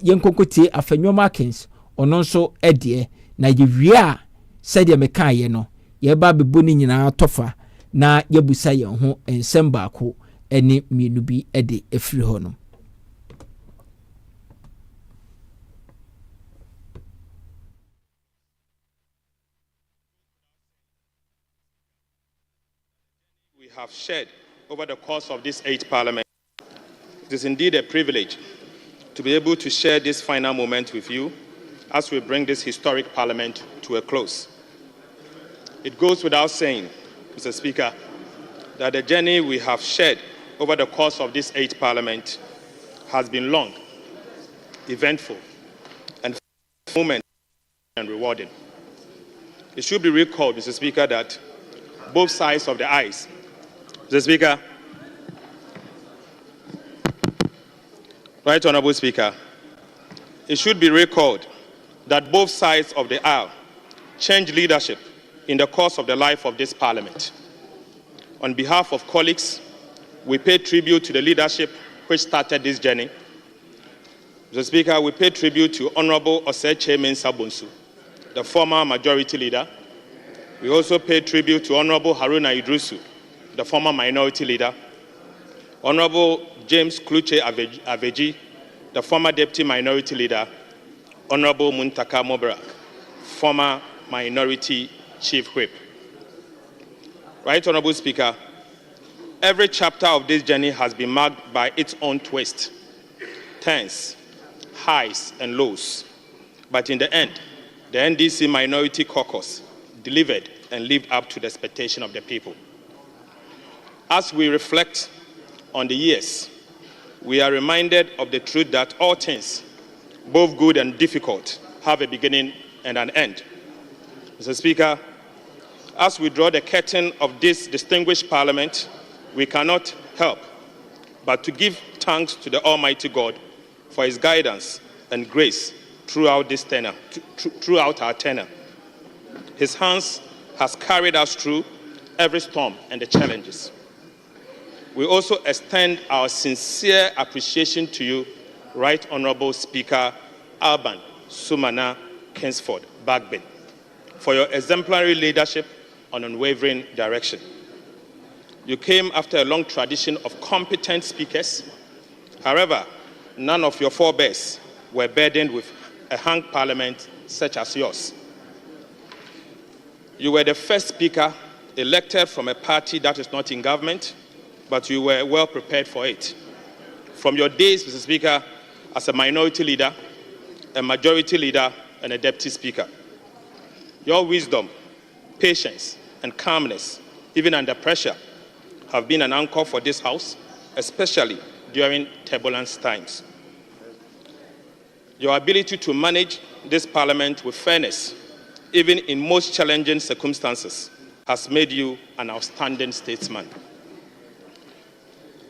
Speaker 1: yankonko tie afanyoma kings ono nso ede na yewia said meka ye no ye ba bebo ni nyina tofa na yebusa ye ho ensem baako ene mienu bi ede efiri ho no.
Speaker 10: We have shared over the course of this 8th Parliament. It is indeed a privilege to be able to share this final moment with you as we bring this historic Parliament to a close. It goes without saying, Mr. Speaker, that the journey we have shared over the course of this 8th Parliament has been long, eventful, and moment and rewarding. It should be recalled, Mr. Speaker, that both sides of the aisle, Mr. Speaker, Right Honourable Speaker, it should be recalled that both sides of the aisle changed leadership in the course of the life of this Parliament. On behalf of colleagues, we pay tribute to the leadership which started this journey. Mr. Speaker, we pay tribute to Honourable Osei Chairman Sabonsu, the former majority leader. We also pay tribute to Honourable Haruna Idrusu, the former minority leader. Honourable James Kluche Aveji, the former deputy minority leader. Honourable Muntaka Mobrak, former minority chief whip. Right Honourable Speaker, every chapter of this journey has been marked by its own twist, turns, highs and lows. But in the end, the NDC Minority Caucus delivered and lived up to the expectation of the people. As we reflect on the years, we are reminded of the truth that all things, both good and difficult, have a beginning and an end. Mr. Speaker, as we draw the curtain of this distinguished Parliament, we cannot help but to give thanks to the Almighty God for His guidance and grace throughout this tenure, throughout our tenure. His hands has carried us through every storm and the challenges. We also extend our sincere appreciation to you, Right Honourable Speaker Alban Sumana Kingsford Bagbin, for your exemplary leadership and unwavering direction. You came after a long tradition of competent speakers. However, none of your forebears were burdened with a hung parliament such as yours. You were the first speaker elected from a party that is not in government, but you were well prepared for it. From your days, Mr. Speaker, as a minority leader, a majority leader, and a deputy speaker. Your wisdom, patience, and calmness, even under pressure, have been an anchor for this House, especially during turbulent times. Your ability to manage this Parliament with fairness, even in most challenging circumstances, has made you an outstanding statesman.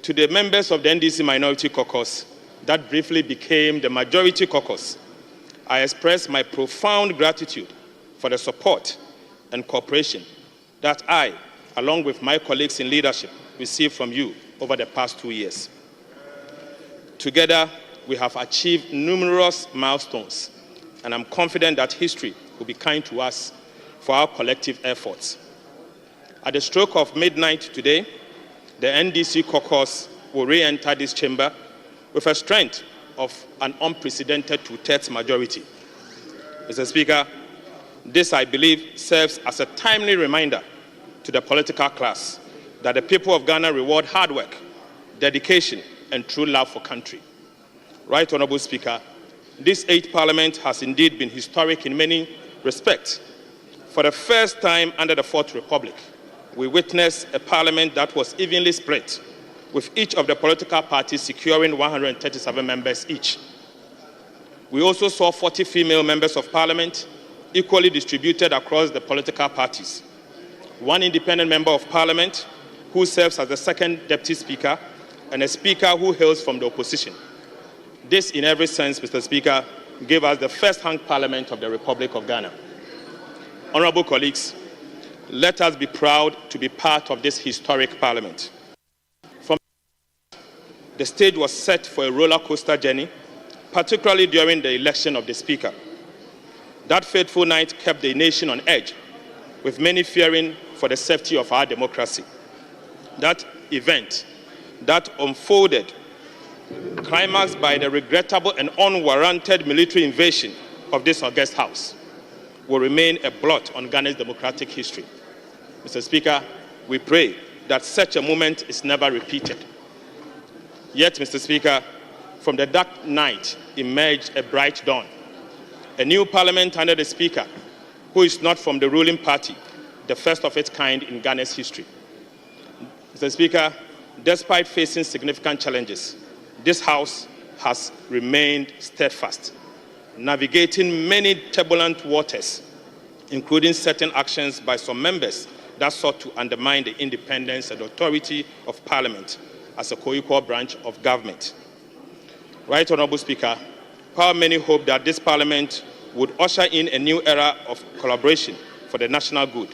Speaker 10: To the members of the NDC Minority Caucus that briefly became the Majority Caucus, I express my profound gratitude for the support and cooperation that I, along with my colleagues in leadership, received from you over the past 2 years. Together, we have achieved numerous milestones, and I'm confident that history will be kind to us for our collective efforts. At the stroke of midnight today, the NDC caucus will re-enter this chamber with a strength of an unprecedented 2/3 majority. Mr. Speaker, this, I believe, serves as a timely reminder to the political class that the people of Ghana reward hard work, dedication, and true love for country. Right Honorable Speaker, this 8th Parliament has indeed been historic in many respects. For the first time under the 4th Republic, we witnessed a Parliament that was evenly split, with each of the political parties securing 137 members each. We also saw 40 female members of Parliament equally distributed across the political parties. One independent member of Parliament who serves as the second Deputy Speaker, and a Speaker who hails from the opposition. This, in every sense, Mr. Speaker, gave us the first-hand Parliament of the Republic of Ghana. Honorable colleagues, let us be proud to be part of this historic Parliament. From the stage was set for a roller coaster journey, particularly during the election of the Speaker. That fateful night kept the nation on edge, with many fearing for the safety of our democracy. That event that unfolded, climaxed by the regrettable and unwarranted military invasion of this august house, will remain a blot on Ghana's democratic history. Mr. Speaker, we pray that such a moment is never repeated. Yet, Mr. Speaker, from the dark night emerged a bright dawn. A new Parliament under the Speaker, who is not from the ruling party, the first of its kind in Ghana's history. Mr. Speaker, despite facing significant challenges, this House has remained steadfast, navigating many turbulent waters, including certain actions by some members that sought to undermine the independence and authority of Parliament as a co-equal branch of government. Right Honorable Speaker, while many hope that this Parliament would usher in a new era of collaboration for the national good,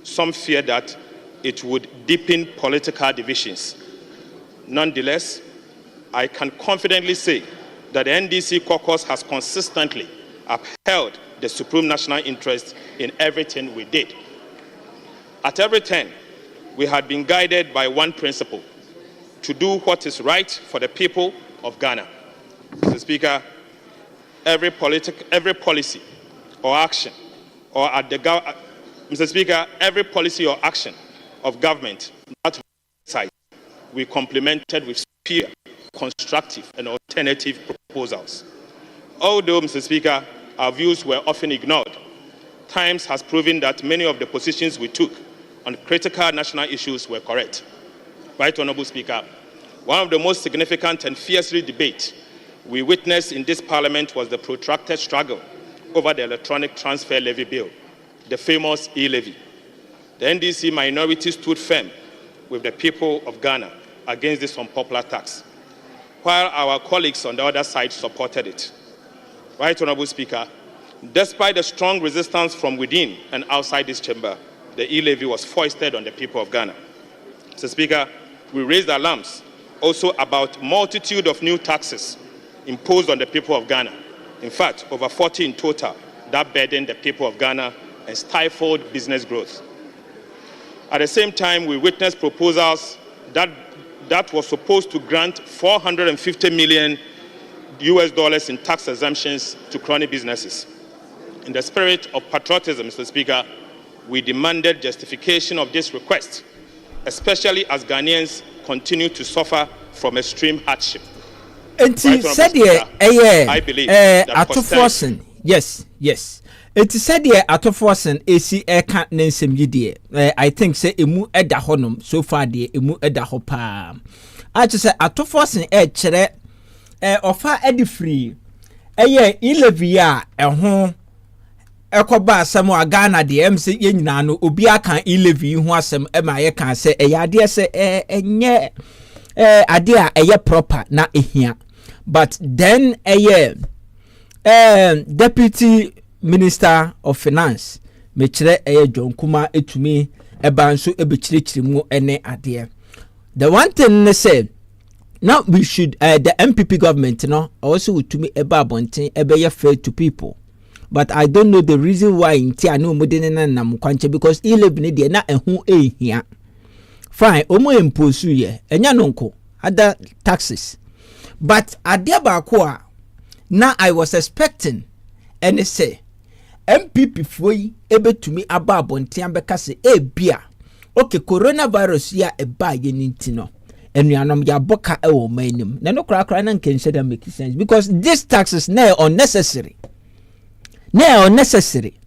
Speaker 10: some fear that it would deepen political divisions. Nonetheless, I can confidently say that the NDC caucus has consistently upheld the supreme national interest in everything we did. At every turn, we had been guided by one principle: to do what is right for the people of Ghana. Mr. Speaker, every policy or action every policy or action of government that we complemented with superior, constructive, and alternative proposals. Although, Mr. Speaker, our views were often ignored, times has proven that many of the positions we took on critical national issues were correct. Right Honorable Speaker, one of the most significant and fiercely debate we witnessed in this Parliament was the protracted struggle over the electronic transfer levy bill, the famous e-levy. The NDC minority stood firm with the people of Ghana against this unpopular tax, while our colleagues on the other side supported it. Right Honorable Speaker, despite the strong resistance from within and outside this chamber, the e-levy was foisted on the people of Ghana. Mr. Speaker, we raised alarms also about multitude of new taxes imposed on the people of Ghana. In fact, over 40 in total that burdened the people of Ghana and stifled business growth. At the same time, we witnessed proposals that was supposed to grant $450 million in tax exemptions to crony businesses. In the spirit of patriotism, Mr. Speaker, we demanded justification of this request, especially as Ghanaians continue to suffer from extreme hardship.
Speaker 1: Enti said
Speaker 10: I believe that
Speaker 1: Atoforsen, yes. Enti said Atoforsen AC eka nensem yidie. I think say emu eda honum so far de emu eda ho pa. I just say Atoforsen chere ofa edi free. E-levy a ho ekoba asem a Ghana de MC ye nyina no obi aka e-levy ho asem e ma ye kan say ade say enye ade a eye proper na ehia. But then Deputy Minister of Finance, Mechere John Kuma etumi eba nso ebechirichiri mu ene ade. The one thing they said, now we should the MPP government also to me eba bonten ebe fair to people. But I don't know the reason why in tia no modene na nam kwanche because 11 de na ehu ehia. Fine, omo imposu ye. Enya nonko other taxes. But adia ba ko now I was expecting and they say MPP foi ebe to me aba bonten abeka se bia. Okay, coronavirus ya eba ye nintino. Enuanom ya boka e wo manim. Na no kra na nkense that make sense because these taxes na unnecessary. Na unnecessary.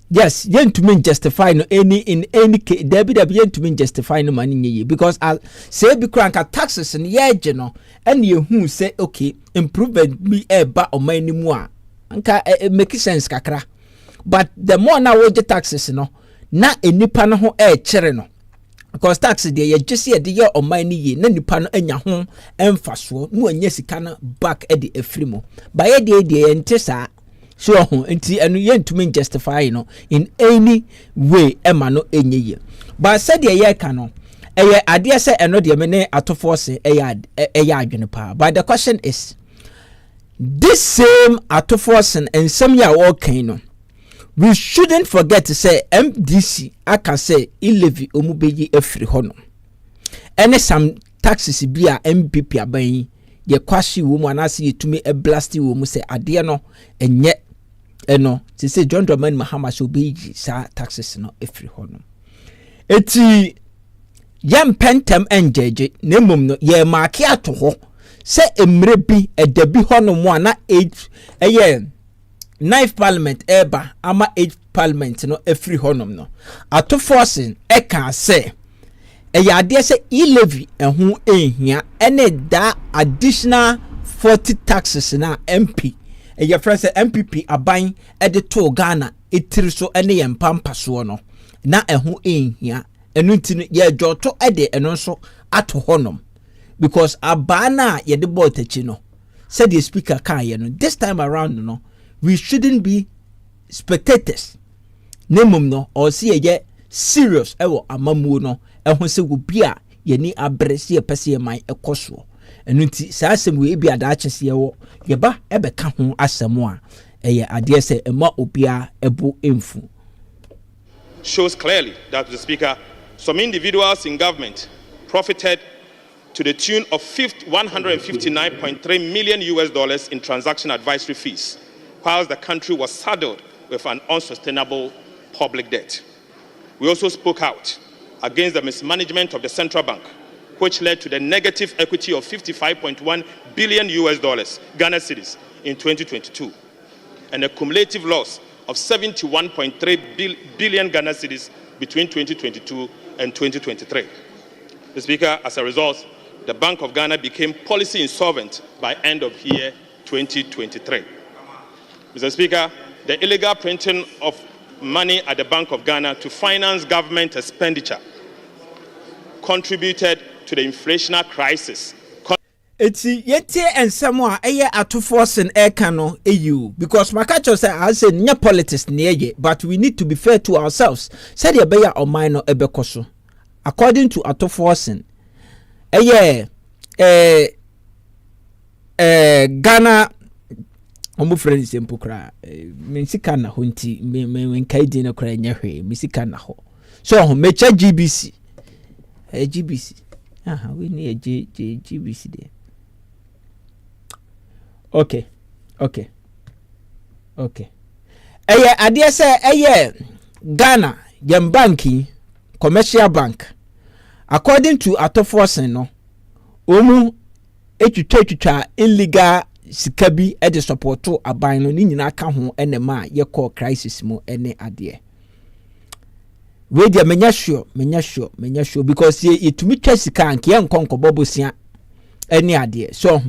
Speaker 1: Yes, yen to mean justify no in any case there be yen to mean justify no money ye because I say be cranka taxes and ye no and you who say okay improvement be eba o manim a anka make sense kakra. But the more na wo taxes no na enipa no ho chere no because tax dey ye just ye dey o man ni ye na nipa no anya ho emfaso no anya sika no back e dey afrimo ba ye dey ente sa so ho enti enu ye ntumi justify no in any way ema no enye ye but said ye ka no eye ade se eno de me ne atofo se eye adwene pa but the question is this same atofo se ensem ya wo kan no we shouldn't forget to say MDC I can say levy omubeyi efri hono. Any some taxes be a MPP aban ye kwashi wo mu anase yetumi e blasti wo mu say ade no enye eno to say John Dramani Mahama so beyi sa taxes no efri hono. Eti yam pentem enjeje na mum no ye maaki ato ho say emre bi edabi hono mu ana 8 9th parliament eba ama 8th parliament no every honum no ato forcing e can say ade say levy ehun ehia ene da additional 40 taxes na MP your friend say MPP aban e de to Ghana etiri so ene ye mpampa so no na ehun ehia enu ntini ye joto e de eno so ato honum because abana ye de botachi no said the speaker kan ye no this time around no we shouldn't be spectators. Nemum no or see ye serious ewo amamu no ehun se wo bia ye ni abrese ye pese ye man ekoso. Enu nti sa asem we bia da achese ye wo ye ba ebe ka ho asem a eye ade se ema obia ebu emfu.
Speaker 10: Shows clearly that the speaker, some individuals in government profited to the tune of $159.3 million in transaction advisory fees, whilst the country was saddled with an unsustainable public debt. We also spoke out against the mismanagement of the central bank, which led to the negative equity of $55.1 billion Ghana cedis in 2022, and a cumulative loss of 71.3 billion Ghana cedis between 2022 and 2023. The Speaker, as a result, the Bank of Ghana became policy insolvent by end of year 2023. Mr. Speaker, the illegal printing of money at the Bank of Ghana to finance government expenditure contributed to the inflationary crisis.
Speaker 1: Eti yete ensemo a eye atoforsen eka no eyu because makacho say I say nya politics na eye but we need to be fair to ourselves. Said ye beya oman no ebekoso. According to atoforsen eye Ghana omo friend simple kra mensika na ho nti menkai din no kra nya hwe mesika na ho so ho mecha GBC GBC we need GBC there. Okay. Eye ade say eye Ghana yam banking commercial bank according to atoforsen no omu etwitwa illegal sikabi e de supporto aban no ni nyina ka ho enema ye call crisis mu ene ade we dia menya sure because ye tumi twa sika anke ye nkonko bobosia ene ade so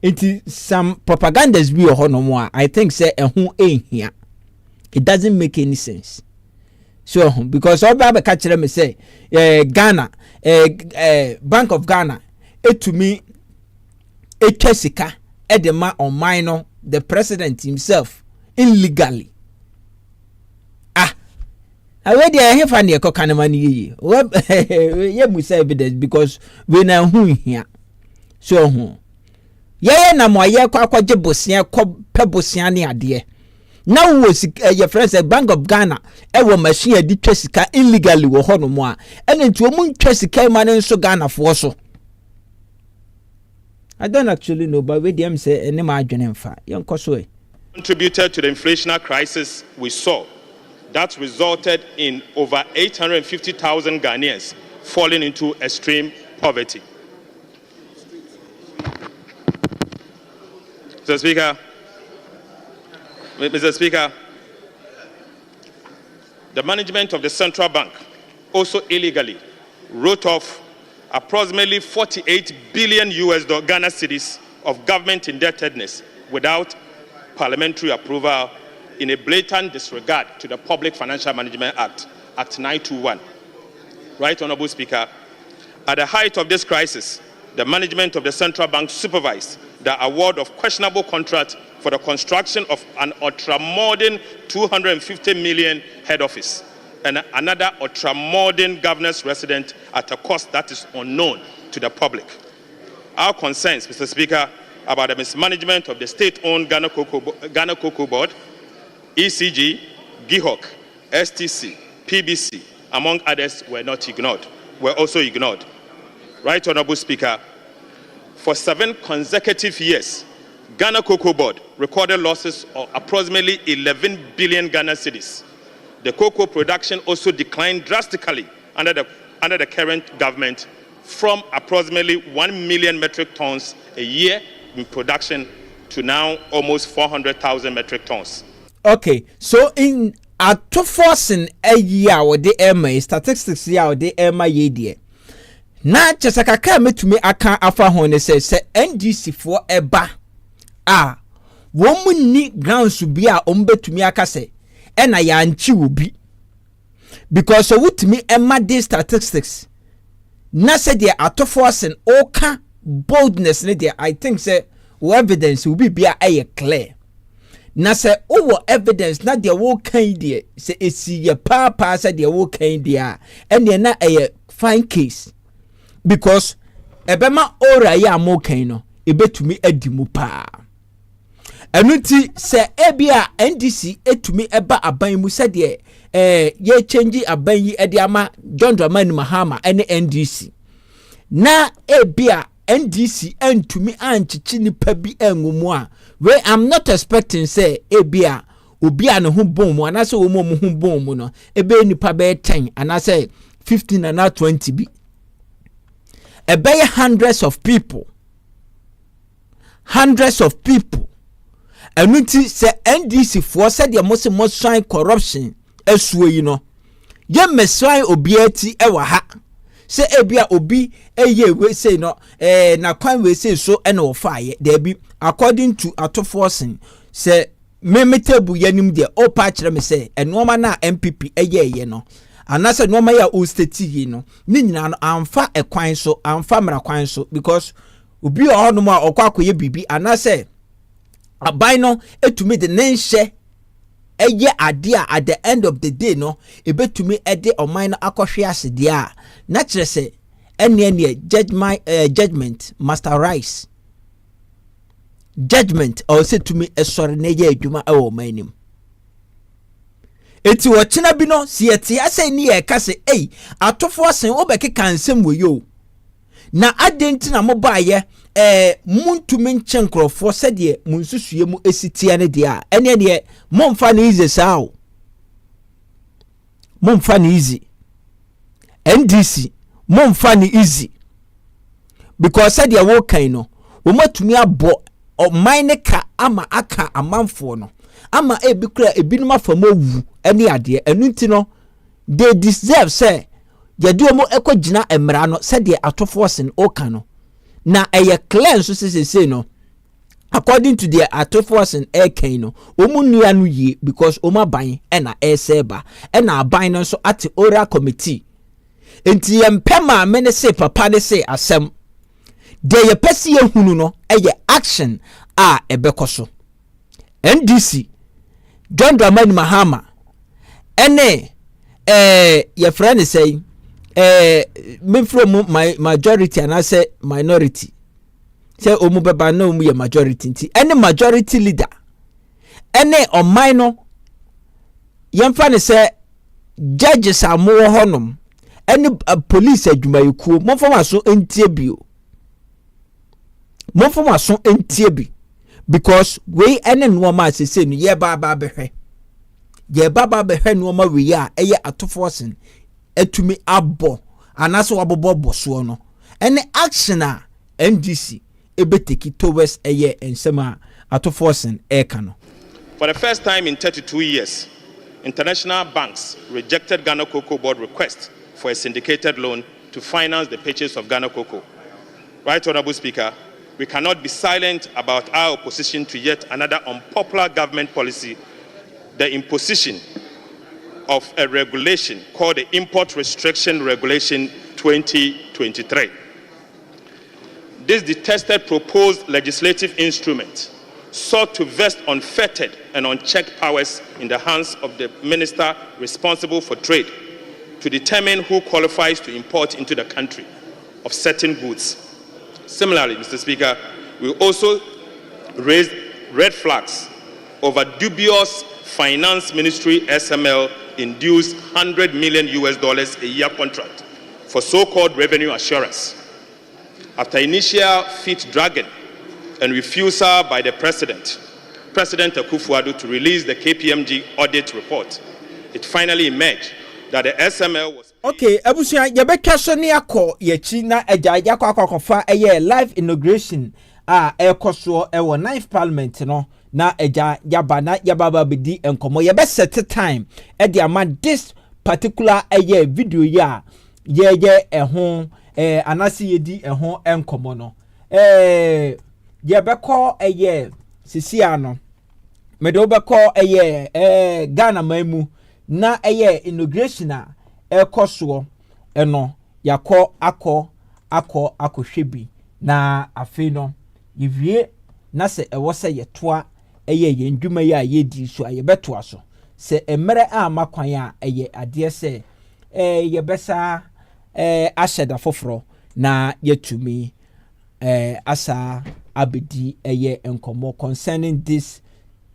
Speaker 1: it some propagandas be ho no mo I think say ehun ehia it doesn't make any sense so because oba be ka kire me say Ghana Bank of Ghana etumi etwa sika edema on minor the president himself illegally Already I have an echo canamani ye. Well, ye must say evidence because we know who here. So who? Ye na mo ye kwa jebosia ko pebosia ne ade. Now was your friends at Bank of Ghana ewo machine di twesika illegally wo ho no mo a ene nti omun twesika man nso Ghana for so. I don't actually know, but with them say any margin in fact.
Speaker 10: Contributed to the inflationary crisis we saw that resulted in over 850,000 Ghanaians falling into extreme poverty. Mr. Speaker, the management of the central bank also illegally wrote off approximately 48 billion Ghana cedis of government indebtedness without parliamentary approval in a blatant disregard to the Public Financial Management Act, Act 921. Right, Honorable Speaker, at the height of this crisis, the management of the central bank supervised the award of questionable contract for the construction of an ultra-modern 250 million head office and another ultra-modern governor's residence at a cost that is unknown to the public. Our concerns, Mr. Speaker, about the mismanagement of the state-owned Ghana Cocoa Board, ECG, GIHOC, STC, PBC, among others, were also ignored. Right, Honorable Speaker, for 7 consecutive years, Ghana Cocoa Board recorded losses of approximately 11 billion Ghana cedis. The cocoa production also declined drastically under the current government from approximately 1 million metric tons a year in production to now almost 400,000 metric tons.
Speaker 1: Okay, so in a to forcing a year with the MA statistics year with the MA ye na chesakaka metumi aka afa hone se NDC for eba wo ni grounds bi a ombetumi aka se ena ya nchi obi because so wutumi emma de statistics na se de atoforsen oka boldness ne de I think say evidence will be bia clear na se owo evidence na de wo kan de se esi ye papa se de wo kan de a ene na fine case because ebema ora ya mo kan no ebetumi adimu pa anuti se ebia NDC etumi eba aban mu se de ye change aban yi ede ama John Dramani Mahama ene NDC na ebia NDC entumi anchichi nipa bi engumu a we I'm not expecting say ebia obi an ho bom mu anase wo mo ho bom mu no ebe nipa be 10 anase 15 and 20 bi ebeye hundreds of people anuti se NDC for said ya mose mo sign corruption esuo yi no ye mesai obiati ewa ha se ebia obi eye we say no na kwan we say so ena ofaye there be according to atoforcing se memetabu yanim de opa kire me say enoma na MPP eye no anase noma ya o state yi no ni nyina no amfa ekwan so amfa mra kwan so because obi ohonum a okwakoye bibi anase abai no etumi de nenhye eye ade a at the end of the day no ebetumi ede oman no akohwe asede a na kire se ene judgment master rise judgment or say to me esore na ye adwuma e wo manim eti wo kina bi no si eti ase ni e ka se atofo asen obekeka nsem wo yo na adenti na mo baaye muntumi nkenkrofo se de munsusue mu esitia ne de a ene de momfa na easy sao momfa na easy NDC momfa na easy because said ya wo kan no wo matumi abo o maineka ama aka amanfo no ama ebi kura ebinum afam owu ene ade enunti no they deserve say yade omo ekogina emra no said ya atoforcing oka no na clear so say no according to the atoforcing kan no omu nua no ye because oma ban na seba na aban no so at oral committee enti yempema me ne say papa ne say asem de ye pese ye hunu no action a ebekoso NDC John Dramani Mahama ene your friend is saying me from my majority and I say minority say omu beba no mu ye majority nti any majority leader any on minor yemfa ne say judges are more honum any police adwumayekuo monfoma so entie bio monfoma so entie bi because we any no ma say no ye ba behwe ye ba behwe no ma we ya eye atoforsen etumi abo anaso wabobo so no any action a NDC ebeteki towards eye ensema atoforsen ekano.
Speaker 10: For the first time in 32 years, international banks rejected Ghana Cocoa Board request for a syndicated loan to finance the purchase of Ghana Cocoa. Right, Honorable Speaker, we cannot be silent about our opposition to yet another unpopular government policy, the imposition of a regulation called the Import Restriction Regulation 2023. This detested proposed legislative instrument sought to vest unfettered and unchecked powers in the hands of the minister responsible for trade to determine who qualifies to import into the country of certain goods. Similarly, Mr. Speaker, we also raised red flags over dubious Finance Ministry SML induced $100 million a year contract for so-called revenue assurance. After initial feet-dragging and refusal by the President Akufo-Addo to release the KPMG audit report, it finally emerged that the SML was...
Speaker 1: Okay, Abusia, yebeka so ne akọ yechi na eja akọ live inauguration ekoso ewo 9th parliament no na eja yaba na yababa bedi enkomo yebe set time e ama this particular video ya ye ehon anasi yedi ehon enkomo no yebeko sisi ano medo beko Ghana maimu na inauguration ekoso eno yakọ akọ hwebi na afi no yewie na se ewo se yetoa ye ndwuma ya yedi so ayebetoa so se emere amakwan a ade se yebesa asheda foforo na yetumi asa abedi enkomo concerning this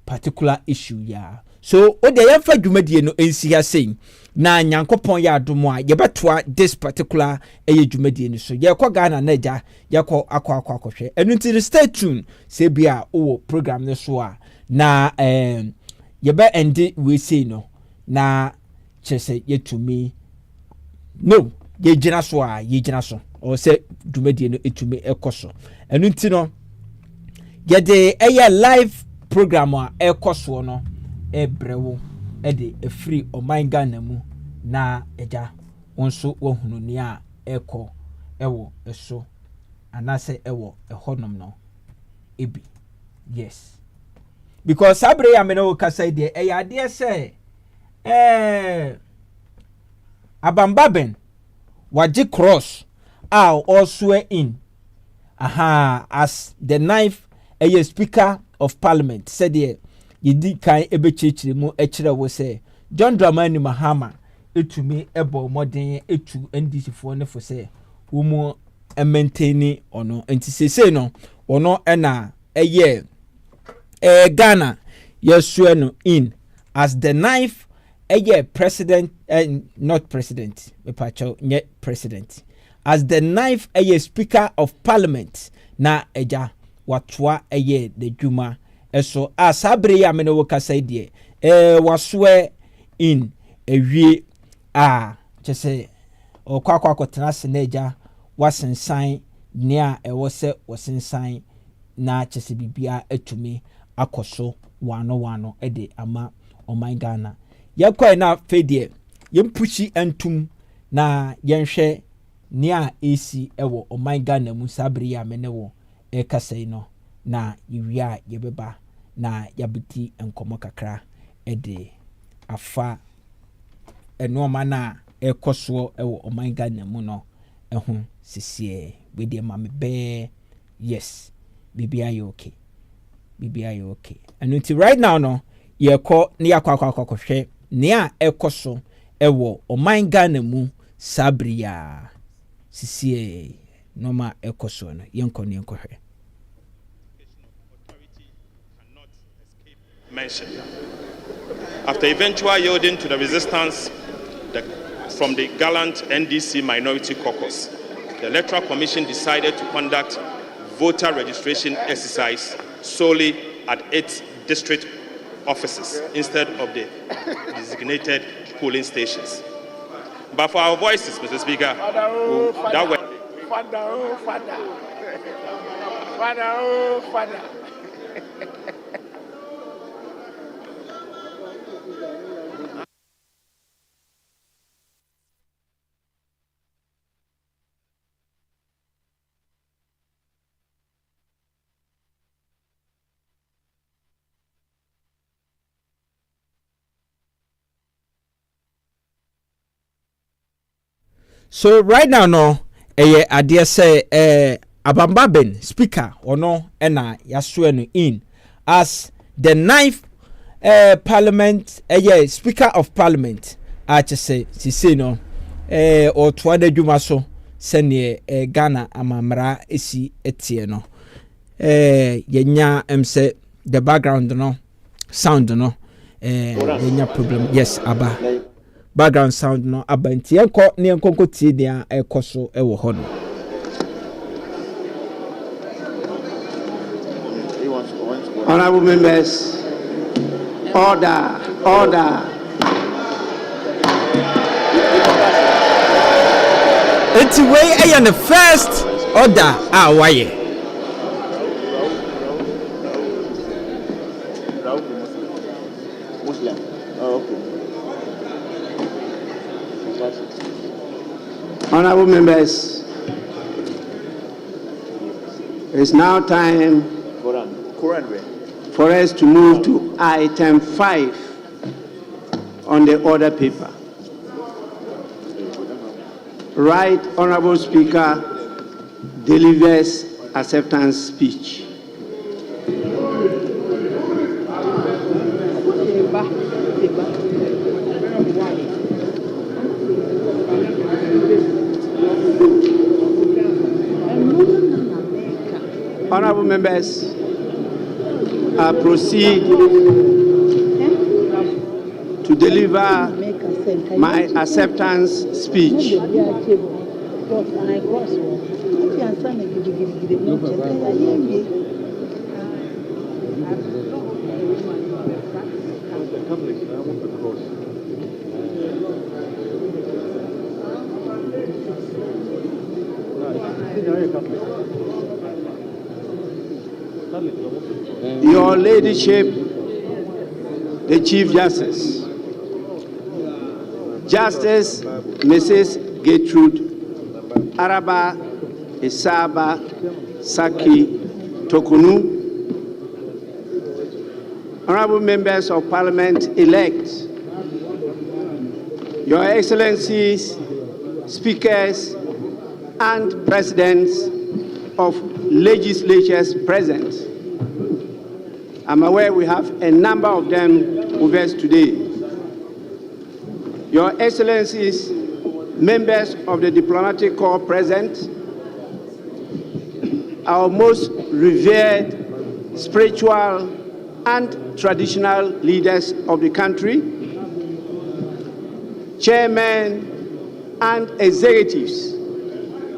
Speaker 1: particular issue ya. So o de yemfa dwumadie no ensi ha sei na nyankopon ya adomo a yebetoa this particular dwumadie ni so ye kwa Ghana na ja ye kwa akwa enu nti stay tuned se bia o program ne so a na yebe endi we say no na chese yetumi no ye gina so o se dwumadie no etumi ekoso enu nti no ye de live program a ekoso no ebrewo de free oman Ghana mu na eja wonso wohunu ni a eko ewo eso anase ewo ehonom no ebi yes because abre ya me no kasa de ade se abambaben waji cross also in as the 9th speaker of parliament said there yidi kan ebechichiri mu echire wo se John Dramani Mahama etumi ebo modern etu NDC fo ne fo se wo mu maintain ono enti sese no ono na Ghana yesu no in as the 9th president not president me pacho nye president as the 9th speaker of parliament na eja watwa the juma eso asabre ya me no kasa die waswe in ewie chese okwa tenase na eja wasensan nea ewo se wasensan na chese bibia etumi akoso wano ede ama oman Ghana yakwa na fedie yempushi antum na yenhwe nea esi ewo oman Ghana mu sabre ya me ne wo ekasai no na yiwia yebeba na yabiti enkomo kakra ede afa enoma na ekoso ewo oman Ghana mu no ehun sisie we de mame be yes bibia you okay and until right now no yeko ne yakwa hwe ne a ekoso ewo ɔman Ghana mu sabria sisie noma ekoso no yenko ne enkohwe
Speaker 10: mentioned. After eventual yielding to the resistance from the gallant NDC minority caucus, the Electoral Commission decided to conduct voter registration exercise solely at its district offices instead of the designated polling stations. But for our voices, Mr. Speaker, that way.
Speaker 1: So right now no adie say Abamba Ben speaker ono na yaso no in as the 9th parliament speaker of parliament say no or twada dwuma so sene Ghana amamra esi etie no yenya say the background no sound no yenya problem yes aba background sound no abanti enko ne enkonko tie dia ekoso ewo ho no.
Speaker 9: Honorable members, order.
Speaker 1: It's way and the first order why
Speaker 9: Honorable members, it's now time for us to move to item 5 on the order paper. Right Honorable Speaker delivers acceptance speech. Honorable members, I proceed to deliver my acceptance speech. Your Ladyship, the Chief Justice, Justice Mrs. Gertrude Araba Isaba Saki Tokunu, Honorable Members of Parliament elect, Your Excellencies, Speakers, and Presidents of legislatures present. I'm aware we have a number of them with us today. Your Excellencies, members of the diplomatic corps present, our most revered spiritual and traditional leaders of the country, chairmen and executives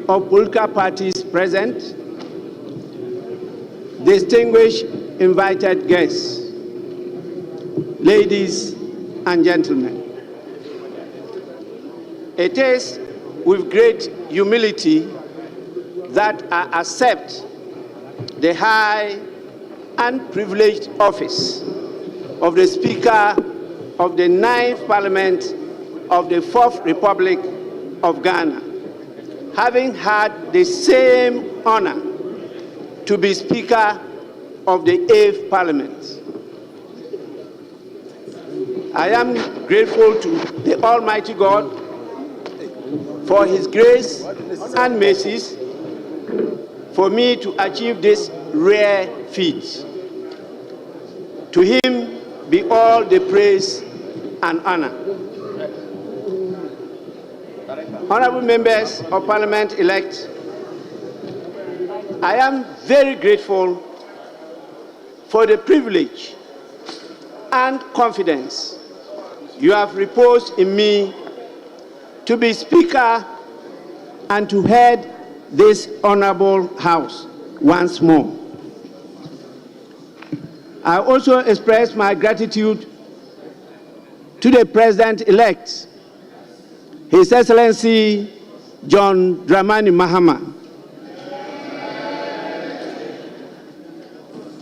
Speaker 9: of political parties present, distinguished invited guests, ladies and gentlemen. It is with great humility that I accept the high and privileged office of the Speaker of the 9th Parliament of the 4th Republic of Ghana, having had the same honor to be Speaker of the 8th Parliament. I am grateful to the Almighty God for His grace and mercies for me to achieve this rare feat. To Him be all the praise and honor. Honorable members of Parliament-elect, I am very grateful for the privilege and confidence you have reposed in me to be Speaker and to head this Honorable House once more. I also express my gratitude to the President-elect, His Excellency John Dramani Mahama,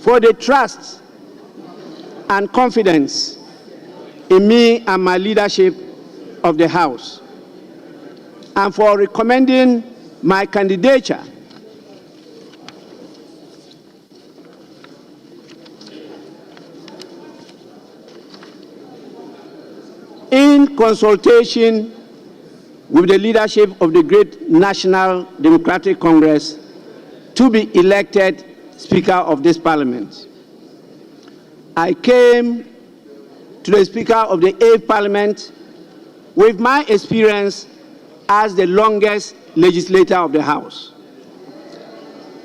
Speaker 9: for the trust and confidence in me and my leadership of the House, and for recommending my candidature in consultation with the leadership of the great National Democratic Congress to be elected Speaker of this Parliament. I came to the Speaker of the 8th Parliament with my experience as the longest legislator of the House.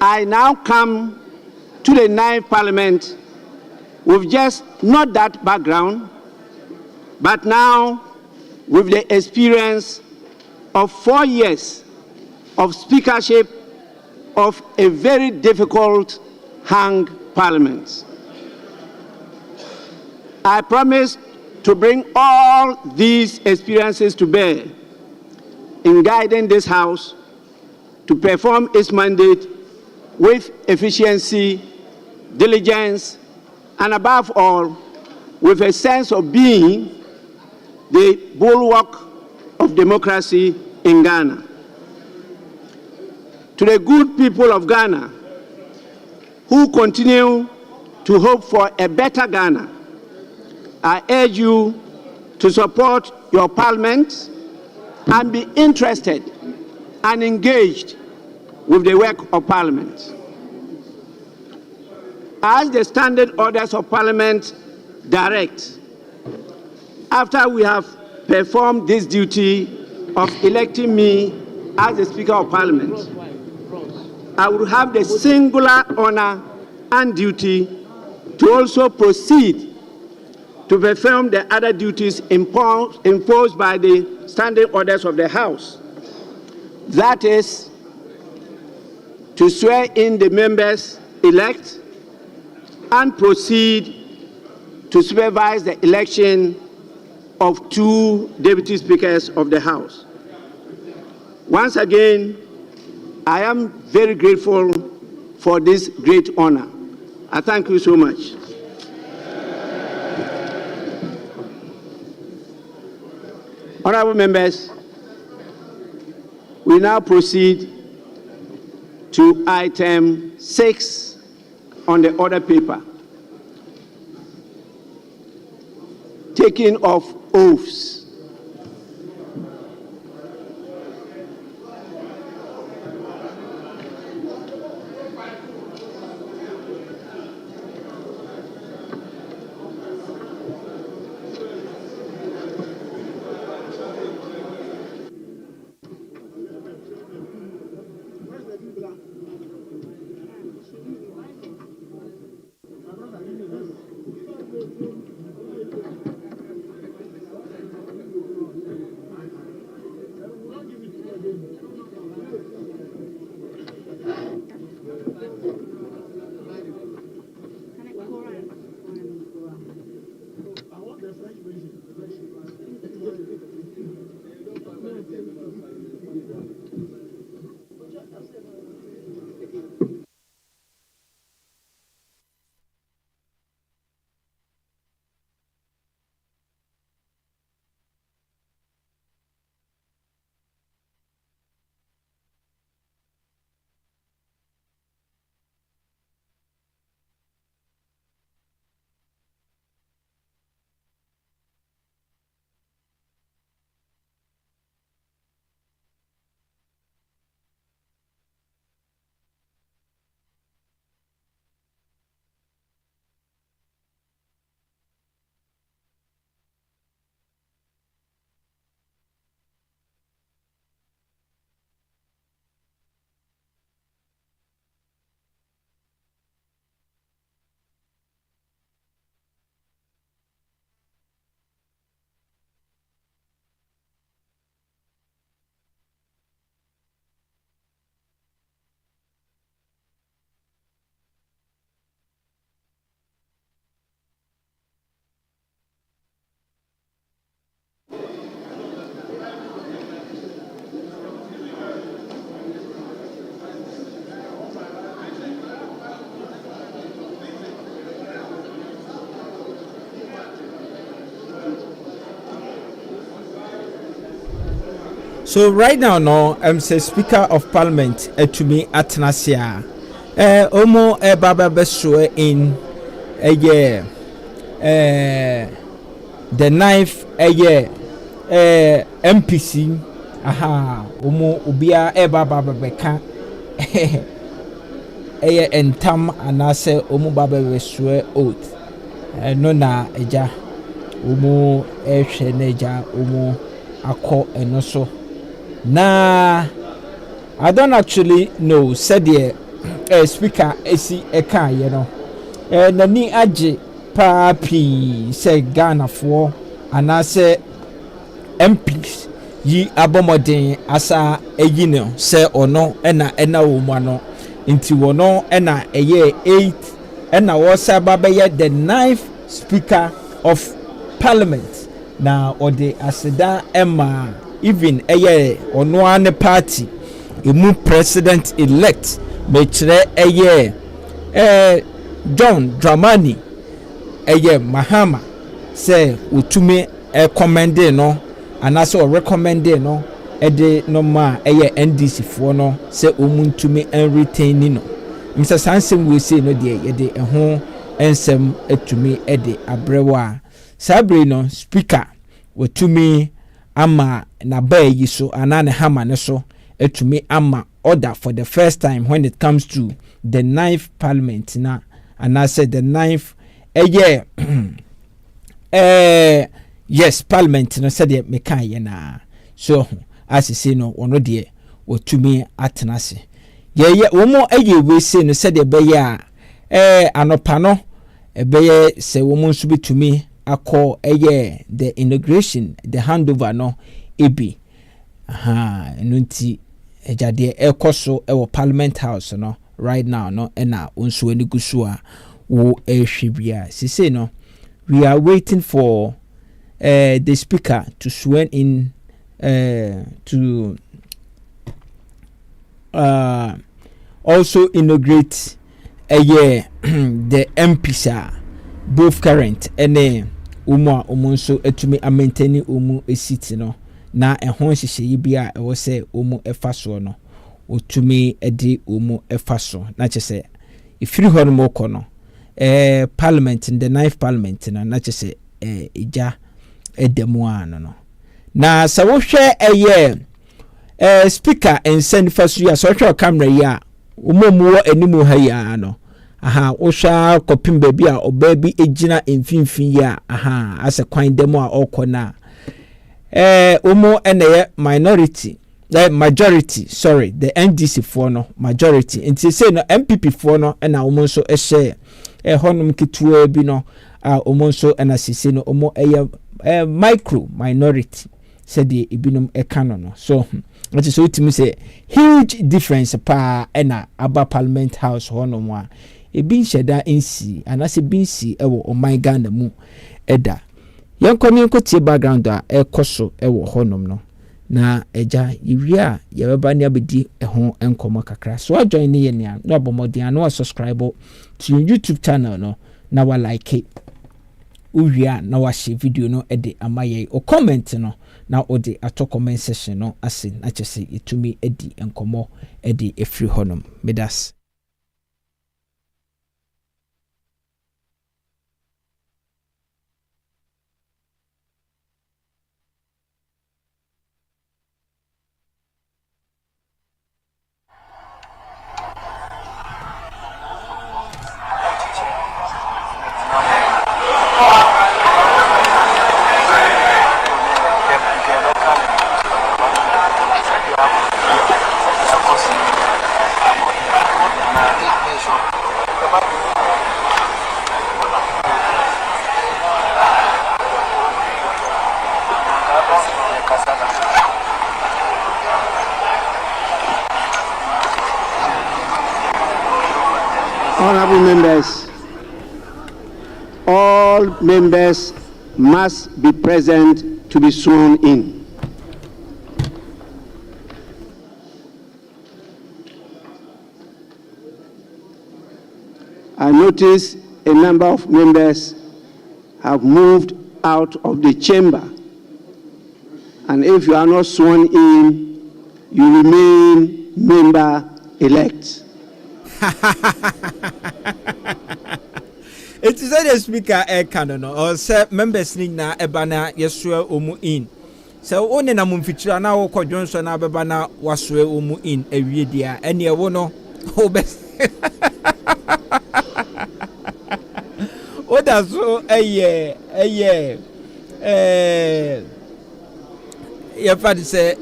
Speaker 9: I now come to the 9th Parliament with just not that background, but now with the experience of 4 years of speakership of a very difficult hung parliament. I promise to bring all these experiences to bear in guiding this House to perform its mandate with efficiency, diligence, and above all, with a sense of being the bulwark of democracy in Ghana. To the good people of Ghana who continue to hope for a better Ghana, I urge you to support your parliament and be interested and engaged with the work of parliament. As the standard orders of parliament direct, after we have performed this duty of electing me as the Speaker of Parliament, I will have the singular honor and duty to also proceed to perform the other duties imposed by the standing orders of the House. That is, to swear in the members elect and proceed to supervise the election of 2 deputy speakers of the House. Once again, I am very grateful for this great honor. I thank you so much. Honorable members, we now proceed to item 6 on the order paper. Taking of oaths.
Speaker 1: So right now, no, I'm say Speaker of Parliament to me at Nasia. Omo Baba Besue in a year. The knife a year. MPC. Aha. Omo Ubia Baba Beka. Eye entam anase omo Baba Besue oath. No na eja. Omo ehwe neja omo akọ enoso. Nah, I don't actually know. Said the speaker, esi eka, you know. Nani aje papi say Ghana for, and I say MPs yi abomodin asa eyino say ono ena womano inti wono ena eye 8 ena wasa babeye the 9th Speaker of Parliament. Na ode aseda emma even eye ono ane party emu president elect metre eye John Dramani eye Mahama say utumi recommend no anase o recommend no ede no ma eye NDC fo no say omuntumi en retain no Mr. Sansem we say no de ede ho ensem etumi ede abrewa sabre no speaker wotumi ama na bayi so anane hama ne so etumi ama order for the first time when it comes to the 9th Parliament na and I said the 9th year yes Parliament no said me kan ye na so as you say no ono de wotumi atenase ye womo we say no said be ya anopa no be ye se womo nso bitumi akọ the inauguration the handover no ebi nunti ejade ekoso ewo Parliament House no right now no ena onso ani gusu a wo ehwebia sise no we are waiting for the speaker to swear in to also inaugurate the MPs both current and umu umunso etumi maintain umu esiti no na ehon hyehyeye bia ewo se umu efaso no otumi edi umu efaso na chese ifiri hɔ no moko no Parliament in the 9th Parliament na chese eja edemu ano no na sa wo hwɛ speaker ensend faso ya so hwɛ camera ya umu enimu ha ya no aha osha kopim baby a obabi ejina emfinfin ya aha ase kwan demo a okona omo eneye minority majority sorry the NDC for no majority nti say no MPP for no na omo so ehye honum kituwa bi no omo so na sisi no omo micro minority said the ibinum ekano no so what is so to say huge difference pa na aba Parliament House honum a ebin sheda nsi anase binsi ewo oman Ghana mu eda yankomi nkotie background a ekoso ewo honum no na eja yiwia yebeba ne abedi eho enkomo kakra so join ne ye ne no abomodi no subscribe to your YouTube channel no na wa like it uwia na wa share video no ede amaye o comment no na ode ato comment section no ase na chese etumi edi enkomo ede efri honum medas.
Speaker 9: Honorable members, all members must be present to be sworn in. I notice a number of members have moved out of the chamber And if you are not sworn in, you remain member-elect.
Speaker 1: It is the speaker canon or say members na ebana yeswe omu in. So only na mumfichira na wo Johnson na bebana waswe omu in ewie dia ene ewo no obes. Oda so your father say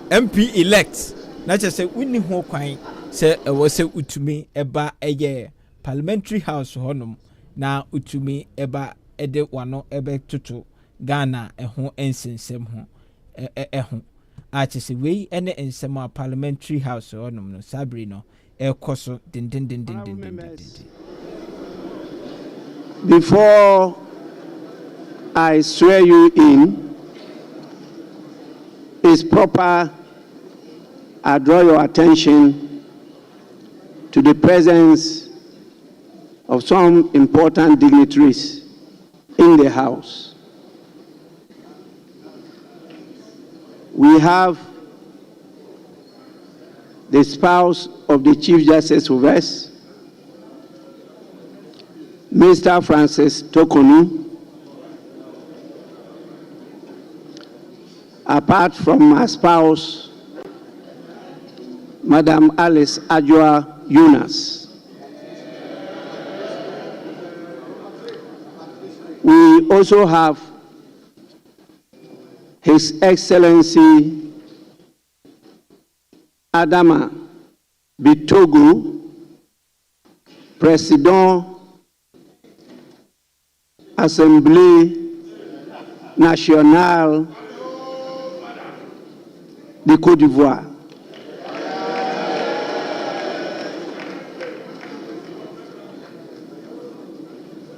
Speaker 1: MP elect na just say winni ho kwan say e wo say utumi eba parliamentary house honum na utumi eba ede wano ebe tutu Ghana ho ensensem ho ho a chese we ene ensem a parliamentary house honum no sabri no ekoso din.
Speaker 9: Before I swear you in, it's proper I draw your attention to the presence of some important dignitaries in the House. We have the spouse of the Chief Justice of us, Mr. Francis Tokonu. Apart from my spouse, Madam Alice Ajua Yunus. We also have His Excellency Adama Bitogo, President Assemblée Nationale de Côte d'Ivoire.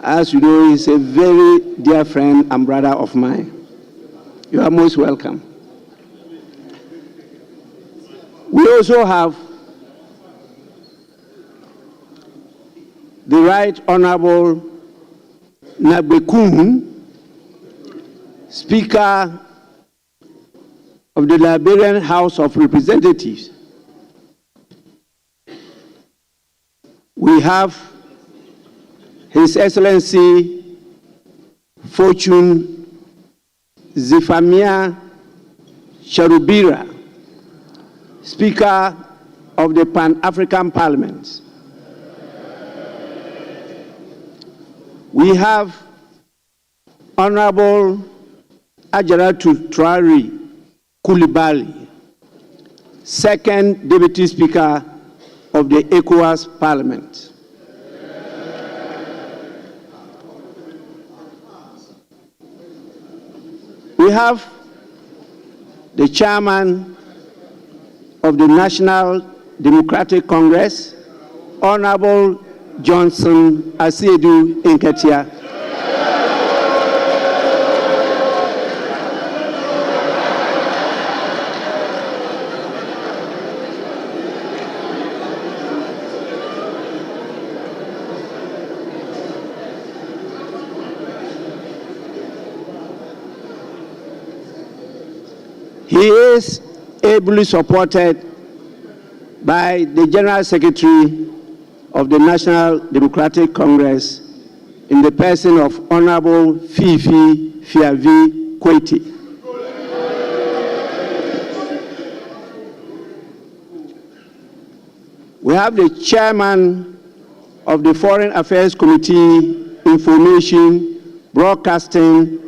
Speaker 9: As you know, he's a very dear friend and brother of mine. You are most welcome. We also have the Right Honorable Nabekun, Speaker of the Liberian House of Representatives. We have His Excellency Fortune Zefamia Charubira, Speaker of the Pan-African Parliament. We have Honorable Ajaratu Traore Coulibaly, Second Deputy Speaker of the ECOWAS Parliament. We have the Chairman of the National Democratic Congress, Honorable Johnson Asiedu Nketia. He is ably supported by the General Secretary of the National Democratic Congress in the person of Honorable Fifi Fiavi Kweti. We have the Chairman of the Foreign Affairs Committee, Information, Broadcasting,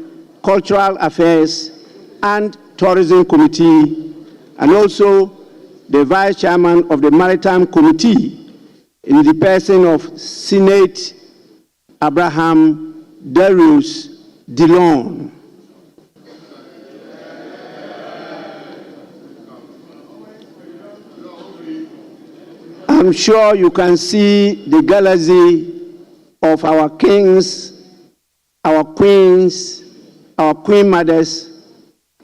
Speaker 9: Cultural Affairs, and Tourism Committee, and also the Vice Chairman of the Maritime Committee in the person of Senate Abraham Darius Dillon. I'm sure you can see the galaxy of our kings, our queens, our queen mothers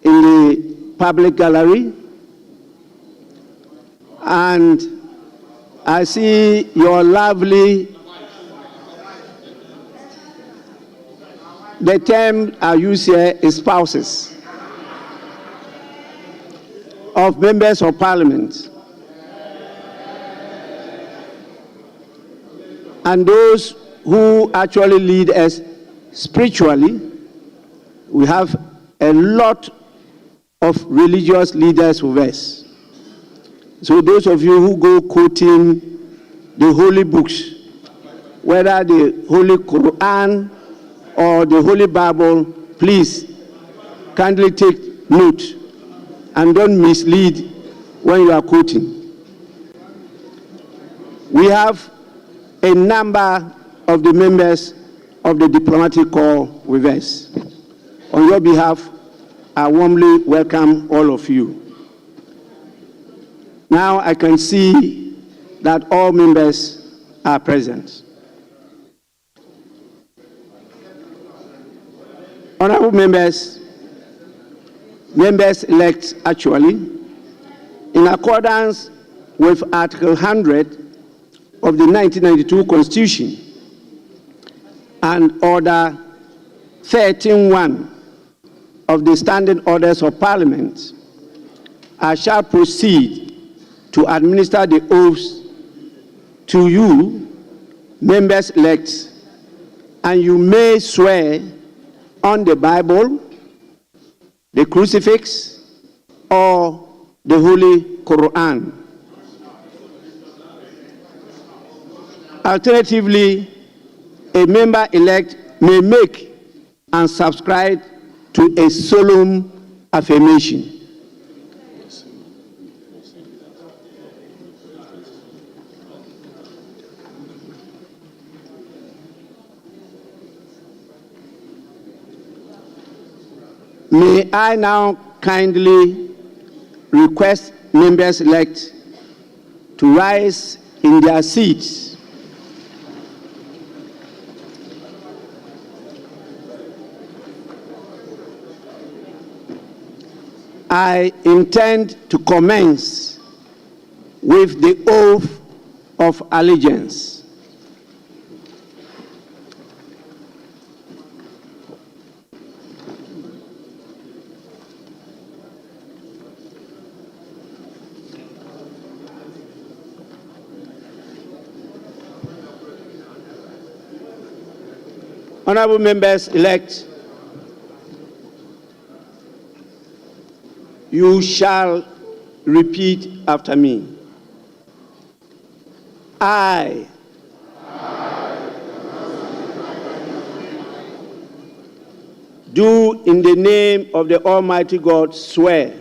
Speaker 9: in the public gallery. And I see your lovely, the term I use here is spouses. of members of parliament and those who actually lead us spiritually. We have a lot of religious leaders with us. So those of you who go quoting the holy books, whether the Holy Quran or the Holy Bible, please kindly take note and don't mislead when you are quoting. We have a number of the members of the diplomatic corps with us. On your behalf, I warmly welcome all of you. Now I can see that all members are present. Honorable members, members-elect actually, in accordance with Article 100 of the 1992 Constitution and Order 13.1 of the Standing Orders of Parliament, I shall proceed to administer the oaths to you, members-elect, and you may swear on the Bible, the crucifix, or the Holy Quran. Alternatively, a member-elect may make and subscribe to a solemn affirmation. May I now kindly request members-elect to rise in their seats. I intend to commence with the oath of allegiance. Honorable members-elect, you shall repeat after me. I do in the name of the Almighty God swear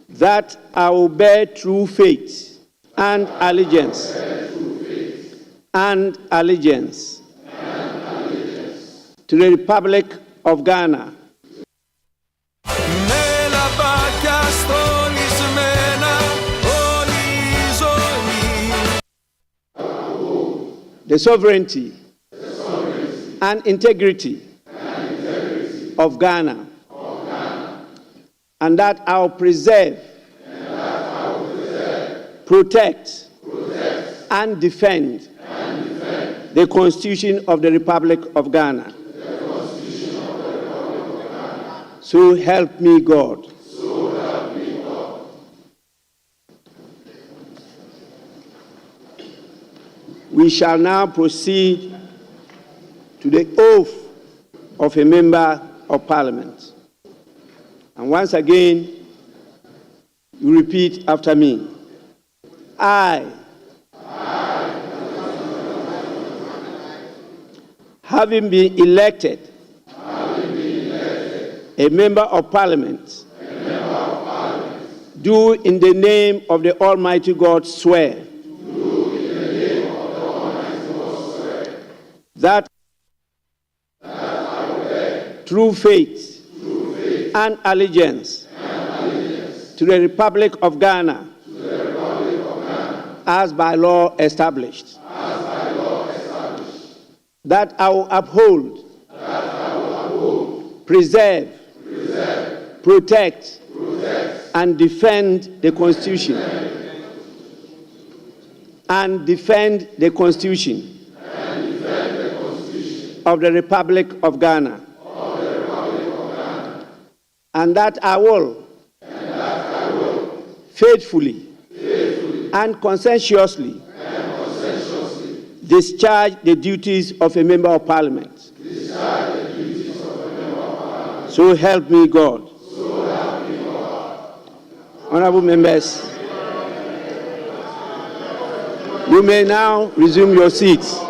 Speaker 9: that I will bear true faith and allegiance to the Republic of Ghana the sovereignty and integrity of Ghana, and that I will preserve, protect, and defend the Constitution of the Republic of Ghana. So help me God. We shall now proceed to the oath of a member of Parliament. And once again, you repeat after me. I, having been elected a member of Parliament, do in the name of the Almighty God swear that true faith and allegiance to the Republic of Ghana as by law established, that I will uphold, preserve, protect, and defend the Constitution of the Republic of Ghana, and that I will faithfully and conscientiously discharge the duties of a member of parliament. So help me God. Honorable members, you may now resume your seats.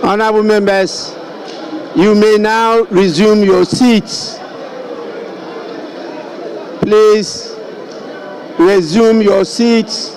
Speaker 9: Honorable members, you may now resume your seats. Please resume your seats.